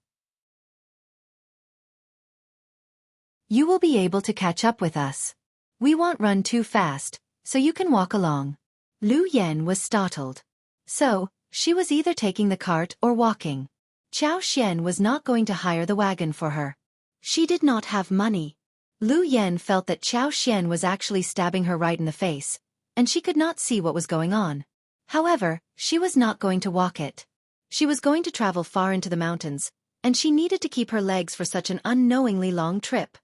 You will be able to catch up with us. We won't run too fast, so you can walk along. Lu Yan was startled. So, she was either taking the cart or walking. Qiao Xian was not going to hire the wagon for her. She did not have money. Lu Yan felt that Qiao Xian was actually stabbing her right in the face, and she could not see what was going on. However, she was not going to walk it. She was going to travel far into the mountains, and she needed to keep her legs for such an unknowingly long trip.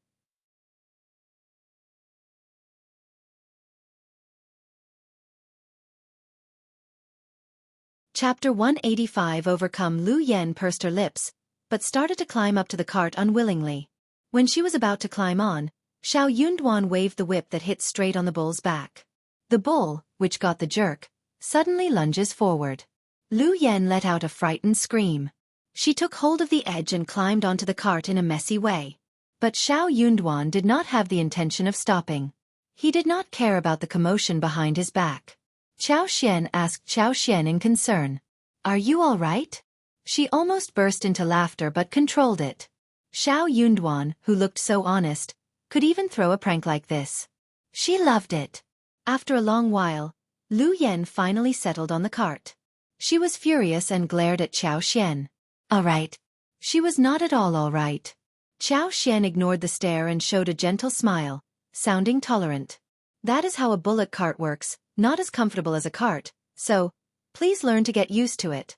Chapter 185. Overcome. Lu Yan pursed her lips, but started to climb up to the cart unwillingly. When she was about to climb on, Xiao Yunduan waved the whip that hit straight on the bull's back. The bull, which got the jerk, suddenly lunges forward. Lu Yan let out a frightened scream. She took hold of the edge and climbed onto the cart in a messy way. But Xiao Yunduan did not have the intention of stopping. He did not care about the commotion behind his back. Qiao Xian asked Qiao Xian in concern. Are you all right? She almost burst into laughter but controlled it. Xiao Yunduan, who looked so honest, could even throw a prank like this. She loved it. After a long while, Lu Yan finally settled on the cart. She was furious and glared at Qiao Xian. All right. She was not at all right. Qiao Xian ignored the stare and showed a gentle smile, sounding tolerant. That is how a bullock cart works, not as comfortable as a cart, so, please learn to get used to it.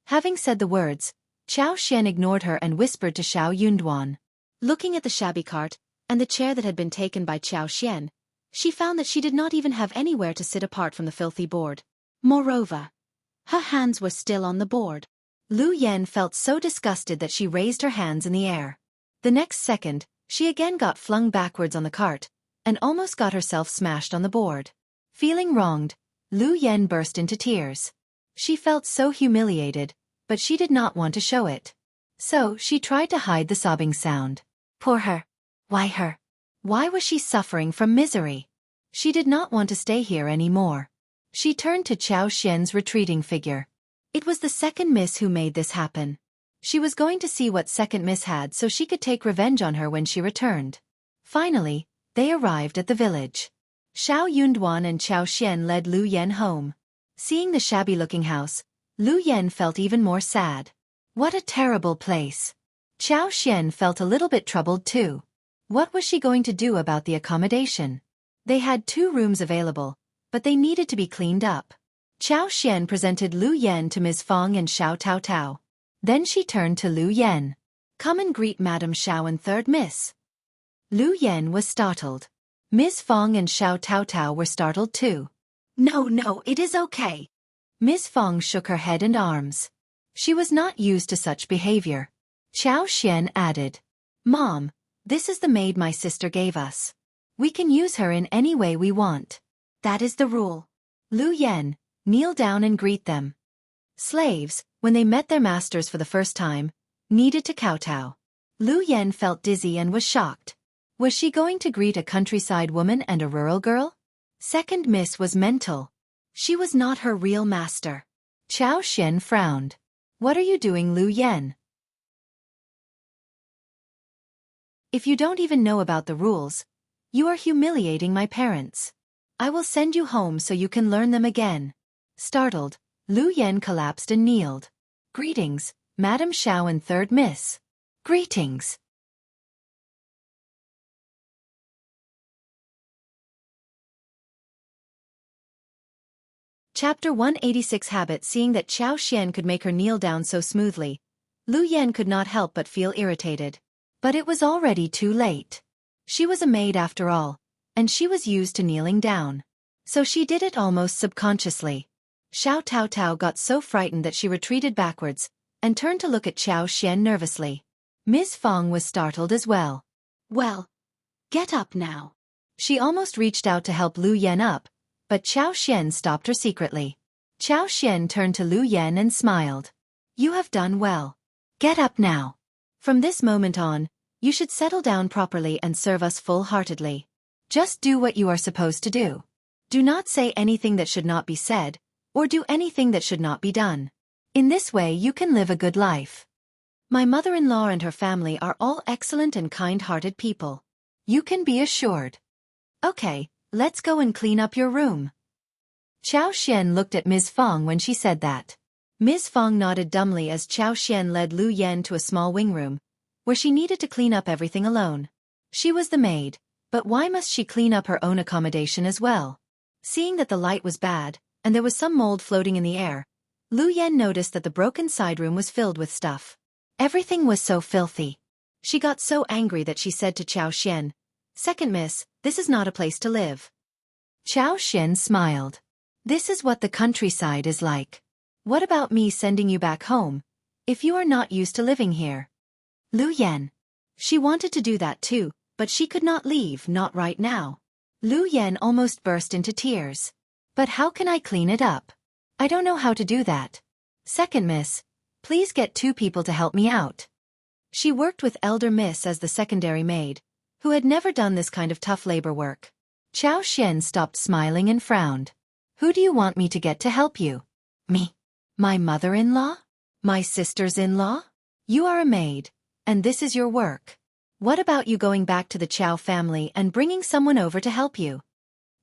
Having said the words, Qiao Xian ignored her and whispered to Xiao Yunduan. Looking at the shabby cart, and the chair that had been taken by Qiao Xian, she found that she did not even have anywhere to sit apart from the filthy board. Moreover, her hands were still on the board. Lu Yan felt so disgusted that she raised her hands in the air. The next second, she again got flung backwards on the cart, and almost got herself smashed on the board. Feeling wronged, Lu Yan burst into tears. She felt so humiliated, but she did not want to show it. So she tried to hide the sobbing sound. Poor her. Why her? Why was she suffering from misery? She did not want to stay here anymore. She turned to Qiao Xian's retreating figure. It was the second miss who made this happen. She was going to see what second miss had so she could take revenge on her when she returned. Finally, they arrived at the village. Xiao Yunduan and Qiao Xian led Lu Yan home. Seeing the shabby-looking house, Lu Yan felt even more sad. What a terrible place. Qiao Xian felt a little bit troubled too. What was she going to do about the accommodation? They had 2 rooms available, but they needed to be cleaned up. Qiao Xian presented Lu Yan to Ms. Fang and Xiao Tao Tao. Then she turned to Lu Yan. Come and greet Madam Xiao and third miss. Lu Yan was startled. Ms. Fang and Xiao Tao Tao were startled too. No, it is okay. Ms. Fang shook her head and arms. She was not used to such behavior. Qiao Xian added, Mom, this is the maid my sister gave us. We can use her in any way we want. That is the rule. Lu Yan, kneel down and greet them. Slaves, when they met their masters for the first time, needed to kowtow. Lu Yan felt dizzy and was shocked. Was she going to greet a countryside woman and a rural girl? Second miss was mental. She was not her real master. Qiao Xian frowned. What are you doing, Lu Yan? If you don't even know about the rules, you are humiliating my parents. I will send you home so you can learn them again. Startled, Lu Yan collapsed and kneeled. Greetings, Madam Xiao and third miss. Greetings. Chapter 186 Habit. Seeing that Qiao Xian could make her kneel down so smoothly, Lu Yan could not help but feel irritated. But it was already too late. She was a maid after all, and she was used to kneeling down. So she did it almost subconsciously. Xiao Tao Tao got so frightened that she retreated backwards, and turned to look at Qiao Xian nervously. Ms. Fang was startled as well. Well, get up now. She almost reached out to help Lu Yan up, but Qiao Xian stopped her secretly. Qiao Xian turned to Lu Yan and smiled. You have done well. Get up now. From this moment on, you should settle down properly and serve us full-heartedly. Just do what you are supposed to do. Do not say anything that should not be said, or do anything that should not be done. In this way you can live a good life. My mother-in-law and her family are all excellent and kind-hearted people. You can be assured. Okay, let's go and clean up your room. Qiao Xian looked at Ms. Fang when she said that. Ms. Fang nodded dumbly as Qiao Xian led Lu Yan to a small wing room, where she needed to clean up everything alone. She was the maid, but why must she clean up her own accommodation as well? Seeing that the light was bad, and there was some mold floating in the air, Lu Yan noticed that the broken side room was filled with stuff. Everything was so filthy. She got so angry that she said to Qiao Xian, Second miss, this is not a place to live. Qiao Xian smiled. This is what the countryside is like. What about me sending you back home, if you are not used to living here? Lu Yan. She wanted to do that too, but she could not leave, not right now. Lu Yan almost burst into tears. But how can I clean it up? I don't know how to do that. Second miss, please get 2 people to help me out. She worked with elder miss as the secondary maid, who had never done this kind of tough labor work. Qiao Xian stopped smiling and frowned. Who do you want me to get to help you? Me? My mother-in-law? My sisters-in-law? You are a maid, and this is your work. What about you going back to the Qiao family and bringing someone over to help you?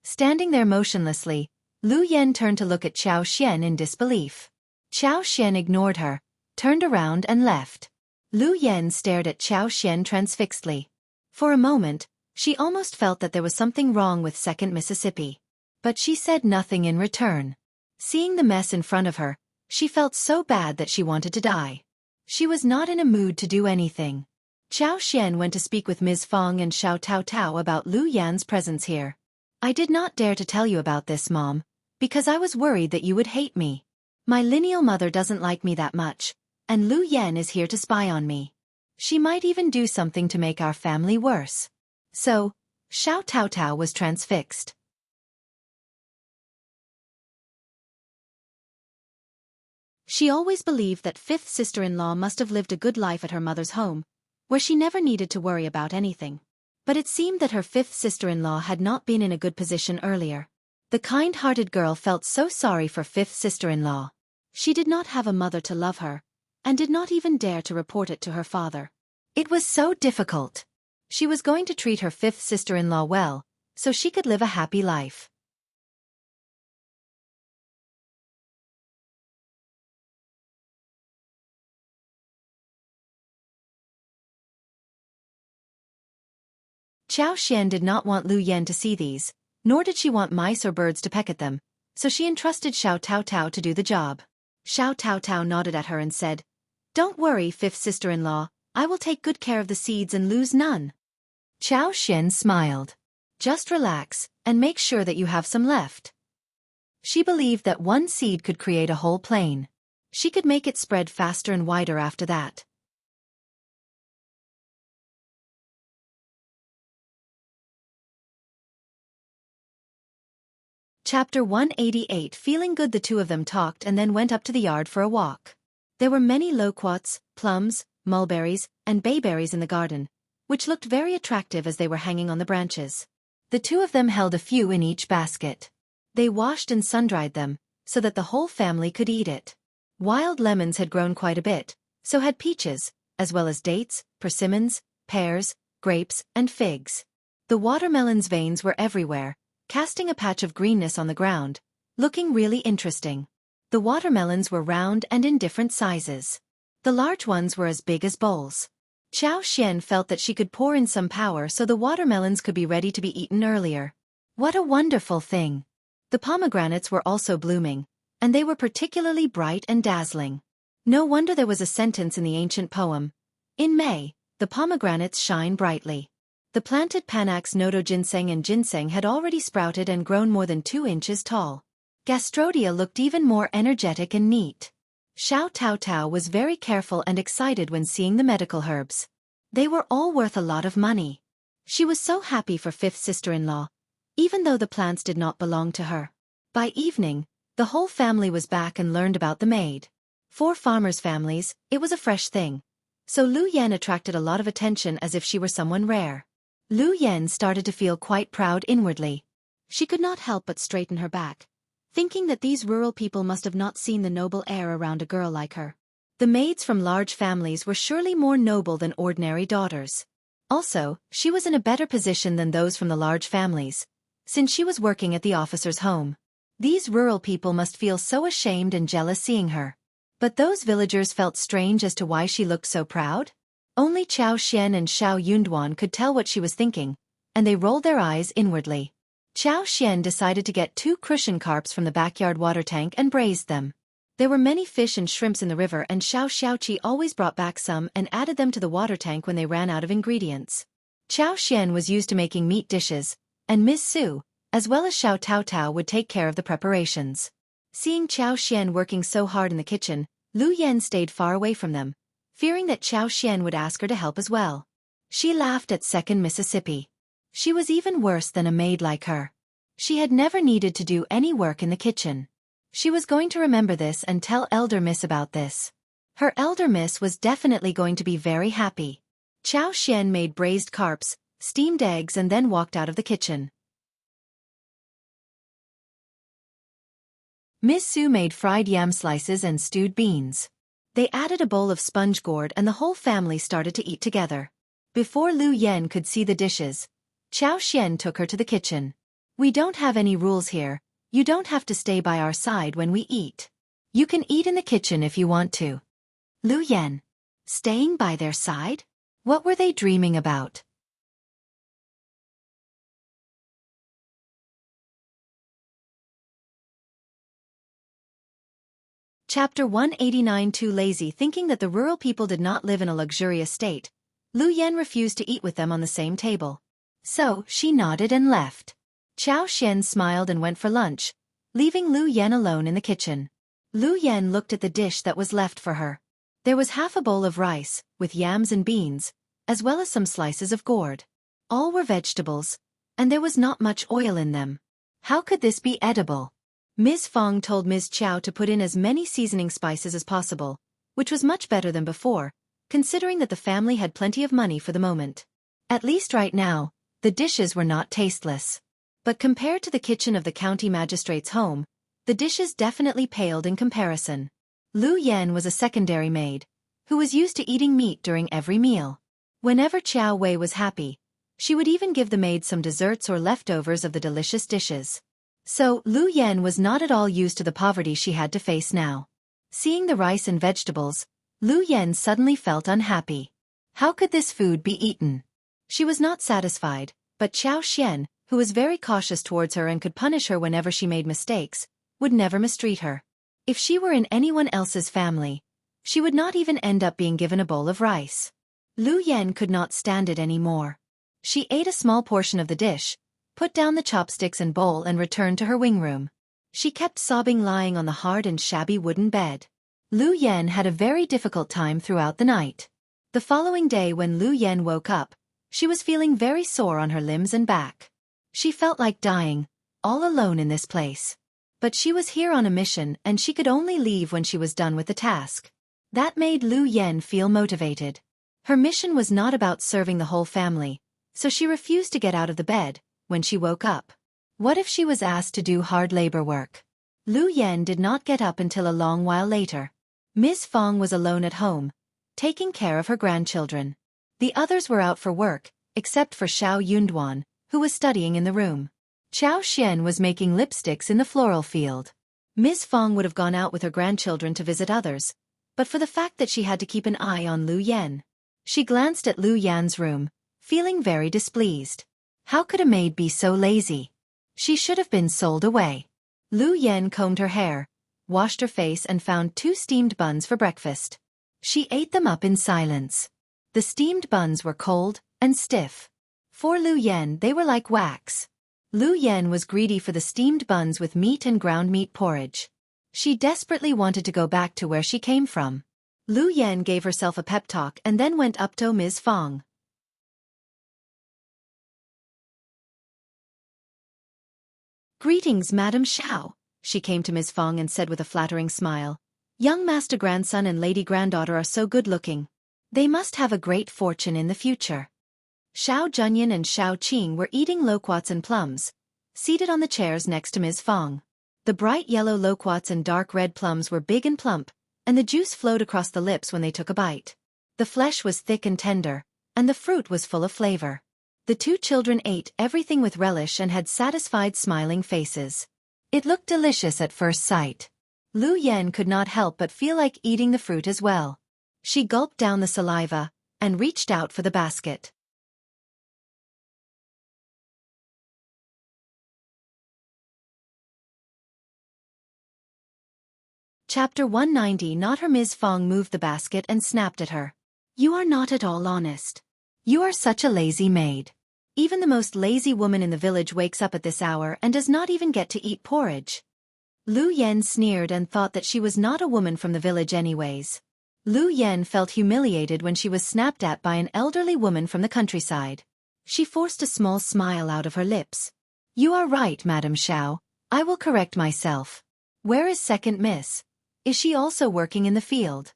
Standing there motionlessly, Lu Yan turned to look at Qiao Xian in disbelief. Qiao Xian ignored her, turned around and left. Lu Yan stared at Qiao Xian transfixedly. For a moment, she almost felt that there was something wrong with Second Mississippi. But she said nothing in return. Seeing the mess in front of her, she felt so bad that she wanted to die. She was not in a mood to do anything. Qiao Xian went to speak with Ms. Fang and Xiao Tao Tao about Lu Yan's presence here. I did not dare to tell you about this, Mom, because I was worried that you would hate me. My lineal mother doesn't like me that much, and Lu Yan is here to spy on me. She might even do something to make our family worse. So, Xiao Tao Tao was transfixed. She always believed that fifth sister-in-law must have lived a good life at her mother's home, where she never needed to worry about anything. But it seemed that her fifth sister-in-law had not been in a good position earlier. The kind-hearted girl felt so sorry for fifth sister-in-law. She did not have a mother to love her, and did not even dare to report it to her father. It was so difficult. She was going to treat her fifth sister-in-law well, so she could live a happy life. Qiao Xian did not want Lu Yan to see these, nor did she want mice or birds to peck at them, so she entrusted Xiao Tao to do the job. Xiao Tao nodded at her and said, "Don't worry, fifth sister-in-law, I will take good care of the seeds and lose none." Qiao Xian smiled. "Just relax, and make sure that you have some left." She believed that one seed could create a whole plain. She could make it spread faster and wider after that. Chapter 188. Feeling good, the two of them talked and then went up to the yard for a walk. There were many loquats, plums, mulberries, and bayberries in the garden, which looked very attractive as they were hanging on the branches. The two of them held a few in each basket. They washed and sun-dried them, so that the whole family could eat it. Wild lemons had grown quite a bit, so had peaches, as well as dates, persimmons, pears, grapes, and figs. The watermelon's veins were everywhere, casting a patch of greenness on the ground, looking really interesting. The watermelons were round and in different sizes. The large ones were as big as bowls. Qiao Xian felt that she could pour in some power so the watermelons could be ready to be eaten earlier. What a wonderful thing! The pomegranates were also blooming, and they were particularly bright and dazzling. No wonder there was a sentence in the ancient poem, "In May, the pomegranates shine brightly." The planted panax nodo ginseng and ginseng had already sprouted and grown more than 2 inches tall. Gastrodia looked even more energetic and neat. Xiao Tao was very careful and excited when seeing the medical herbs. They were all worth a lot of money. She was so happy for fifth sister-in-law, even though the plants did not belong to her. By evening, the whole family was back and learned about the maid. For farmers' families, it was a fresh thing. So Lu Yan attracted a lot of attention as if she were someone rare. Lu Yan started to feel quite proud inwardly. She could not help but straighten her back, thinking that these rural people must have not seen the noble air around a girl like her. The maids from large families were surely more noble than ordinary daughters. Also, she was in a better position than those from the large families, since she was working at the officer's home. These rural people must feel so ashamed and jealous seeing her. But those villagers felt strange as to why she looked so proud. Only Qiao Xian and Xiao Yunduan could tell what she was thinking, and they rolled their eyes inwardly. Qiao Xian decided to get 2 crucian carps from the backyard water tank and braised them. There were many fish and shrimps in the river, and Xiaoqi always brought back some and added them to the water tank when they ran out of ingredients. Qiao Xian was used to making meat dishes, and Ms. Su, as well as Xiao Tao would take care of the preparations. Seeing Qiao Xian working so hard in the kitchen, Lu Yan stayed far away from them, fearing that Qiao Xian would ask her to help as well. She laughed at Second Mississippi. She was even worse than a maid like her. She had never needed to do any work in the kitchen. She was going to remember this and tell Elder Miss about this. Her Elder Miss was definitely going to be very happy. Qiao Xian made braised carps, steamed eggs, and then walked out of the kitchen. Miss Su made fried yam slices and stewed beans. They added a bowl of sponge gourd and the whole family started to eat together. Before Lu Yan could see the dishes, Qiao Xian took her to the kitchen. "We don't have any rules here. You don't have to stay by our side when we eat. You can eat in the kitchen if you want to." Lu Yan. Staying by their side? What were they dreaming about? Chapter 189. Too lazy. Thinking that the rural people did not live in a luxurious state, Lu Yan refused to eat with them on the same table. So, she nodded and left. Qiao Xian smiled and went for lunch, leaving Lu Yan alone in the kitchen. Lu Yan looked at the dish that was left for her. There was half a bowl of rice, with yams and beans, as well as some slices of gourd. All were vegetables, and there was not much oil in them. How could this be edible? Ms. Fang told Ms. Qiao to put in as many seasoning spices as possible, which was much better than before, considering that the family had plenty of money for the moment. At least right now, the dishes were not tasteless. But compared to the kitchen of the county magistrate's home, the dishes definitely paled in comparison. Lu Yan was a secondary maid, who was used to eating meat during every meal. Whenever Qiao Wei was happy, she would even give the maid some desserts or leftovers of the delicious dishes. So, Lu Yan was not at all used to the poverty she had to face now. Seeing the rice and vegetables, Lu Yan suddenly felt unhappy. How could this food be eaten? She was not satisfied, but Qiao Xian, who was very cautious towards her and could punish her whenever she made mistakes, would never mistreat her. If she were in anyone else's family, she would not even end up being given a bowl of rice. Lu Yan could not stand it anymore. She ate a small portion of the dish, put down the chopsticks and bowl and returned to her wing room. She kept sobbing lying on the hard and shabby wooden bed. Lu Yan had a very difficult time throughout the night. The following day when Lu Yan woke up, she was feeling very sore on her limbs and back. She felt like dying, all alone in this place. But she was here on a mission and she could only leave when she was done with the task. That made Lu Yan feel motivated. Her mission was not about serving the whole family, so she refused to get out of the bed when she woke up. What if she was asked to do hard labor work? Lu Yan did not get up until a long while later. Ms. Fang was alone at home, taking care of her grandchildren. The others were out for work, except for Xiao Yunduan, who was studying in the room. Qiao Xian was making lipsticks in the floral field. Ms. Fang would have gone out with her grandchildren to visit others, but for the fact that she had to keep an eye on Lu Yan. She glanced at Lu Yan's room, feeling very displeased. How could a maid be so lazy? She should have been sold away. Lu Yan combed her hair, washed her face and found 2 steamed buns for breakfast. She ate them up in silence. The steamed buns were cold and stiff. For Lu Yan they were like wax. Lu Yan was greedy for the steamed buns with meat and ground meat porridge. She desperately wanted to go back to where she came from. Lu Yan gave herself a pep talk and then went up to Ms. Fang. "Greetings, Madam Xiao," she came to Ms. Fang and said with a flattering smile. "Young master grandson and lady granddaughter are so good-looking. They must have a great fortune in the future." Xiao Junyan and Xiao Qing were eating loquats and plums, seated on the chairs next to Ms. Fang. The bright yellow loquats and dark red plums were big and plump, and the juice flowed across the lips when they took a bite. The flesh was thick and tender, and the fruit was full of flavor. The 2 children ate everything with relish and had satisfied smiling faces. It looked delicious at first sight. Lu Yan could not help but feel like eating the fruit as well. She gulped down the saliva and reached out for the basket. Chapter 190. Not her. Ms. Fang moved the basket and snapped at her. "You are not at all honest. You are such a lazy maid. Even the most lazy woman in the village wakes up at this hour and does not even get to eat porridge." Lu Yan sneered and thought that she was not a woman from the village anyways. Lu Yan felt humiliated when she was snapped at by an elderly woman from the countryside. She forced a small smile out of her lips. "You are right, Madam Xiao. I will correct myself. Where is second miss? Is she also working in the field?"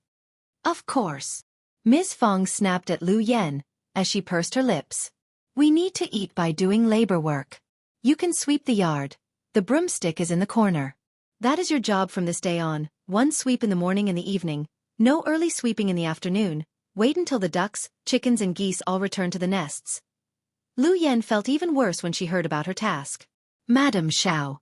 "Of course." Ms. Fang snapped at Lu Yan, as she pursed her lips. "We need to eat by doing labor work. You can sweep the yard. The broomstick is in the corner. That is your job from this day on, 1 sweep in the morning and the evening, no early sweeping in the afternoon, wait until the ducks, chickens and geese all return to the nests." Lu Yan felt even worse when she heard about her task. "Madam Xiao."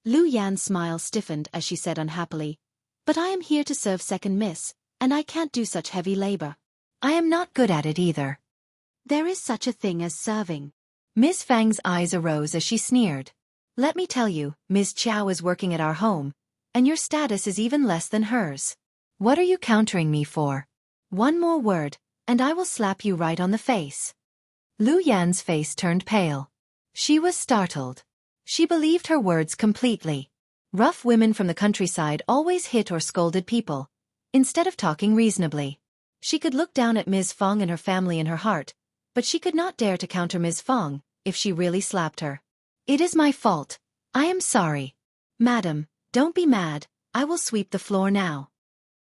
Lu Yan's smile stiffened as she said unhappily, "But I am here to serve second miss, and I can't do such heavy labor. I am not good at it either." "There is such a thing as serving." Ms. Fang's eyes arose as she sneered. "Let me tell you, Ms. Qiao is working at our home, and your status is even less than hers. What are you countering me for? One more word, and I will slap you right on the face." Lu Yan's face turned pale. She was startled. She believed her words completely. Rough women from the countryside always hit or scolded people, instead of talking reasonably. She could look down at Ms. Fang and her family in her heart, but she could not dare to counter Ms. Fang if she really slapped her. "It is my fault. I am sorry. Madam, don't be mad, I will sweep the floor now."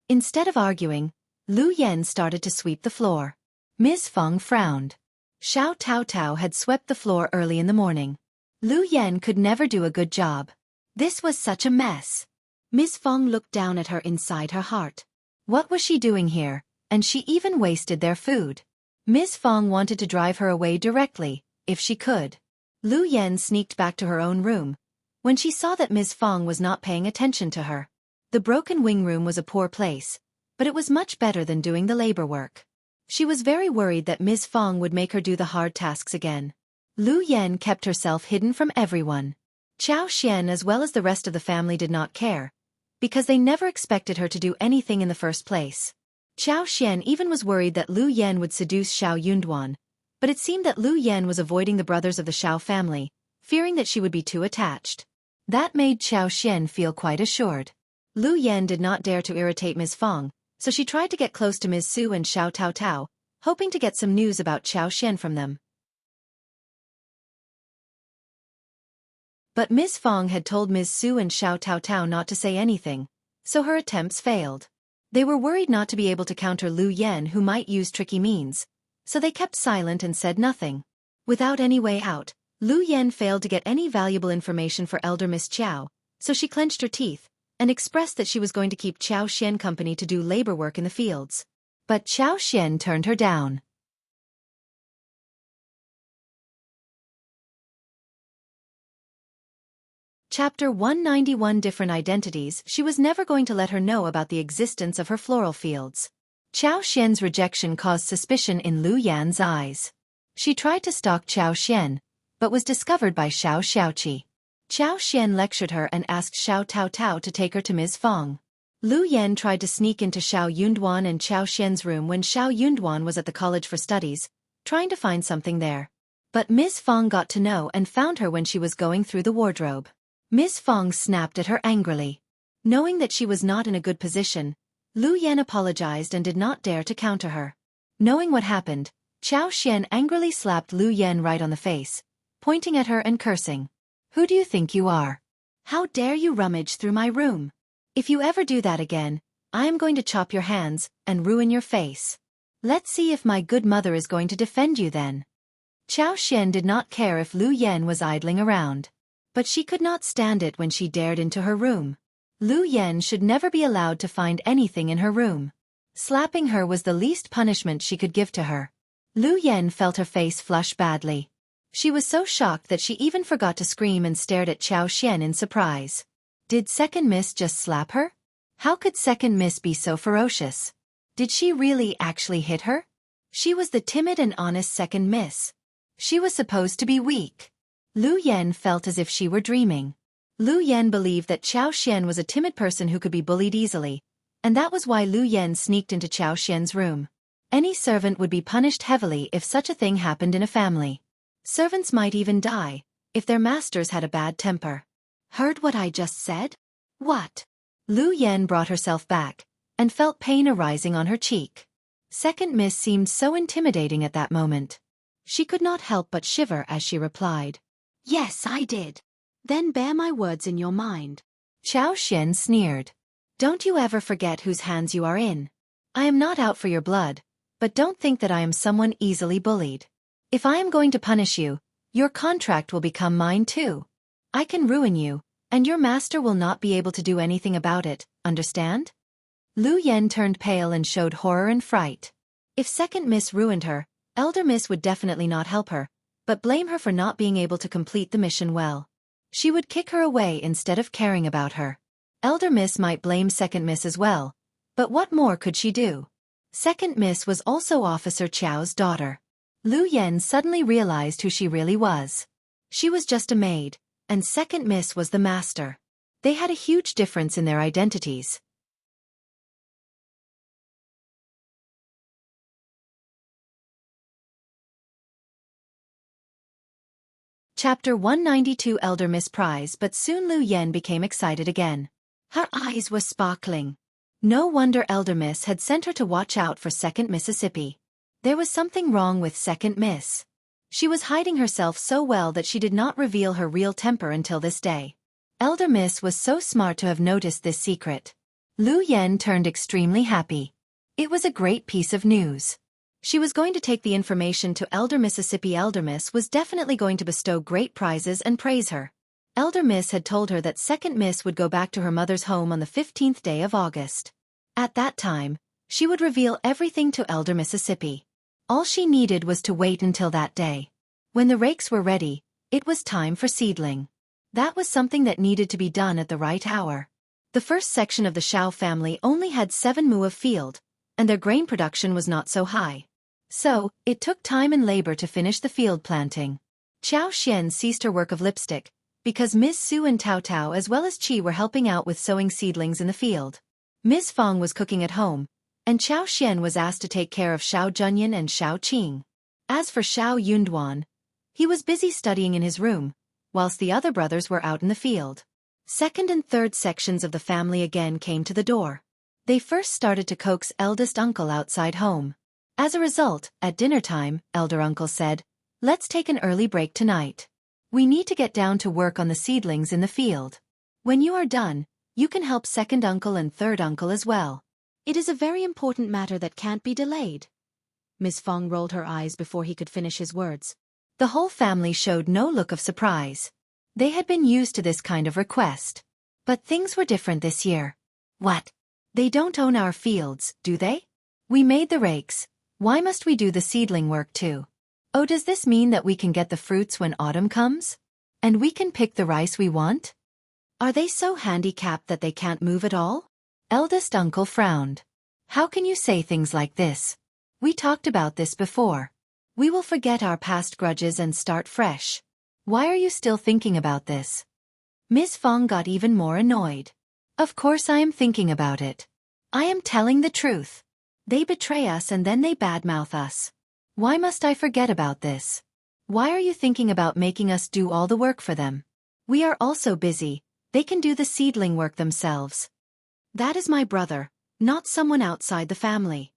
Instead of arguing, Lu Yan started to sweep the floor. Ms. Fang frowned. Xiao Tao Tao had swept the floor early in the morning. Lu Yan could never do a good job. This was such a mess. Ms. Fang looked down at her inside her heart. What was she doing here? And she even wasted their food. Ms. Fang wanted to drive her away directly, if she could. Lu Yan sneaked back to her own room, when she saw that Ms. Fang was not paying attention to her. The broken wing room was a poor place, but it was much better than doing the labor work. She was very worried that Ms. Fang would make her do the hard tasks again. Lu Yan kept herself hidden from everyone. Qiao Xian as well as the rest of the family did not care, because they never expected her to do anything in the first place. Qiao Xian even was worried that Lu Yan would seduce Xiao Yunduan, but it seemed that Lu Yan was avoiding the brothers of the Xiao family, fearing that she would be too attached. That made Qiao Xian feel quite assured. Lu Yan did not dare to irritate Ms. Fang, so she tried to get close to Ms. Su and Xiao Tao Tao, hoping to get some news about Qiao Xian from them. But Ms. Fang had told Ms. Su and Xiao Tao Tao not to say anything, so her attempts failed. They were worried not to be able to counter Lu Yan, who might use tricky means, so they kept silent and said nothing. Without any way out, Lu Yan failed to get any valuable information for Elder Miss Qiao, so she clenched her teeth and expressed that she was going to keep Qiao Xian company to do labor work in the fields. But Qiao Xian turned her down. Chapter 191 Different Identities. She was never going to let her know about the existence of her floral fields. Qiao Xian's rejection caused suspicion in Lu Yan's eyes. She tried to stalk Qiao Xian, but was discovered by Xiao Xiaoqi. Qiao Xian lectured her and asked Xiao Tao Tao to take her to Ms. Fang. Lu Yan tried to sneak into Xiao Yunduan and Qiao Xian's room when Xiao Yunduan was at the college for studies, trying to find something there. But Ms. Fang got to know and found her when she was going through the wardrobe. Ms. Fang snapped at her angrily. Knowing that she was not in a good position, Lu Yan apologized and did not dare to counter her. Knowing what happened, Qiao Xian angrily slapped Lu Yan right on the face, pointing at her and cursing. "Who do you think you are? How dare you rummage through my room? If you ever do that again, I am going to chop your hands and ruin your face. Let's see if my good mother is going to defend you then." Qiao Xian did not care if Lu Yan was idling around, but she could not stand it when she dared into her room. Lu Yan should never be allowed to find anything in her room. Slapping her was the least punishment she could give to her. Lu Yan felt her face flush badly. She was so shocked that she even forgot to scream and stared at Qiao Xian in surprise. Did Second Miss just slap her? How could Second Miss be so ferocious? Did she really actually hit her? She was the timid and honest Second Miss. She was supposed to be weak. Lu Yan felt as if she were dreaming. Lu Yan believed that Qiao Xian was a timid person who could be bullied easily, and that was why Lu Yan sneaked into Qiao Xian's room. Any servant would be punished heavily if such a thing happened in a family. Servants might even die if their masters had a bad temper. Heard what I just said? What? Lu Yan brought herself back and felt pain arising on her cheek. Second Miss seemed so intimidating at that moment. She could not help but shiver as she replied. "Yes, I did." "Then bear my words in your mind." Qiao Xian sneered. "Don't you ever forget whose hands you are in. I am not out for your blood, but don't think that I am someone easily bullied. If I am going to punish you, your contract will become mine too. I can ruin you, and your master will not be able to do anything about it, understand?" Lu Yan turned pale and showed horror and fright. If Second Miss ruined her, Elder Miss would definitely not help her, but blame her for not being able to complete the mission well. She would kick her away instead of caring about her. Elder Miss might blame Second Miss as well, but what more could she do? Second Miss was also Officer Qiao's daughter. Lu Yan suddenly realized who she really was. She was just a maid, and Second Miss was the master. They had a huge difference in their identities. Chapter 192 Elder Miss Prize. But soon Lu Yan became excited again. Her eyes were sparkling. No wonder Elder Miss had sent her to watch out for Second Mississippi. There was something wrong with Second Miss. She was hiding herself so well that she did not reveal her real temper until this day. Elder Miss was so smart to have noticed this secret. Lu Yan turned extremely happy. It was a great piece of news. She was going to take the information to Elder Mississippi. Elder Miss was definitely going to bestow great prizes and praise her. Elder Miss had told her that Second Miss would go back to her mother's home on the 15th day of August. At that time, she would reveal everything to Elder Mississippi. All she needed was to wait until that day. When the rakes were ready, it was time for seedling. That was something that needed to be done at the right hour. The first section of the Xiao family only had 7 mu of field, and their grain production was not so high. So, it took time and labor to finish the field planting. Qiao Xian ceased her work of lipstick, because Ms. Su and Tao Tao as well as Qi were helping out with sowing seedlings in the field. Ms. Fang was cooking at home, and Xiao Xian was asked to take care of Xiao Junyan and Xiao Qing. As for Xiao Yunduan, he was busy studying in his room, whilst the other brothers were out in the field. Second and third sections of the family again came to the door. They first started to coax eldest uncle outside home. As a result, at dinner time, elder uncle said, "Let's take an early break tonight. We need to get down to work on the seedlings in the field. When you are done, you can help second uncle and third uncle as well. It is a very important matter that can't be delayed." Miss Fang rolled her eyes before he could finish his words. The whole family showed no look of surprise. They had been used to this kind of request. But things were different this year. What? They don't own our fields, do they? We made the rakes. Why must we do the seedling work too? Oh, does this mean that we can get the fruits when autumn comes? And we can pick the rice we want? Are they so handicapped that they can't move at all? Eldest uncle frowned. How can you say things like this? We talked about this before. We will forget our past grudges and start fresh. Why are you still thinking about this? Ms. Fang got even more annoyed. Of course I am thinking about it. I am telling the truth. They betray us and then they badmouth us. Why must I forget about this? Why are you thinking about making us do all the work for them? We are also busy. They can do the seedling work themselves. That is my brother, not someone outside the family.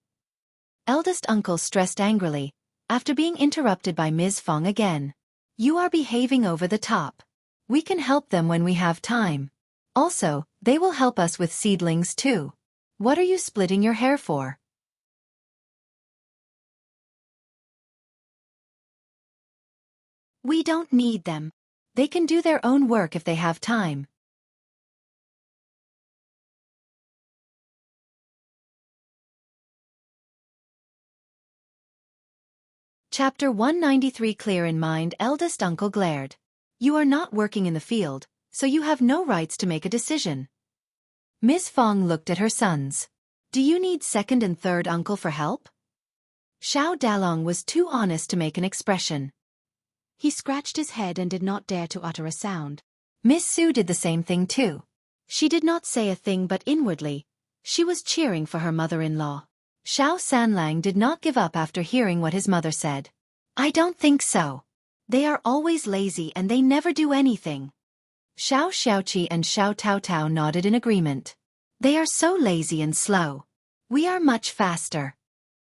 Eldest uncle stressed angrily, after being interrupted by Ms. Fang again. You are behaving over the top. We can help them when we have time. Also, they will help us with seedlings too. What are you splitting your hair for? We don't need them. They can do their own work if they have time. Chapter 193. Clear in mind, eldest uncle glared. You are not working in the field, so you have no rights to make a decision. Ms. Fang looked at her sons. Do you need second and third uncle for help? Xiao Dalong was too honest to make an expression. He scratched his head and did not dare to utter a sound. Miss Su did the same thing too. She did not say a thing, but inwardly, she was cheering for her mother-in-law. Xiao Sanlang did not give up after hearing what his mother said. I don't think so. They are always lazy and they never do anything. Xiao Xiaoqi and Xiao Tao Tao nodded in agreement. They are so lazy and slow. We are much faster.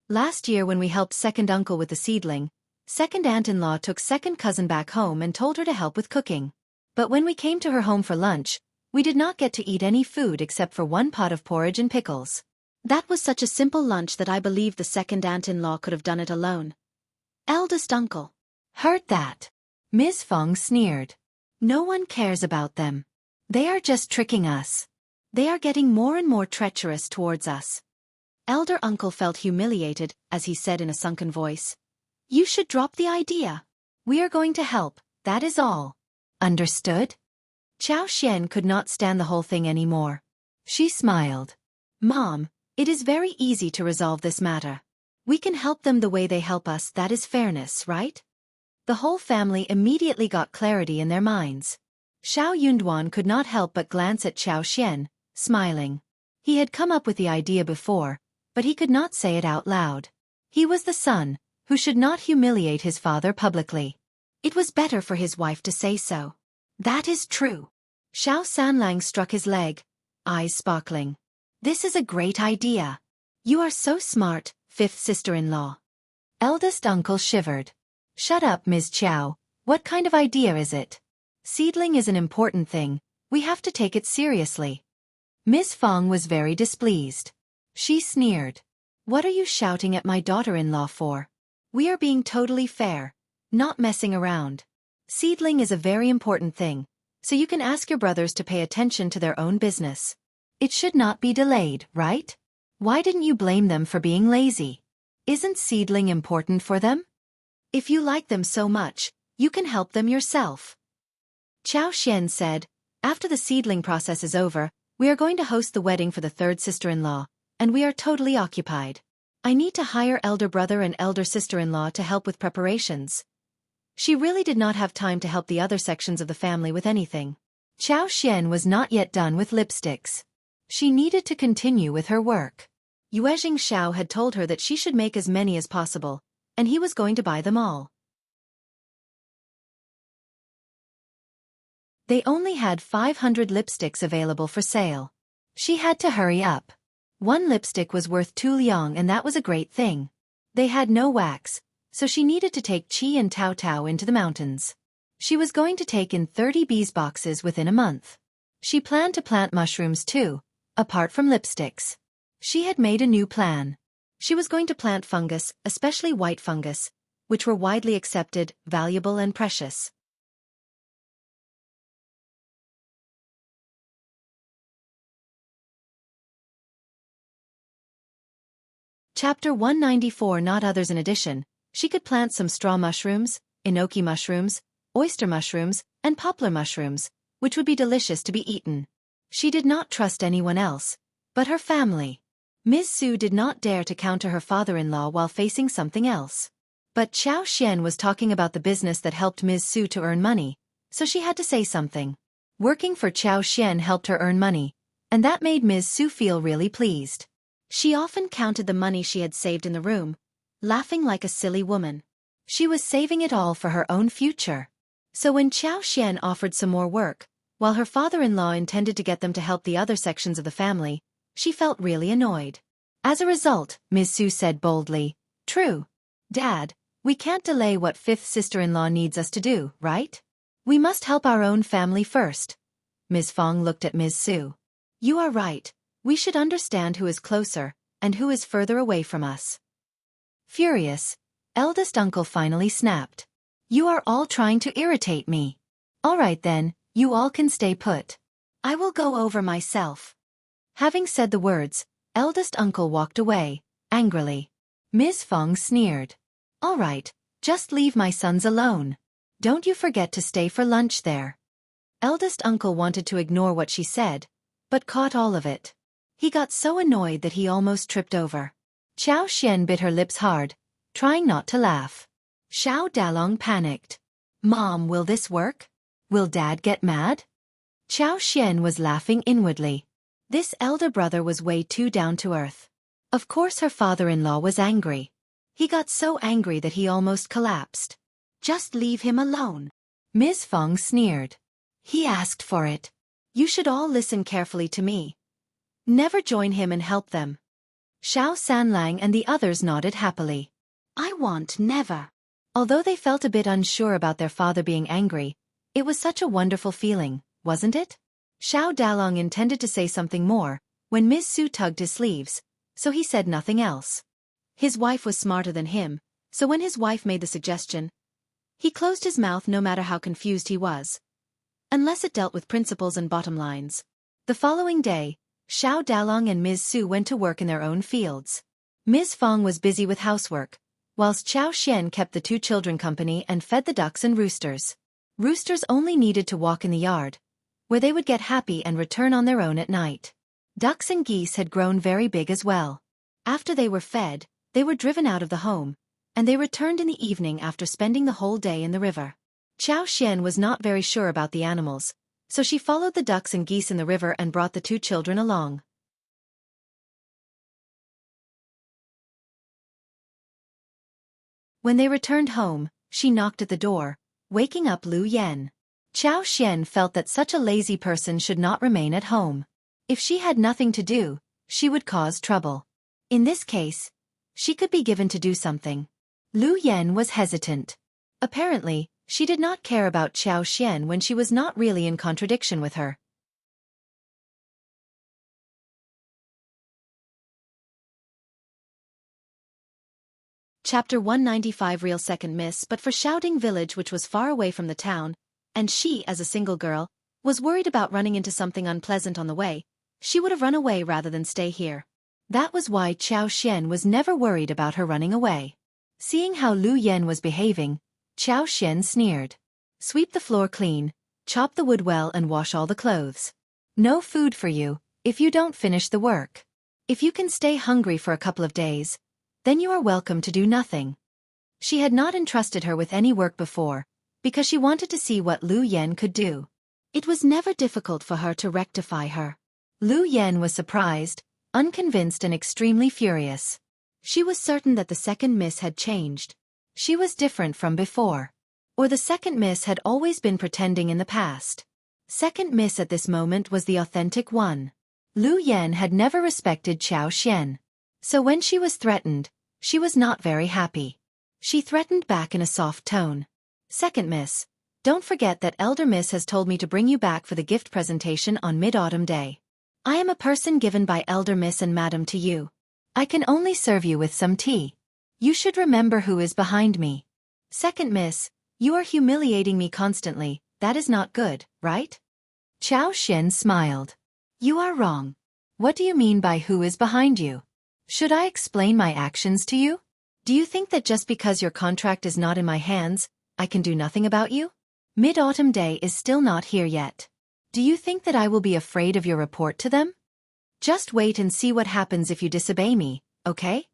Last year when we helped second uncle with the seedling, second aunt-in-law took second cousin back home and told her to help with cooking. But when we came to her home for lunch, we did not get to eat any food except for one pot of porridge and pickles. That was such a simple lunch that I believe the second aunt-in-law could have done it alone. Eldest uncle. Heard that? Ms. Fang sneered. No one cares about them. They are just tricking us. They are getting more and more treacherous towards us. Elder uncle felt humiliated as he said in a sunken voice. You should drop the idea. We are going to help, that is all. Understood? Qiao Xian could not stand the whole thing anymore. She smiled. Mom, it is very easy to resolve this matter. We can help them the way they help us, that is fairness, right? The whole family immediately got clarity in their minds. Xiao Yunduan could not help but glance at Qiao Xian, smiling. He had come up with the idea before, but he could not say it out loud. He was the son, who should not humiliate his father publicly. It was better for his wife to say so. That is true. Xiao Sanlang struck his leg, eyes sparkling. This is a great idea. You are so smart, fifth sister-in-law. Eldest uncle shivered. Shut up, Ms. Qiao. What kind of idea is it? Seedling is an important thing. We have to take it seriously. Ms. Fang was very displeased. She sneered. What are you shouting at my daughter-in-law for? We are being totally fair, not messing around. Seedling is a very important thing, so you can ask your brothers to pay attention to their own business. It should not be delayed, right? Why didn't you blame them for being lazy? Isn't seedling important for them? If you like them so much, you can help them yourself. Qiao Xian said, after the seedling process is over, we are going to host the wedding for the third sister-in-law, and we are totally occupied. I need to hire elder brother and elder sister-in-law to help with preparations. She really did not have time to help the other sections of the family with anything. Xiao was not yet done with lipsticks. She needed to continue with her work. Yuezheng Xiao had told her that she should make as many as possible, and he was going to buy them all. They only had 500 lipsticks available for sale. She had to hurry up. One lipstick was worth 2 liang, and that was a great thing. They had no wax, so she needed to take Qi and Tao Tao into the mountains. She was going to take in 30 bees boxes within a month. She planned to plant mushrooms too, apart from lipsticks. She had made a new plan. She was going to plant fungus, especially white fungus, which were widely accepted, valuable and precious. Chapter 194. Not others. In addition, she could plant some straw mushrooms, enoki mushrooms, oyster mushrooms, and poplar mushrooms, which would be delicious to be eaten. She did not trust anyone else, but her family. Ms. Su did not dare to counter her father-in-law while facing something else. But Xiao was talking about the business that helped Ms. Su to earn money, so she had to say something. Working for Xiao helped her earn money, and that made Ms. Su feel really pleased. She often counted the money she had saved in the room, laughing like a silly woman. She was saving it all for her own future. So when Xiao offered some more work, while her father-in-law intended to get them to help the other sections of the family, she felt really annoyed. As a result, Ms. Su said boldly, "True. Dad, we can't delay what fifth sister-in-law needs us to do, right? We must help our own family first." Ms. Fang looked at Ms. Su. "You are right. We should understand who is closer, and who is further away from us." Furious, eldest uncle finally snapped. "You are all trying to irritate me. All right then, you all can stay put. I will go over myself." Having said the words, eldest uncle walked away, angrily. Ms. Fang sneered. "All right, just leave my sons alone. Don't you forget to stay for lunch there." Eldest uncle wanted to ignore what she said, but caught all of it. He got so annoyed that he almost tripped over. Xiao bit her lips hard, trying not to laugh. Xiao Dalong panicked. "Mom, will this work? Will Dad get mad?" Xiao was laughing inwardly. This elder brother was way too down to earth. Of course her father-in-law was angry. He got so angry that he almost collapsed. "Just leave him alone." Ms. Fang sneered. "He asked for it. You should all listen carefully to me. Never join him and help them." Xiao Sanlang and the others nodded happily. "I want never." Although they felt a bit unsure about their father being angry, it was such a wonderful feeling, wasn't it? Xiao Dalong intended to say something more, when Ms. Su tugged his sleeves, so he said nothing else. His wife was smarter than him, so when his wife made the suggestion, he closed his mouth no matter how confused he was. Unless it dealt with principles and bottom lines. The following day, Xiao Dalong and Ms. Su went to work in their own fields. Ms. Fang was busy with housework, whilst Xiao kept the two children company and fed the ducks and roosters. Roosters only needed to walk in the yard, where they would get happy and return on their own at night. Ducks and geese had grown very big as well. After they were fed, they were driven out of the home, and they returned in the evening after spending the whole day in the river. Xiao was not very sure about the animals, so she followed the ducks and geese in the river and brought the two children along. When they returned home, she knocked at the door, waking up Lu Yen. Xiao felt that such a lazy person should not remain at home. If she had nothing to do, she would cause trouble. In this case, she could be given to do something. Lu Yen was hesitant. Apparently, she did not care about Xiao when she was not really in contradiction with her. Chapter 195. Real second miss. But for Shouting Village, which was far away from the town, and she, as a single girl, was worried about running into something unpleasant on the way, she would have run away rather than stay here. That was why Xiao was never worried about her running away. Seeing how Lu Yen was behaving, Xiao sneered. "Sweep the floor clean, chop the wood well and wash all the clothes. No food for you, if you don't finish the work. If you can stay hungry for a couple of days, then you are welcome to do nothing." She had not entrusted her with any work before, because she wanted to see what Lu Yan could do. It was never difficult for her to rectify her. Lu Yan was surprised, unconvinced and extremely furious. She was certain that the second miss had changed. She was different from before. Or the second miss had always been pretending in the past. Second miss at this moment was the authentic one. Lu Yan had never respected Qiao Xian. So when she was threatened, she was not very happy. She threatened back in a soft tone. Second miss, don't forget that Elder Miss has told me to bring you back for the gift presentation on Mid-Autumn Day. I am a person given by Elder Miss and Madam to you. I can only serve you with some tea. You should remember who is behind me. Second miss, you are humiliating me constantly, that is not good, right? Qiao Xian smiled. You are wrong. What do you mean by who is behind you? Should I explain my actions to you? Do you think that just because your contract is not in my hands, I can do nothing about you? Mid-Autumn Day is still not here yet. Do you think that I will be afraid of your report to them? Just wait and see what happens if you disobey me, okay?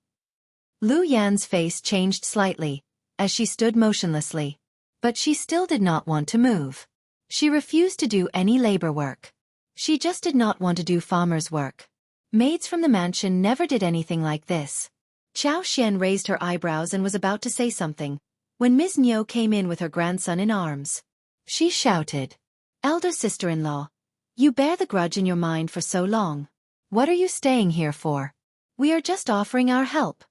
Lu Yan's face changed slightly, as she stood motionlessly. But she still did not want to move. She refused to do any labor work. She just did not want to do farmer's work. Maids from the mansion never did anything like this. Qiao Xian raised her eyebrows and was about to say something, when Ms. Niu came in with her grandson in arms. She shouted, Elder sister-in-law, you bear the grudge in your mind for so long. What are you staying here for? We are just offering our help.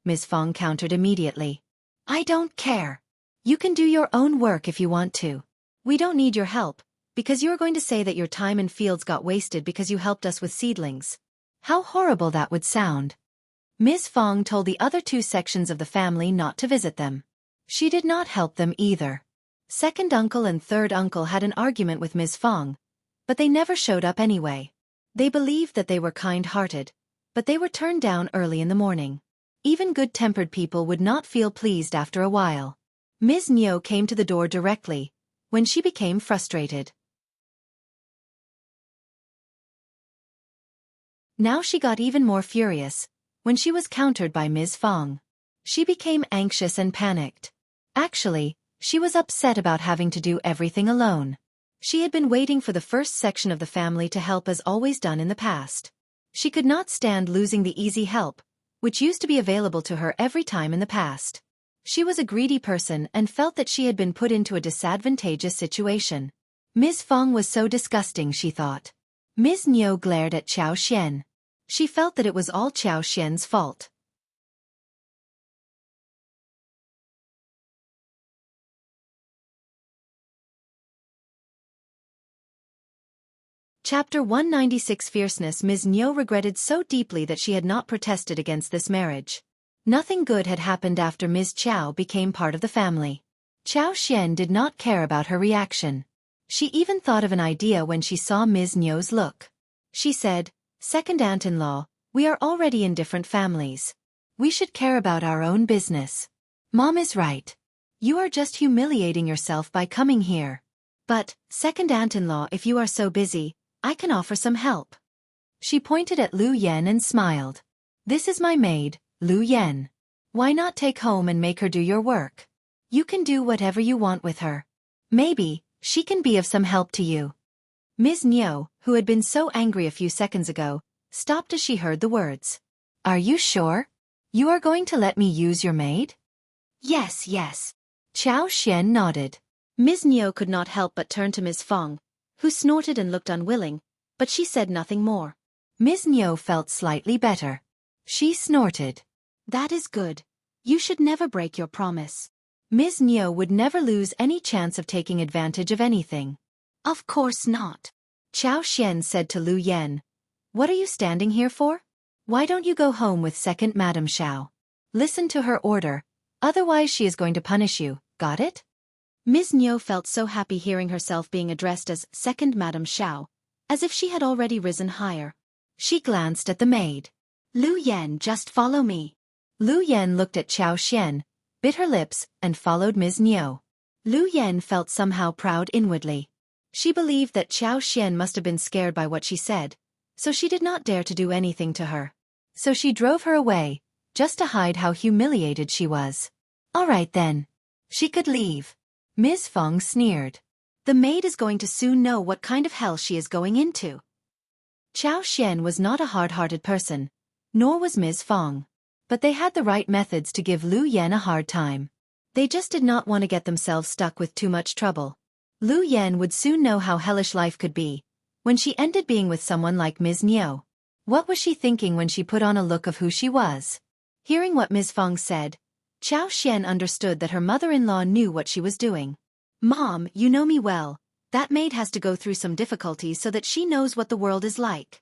Ms. Fang countered immediately. I don't care. You can do your own work if you want to. We don't need your help, because you're going to say that your time and fields got wasted because you helped us with seedlings. How horrible that would sound. Ms. Fang told the other two sections of the family not to visit them. She did not help them either. Second uncle and third uncle had an argument with Ms. Fang, but they never showed up anyway. They believed that they were kind-hearted, but they were turned down early in the morning. Even good-tempered people would not feel pleased after a while. Ms. Niu came to the door directly, when she became frustrated. Now she got even more furious, when she was countered by Ms. Fang. She became anxious and panicked. Actually, she was upset about having to do everything alone. She had been waiting for the first section of the family to help as always done in the past. She could not stand losing the easy help, which used to be available to her every time in the past. She was a greedy person and felt that she had been put into a disadvantageous situation. Ms. Fang was so disgusting, she thought. Ms. Niu glared at Qiao Xian. She felt that it was all Qiao Xian's fault. Chapter 196 Fierceness. Ms. Niu regretted so deeply that she had not protested against this marriage. Nothing good had happened after Ms. Qiao became part of the family. Qiao Xian did not care about her reaction. She even thought of an idea when she saw Ms. Niu's look. She said, Second aunt-in-law, we are already in different families. We should care about our own business. Mom is right. You are just humiliating yourself by coming here. But, second aunt-in-law, if you are so busy, I can offer some help. She pointed at Lu Yan and smiled. This is my maid, Lu Yan. Why not take home and make her do your work? You can do whatever you want with her. Maybe, she can be of some help to you. Ms. Niu, who had been so angry a few seconds ago, stopped as she heard the words. Are you sure? You are going to let me use your maid? Yes, yes. Qiao Xian nodded. Ms. Niu could not help but turn to Ms. Fang, who snorted and looked unwilling, but she said nothing more. Ms. Niu felt slightly better. She snorted. That is good. You should never break your promise. Ms. Niu would never lose any chance of taking advantage of anything. Of course not. Qiao Xian said to Lu Yan. What are you standing here for? Why don't you go home with second Madam Xiao? Listen to her order, otherwise she is going to punish you, got it? Ms. Niu felt so happy hearing herself being addressed as second Madam Xiao, as if she had already risen higher. She glanced at the maid. Lu Yan, just follow me. Lu Yan looked at Qiao Xian, bit her lips, and followed Ms. Niu. Lu Yan felt somehow proud inwardly. She believed that Qiao Xian must have been scared by what she said, so she did not dare to do anything to her. So she drove her away, just to hide how humiliated she was. All right then. She could leave. Ms. Fang sneered. The maid is going to soon know what kind of hell she is going into. Qiao Xian was not a hard-hearted person, nor was Ms. Fang. But they had the right methods to give Lu Yan a hard time. They just did not want to get themselves stuck with too much trouble. Lu Yan would soon know how hellish life could be, when she ended being with someone like Ms. Niu. What was she thinking when she put on a look of who she was? Hearing what Ms. Fang said, Qiao Xian understood that her mother-in-law knew what she was doing. Mom, you know me well. That maid has to go through some difficulties so that she knows what the world is like.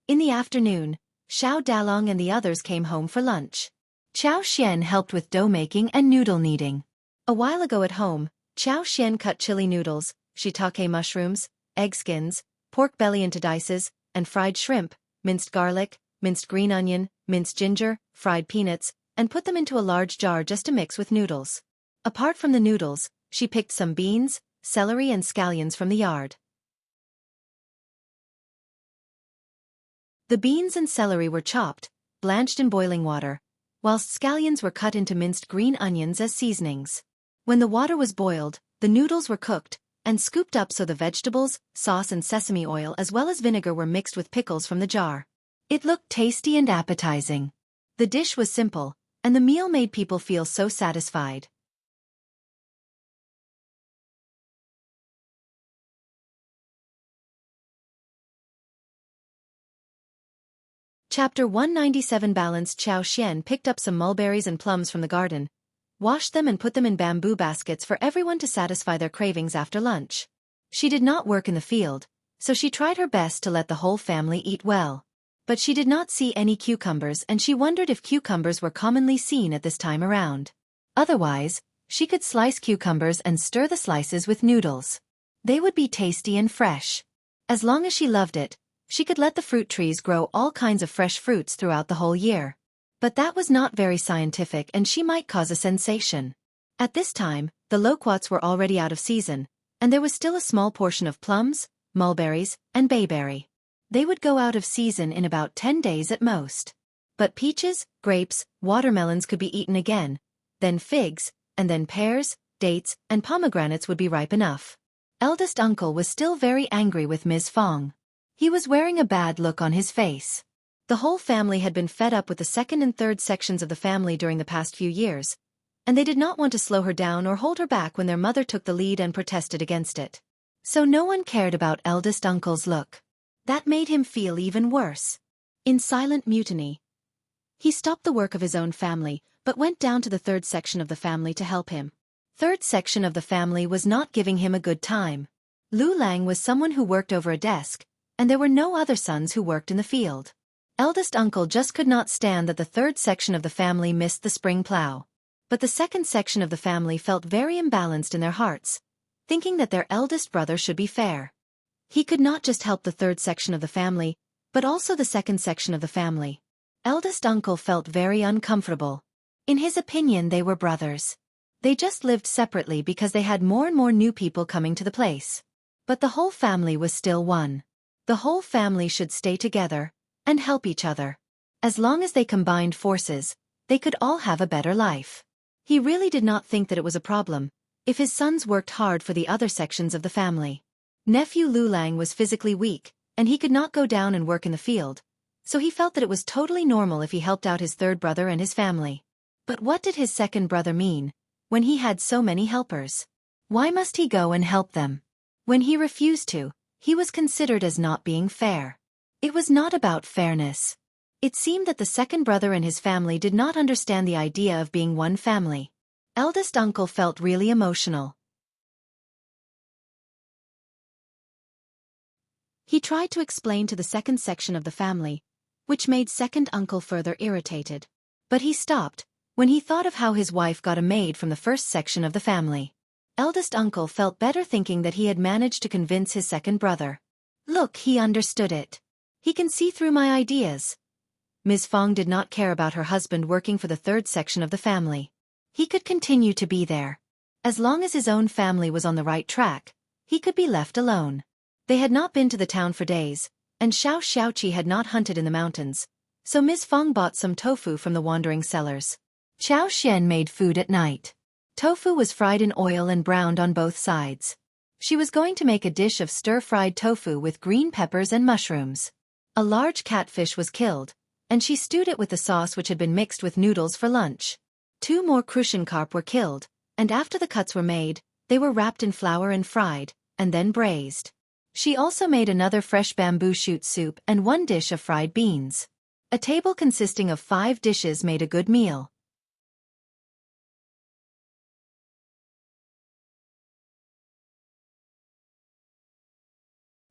In the afternoon, Xiao Dalong and the others came home for lunch. Qiao Xian helped with dough making and noodle kneading. A while ago at home, Qiao Xian cut chili noodles, shiitake mushrooms, egg skins, pork belly into dices, and fried shrimp, minced garlic, minced green onion, minced ginger, fried peanuts, and put them into a large jar just to mix with noodles. Apart from the noodles, she picked some beans, celery and scallions from the yard. The beans and celery were chopped, blanched in boiling water, whilst scallions were cut into minced green onions as seasonings. When the water was boiled, the noodles were cooked, and scooped up so the vegetables, sauce and sesame oil as well as vinegar were mixed with pickles from the jar. It looked tasty and appetizing. The dish was simple, and the meal made people feel so satisfied. Chapter 197 Balanced. Qiao Xian picked up some mulberries and plums from the garden, washed them and put them in bamboo baskets for everyone to satisfy their cravings after lunch. She did not work in the field, so she tried her best to let the whole family eat well. But she did not see any cucumbers and she wondered if cucumbers were commonly seen at this time around. Otherwise, she could slice cucumbers and stir the slices with noodles. They would be tasty and fresh. As long as she loved it, she could let the fruit trees grow all kinds of fresh fruits throughout the whole year. But that was not very scientific and she might cause a sensation. At this time, the loquats were already out of season, and there was still a small portion of plums, mulberries, and bayberry. They would go out of season in about 10 days at most. But peaches, grapes, watermelons could be eaten again, then figs, and then pears, dates, and pomegranates would be ripe enough. Eldest uncle was still very angry with Ms. Fang. He was wearing a bad look on his face. The whole family had been fed up with the second and third sections of the family during the past few years, and they did not want to slow her down or hold her back when their mother took the lead and protested against it. So no one cared about eldest uncle's look. That made him feel even worse. In silent mutiny, he stopped the work of his own family, but went down to the third section of the family to help him. Third section of the family was not giving him a good time. Lu Lang was someone who worked over a desk, and there were no other sons who worked in the field. Eldest uncle just could not stand that the third section of the family missed the spring plow. But the second section of the family felt very imbalanced in their hearts, thinking that their eldest brother should be fair. He could not just help the third section of the family, but also the second section of the family. Eldest uncle felt very uncomfortable. In his opinion, they were brothers. They just lived separately because they had more and more new people coming to the place. But the whole family was still one. The whole family should stay together and help each other. As long as they combined forces, they could all have a better life. He really did not think that it was a problem if his sons worked hard for the other sections of the family. Nephew Lu Lang was physically weak, and he could not go down and work in the field, so he felt that it was totally normal if he helped out his third brother and his family. But what did his second brother mean when he had so many helpers? Why must he go and help them? When he refused to, he was considered as not being fair. It was not about fairness. It seemed that the second brother and his family did not understand the idea of being one family. Eldest uncle felt really emotional. He tried to explain to the second section of the family, which made second uncle further irritated. But he stopped when he thought of how his wife got a maid from the first section of the family. Eldest uncle felt better thinking that he had managed to convince his second brother. Look, he understood it. He can see through my ideas. Ms. Fang did not care about her husband working for the third section of the family. He could continue to be there. As long as his own family was on the right track, he could be left alone. They had not been to the town for days, and Xiaoqi had not hunted in the mountains, so Ms. Fang bought some tofu from the wandering sellers. Xiao made food at night. Tofu was fried in oil and browned on both sides. She was going to make a dish of stir-fried tofu with green peppers and mushrooms. A large catfish was killed, and she stewed it with the sauce which had been mixed with noodles for lunch. 2 more crucian carp were killed, and after the cuts were made, they were wrapped in flour and fried, and then braised. She also made another fresh bamboo shoot soup and 1 dish of fried beans. A table consisting of 5 dishes made a good meal.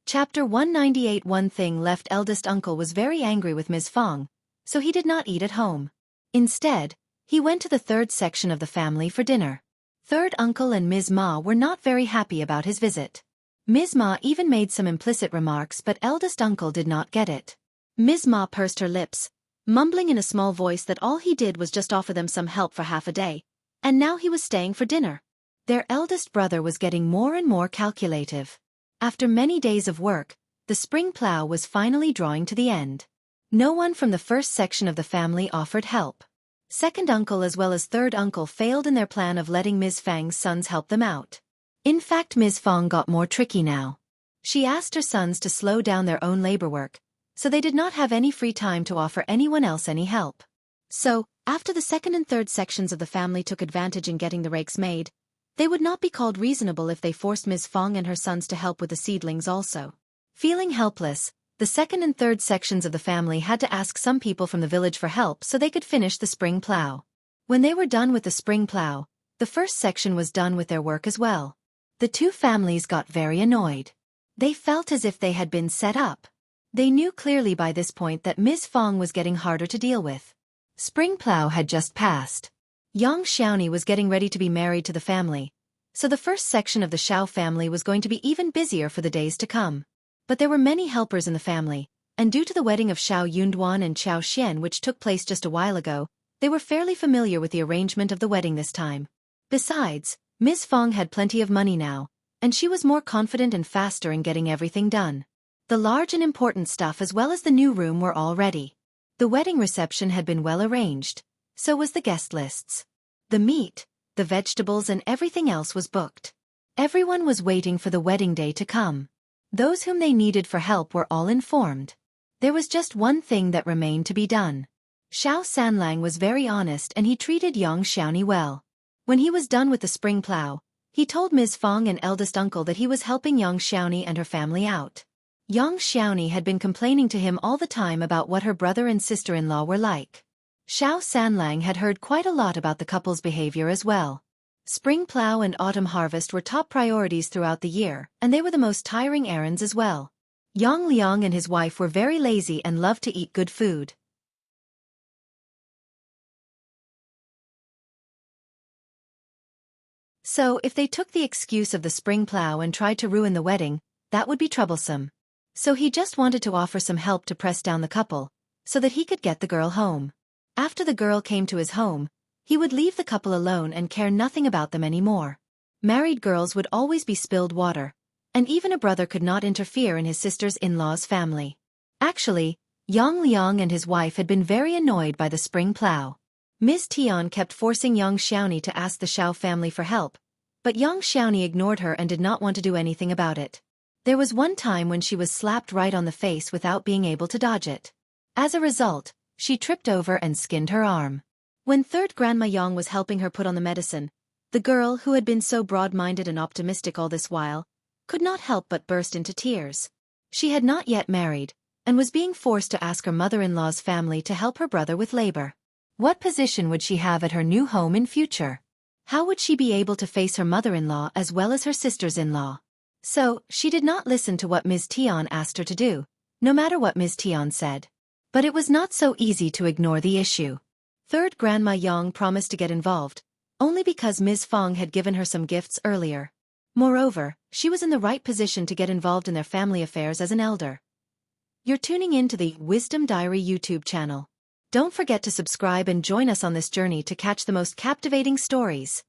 Chapter 198. One thing left. Eldest uncle was very angry with Ms. Fang, so he did not eat at home. Instead, he went to the 3rd section of the family for dinner. 3rd uncle and Ms. Ma were not very happy about his visit. Ms. Ma even made some implicit remarks, but eldest uncle did not get it. Ms. Ma pursed her lips, mumbling in a small voice that all he did was just offer them some help for half a day, and now he was staying for dinner. Their eldest brother was getting more and more calculative. After many days of work, the spring plow was finally drawing to the end. No one from the 1st section of the family offered help. 2nd uncle as well as 3rd uncle failed in their plan of letting Ms. Fang's sons help them out. In fact, Ms. Fang got more tricky now. She asked her sons to slow down their own labor work, so they did not have any free time to offer anyone else any help. So, after the 2nd and 3rd sections of the family took advantage in getting the rakes made, they would not be called reasonable if they forced Ms. Fang and her sons to help with the seedlings also. Feeling helpless, the 2nd and 3rd sections of the family had to ask some people from the village for help so they could finish the spring plow. When they were done with the spring plow, the 1st section was done with their work as well. The 2 families got very annoyed. They felt as if they had been set up. They knew clearly by this point that Ms. Fang was getting harder to deal with. Spring plow had just passed. Xianxia was getting ready to be married to the family, so the 1st section of the Xiao family was going to be even busier for the days to come. But there were many helpers in the family, and due to the wedding of Xiao Yunduan and Xiao Xian which took place just a while ago, they were fairly familiar with the arrangement of the wedding this time. Besides, Ms. Fang had plenty of money now, and she was more confident and faster in getting everything done. The large and important stuff as well as the new room were all ready. The wedding reception had been well arranged. So was the guest lists. The meat, the vegetables and everything else was booked. Everyone was waiting for the wedding day to come. Those whom they needed for help were all informed. There was just one thing that remained to be done. Xiao Sanlang was very honest and he treated Xiaoni well. When he was done with the spring plow, he told Ms. Fang and eldest uncle that he was helping Xiaoni and her family out. Xiaoni had been complaining to him all the time about what her brother and sister-in-law were like. Xiao Sanlang had heard quite a lot about the couple's behavior as well. Spring plow and autumn harvest were top priorities throughout the year, and they were the most tiring errands as well. Yang Liang and his wife were very lazy and loved to eat good food. So if they took the excuse of the spring plow and tried to ruin the wedding, that would be troublesome. So he just wanted to offer some help to press down the couple, so that he could get the girl home. After the girl came to his home, he would leave the couple alone and care nothing about them anymore. Married girls would always be spilled water, and even a brother could not interfere in his sister's-in-law's family. Actually, Yang Liang and his wife had been very annoyed by the spring plow. Ms. Tian kept forcing Yang Xiaoni to ask the Xiao family for help, but Yang Xiaoni ignored her and did not want to do anything about it. There was one time when she was slapped right on the face without being able to dodge it. As a result, she tripped over and skinned her arm. When 3rd Grandma Yang was helping her put on the medicine, the girl who had been so broad-minded and optimistic all this while, could not help but burst into tears. She had not yet married, and was being forced to ask her mother-in-law's family to help her brother with labor. What position would she have at her new home in future? How would she be able to face her mother-in-law as well as her sisters-in-law? So, she did not listen to what Ms. Tian asked her to do, no matter what Ms. Tian said. But it was not so easy to ignore the issue. 3rd Grandma Yang promised to get involved, only because Ms. Fang had given her some gifts earlier. Moreover, she was in the right position to get involved in their family affairs as an elder. You're tuning in to the Wisdom Diary YouTube channel. Don't forget to subscribe and join us on this journey to catch the most captivating stories.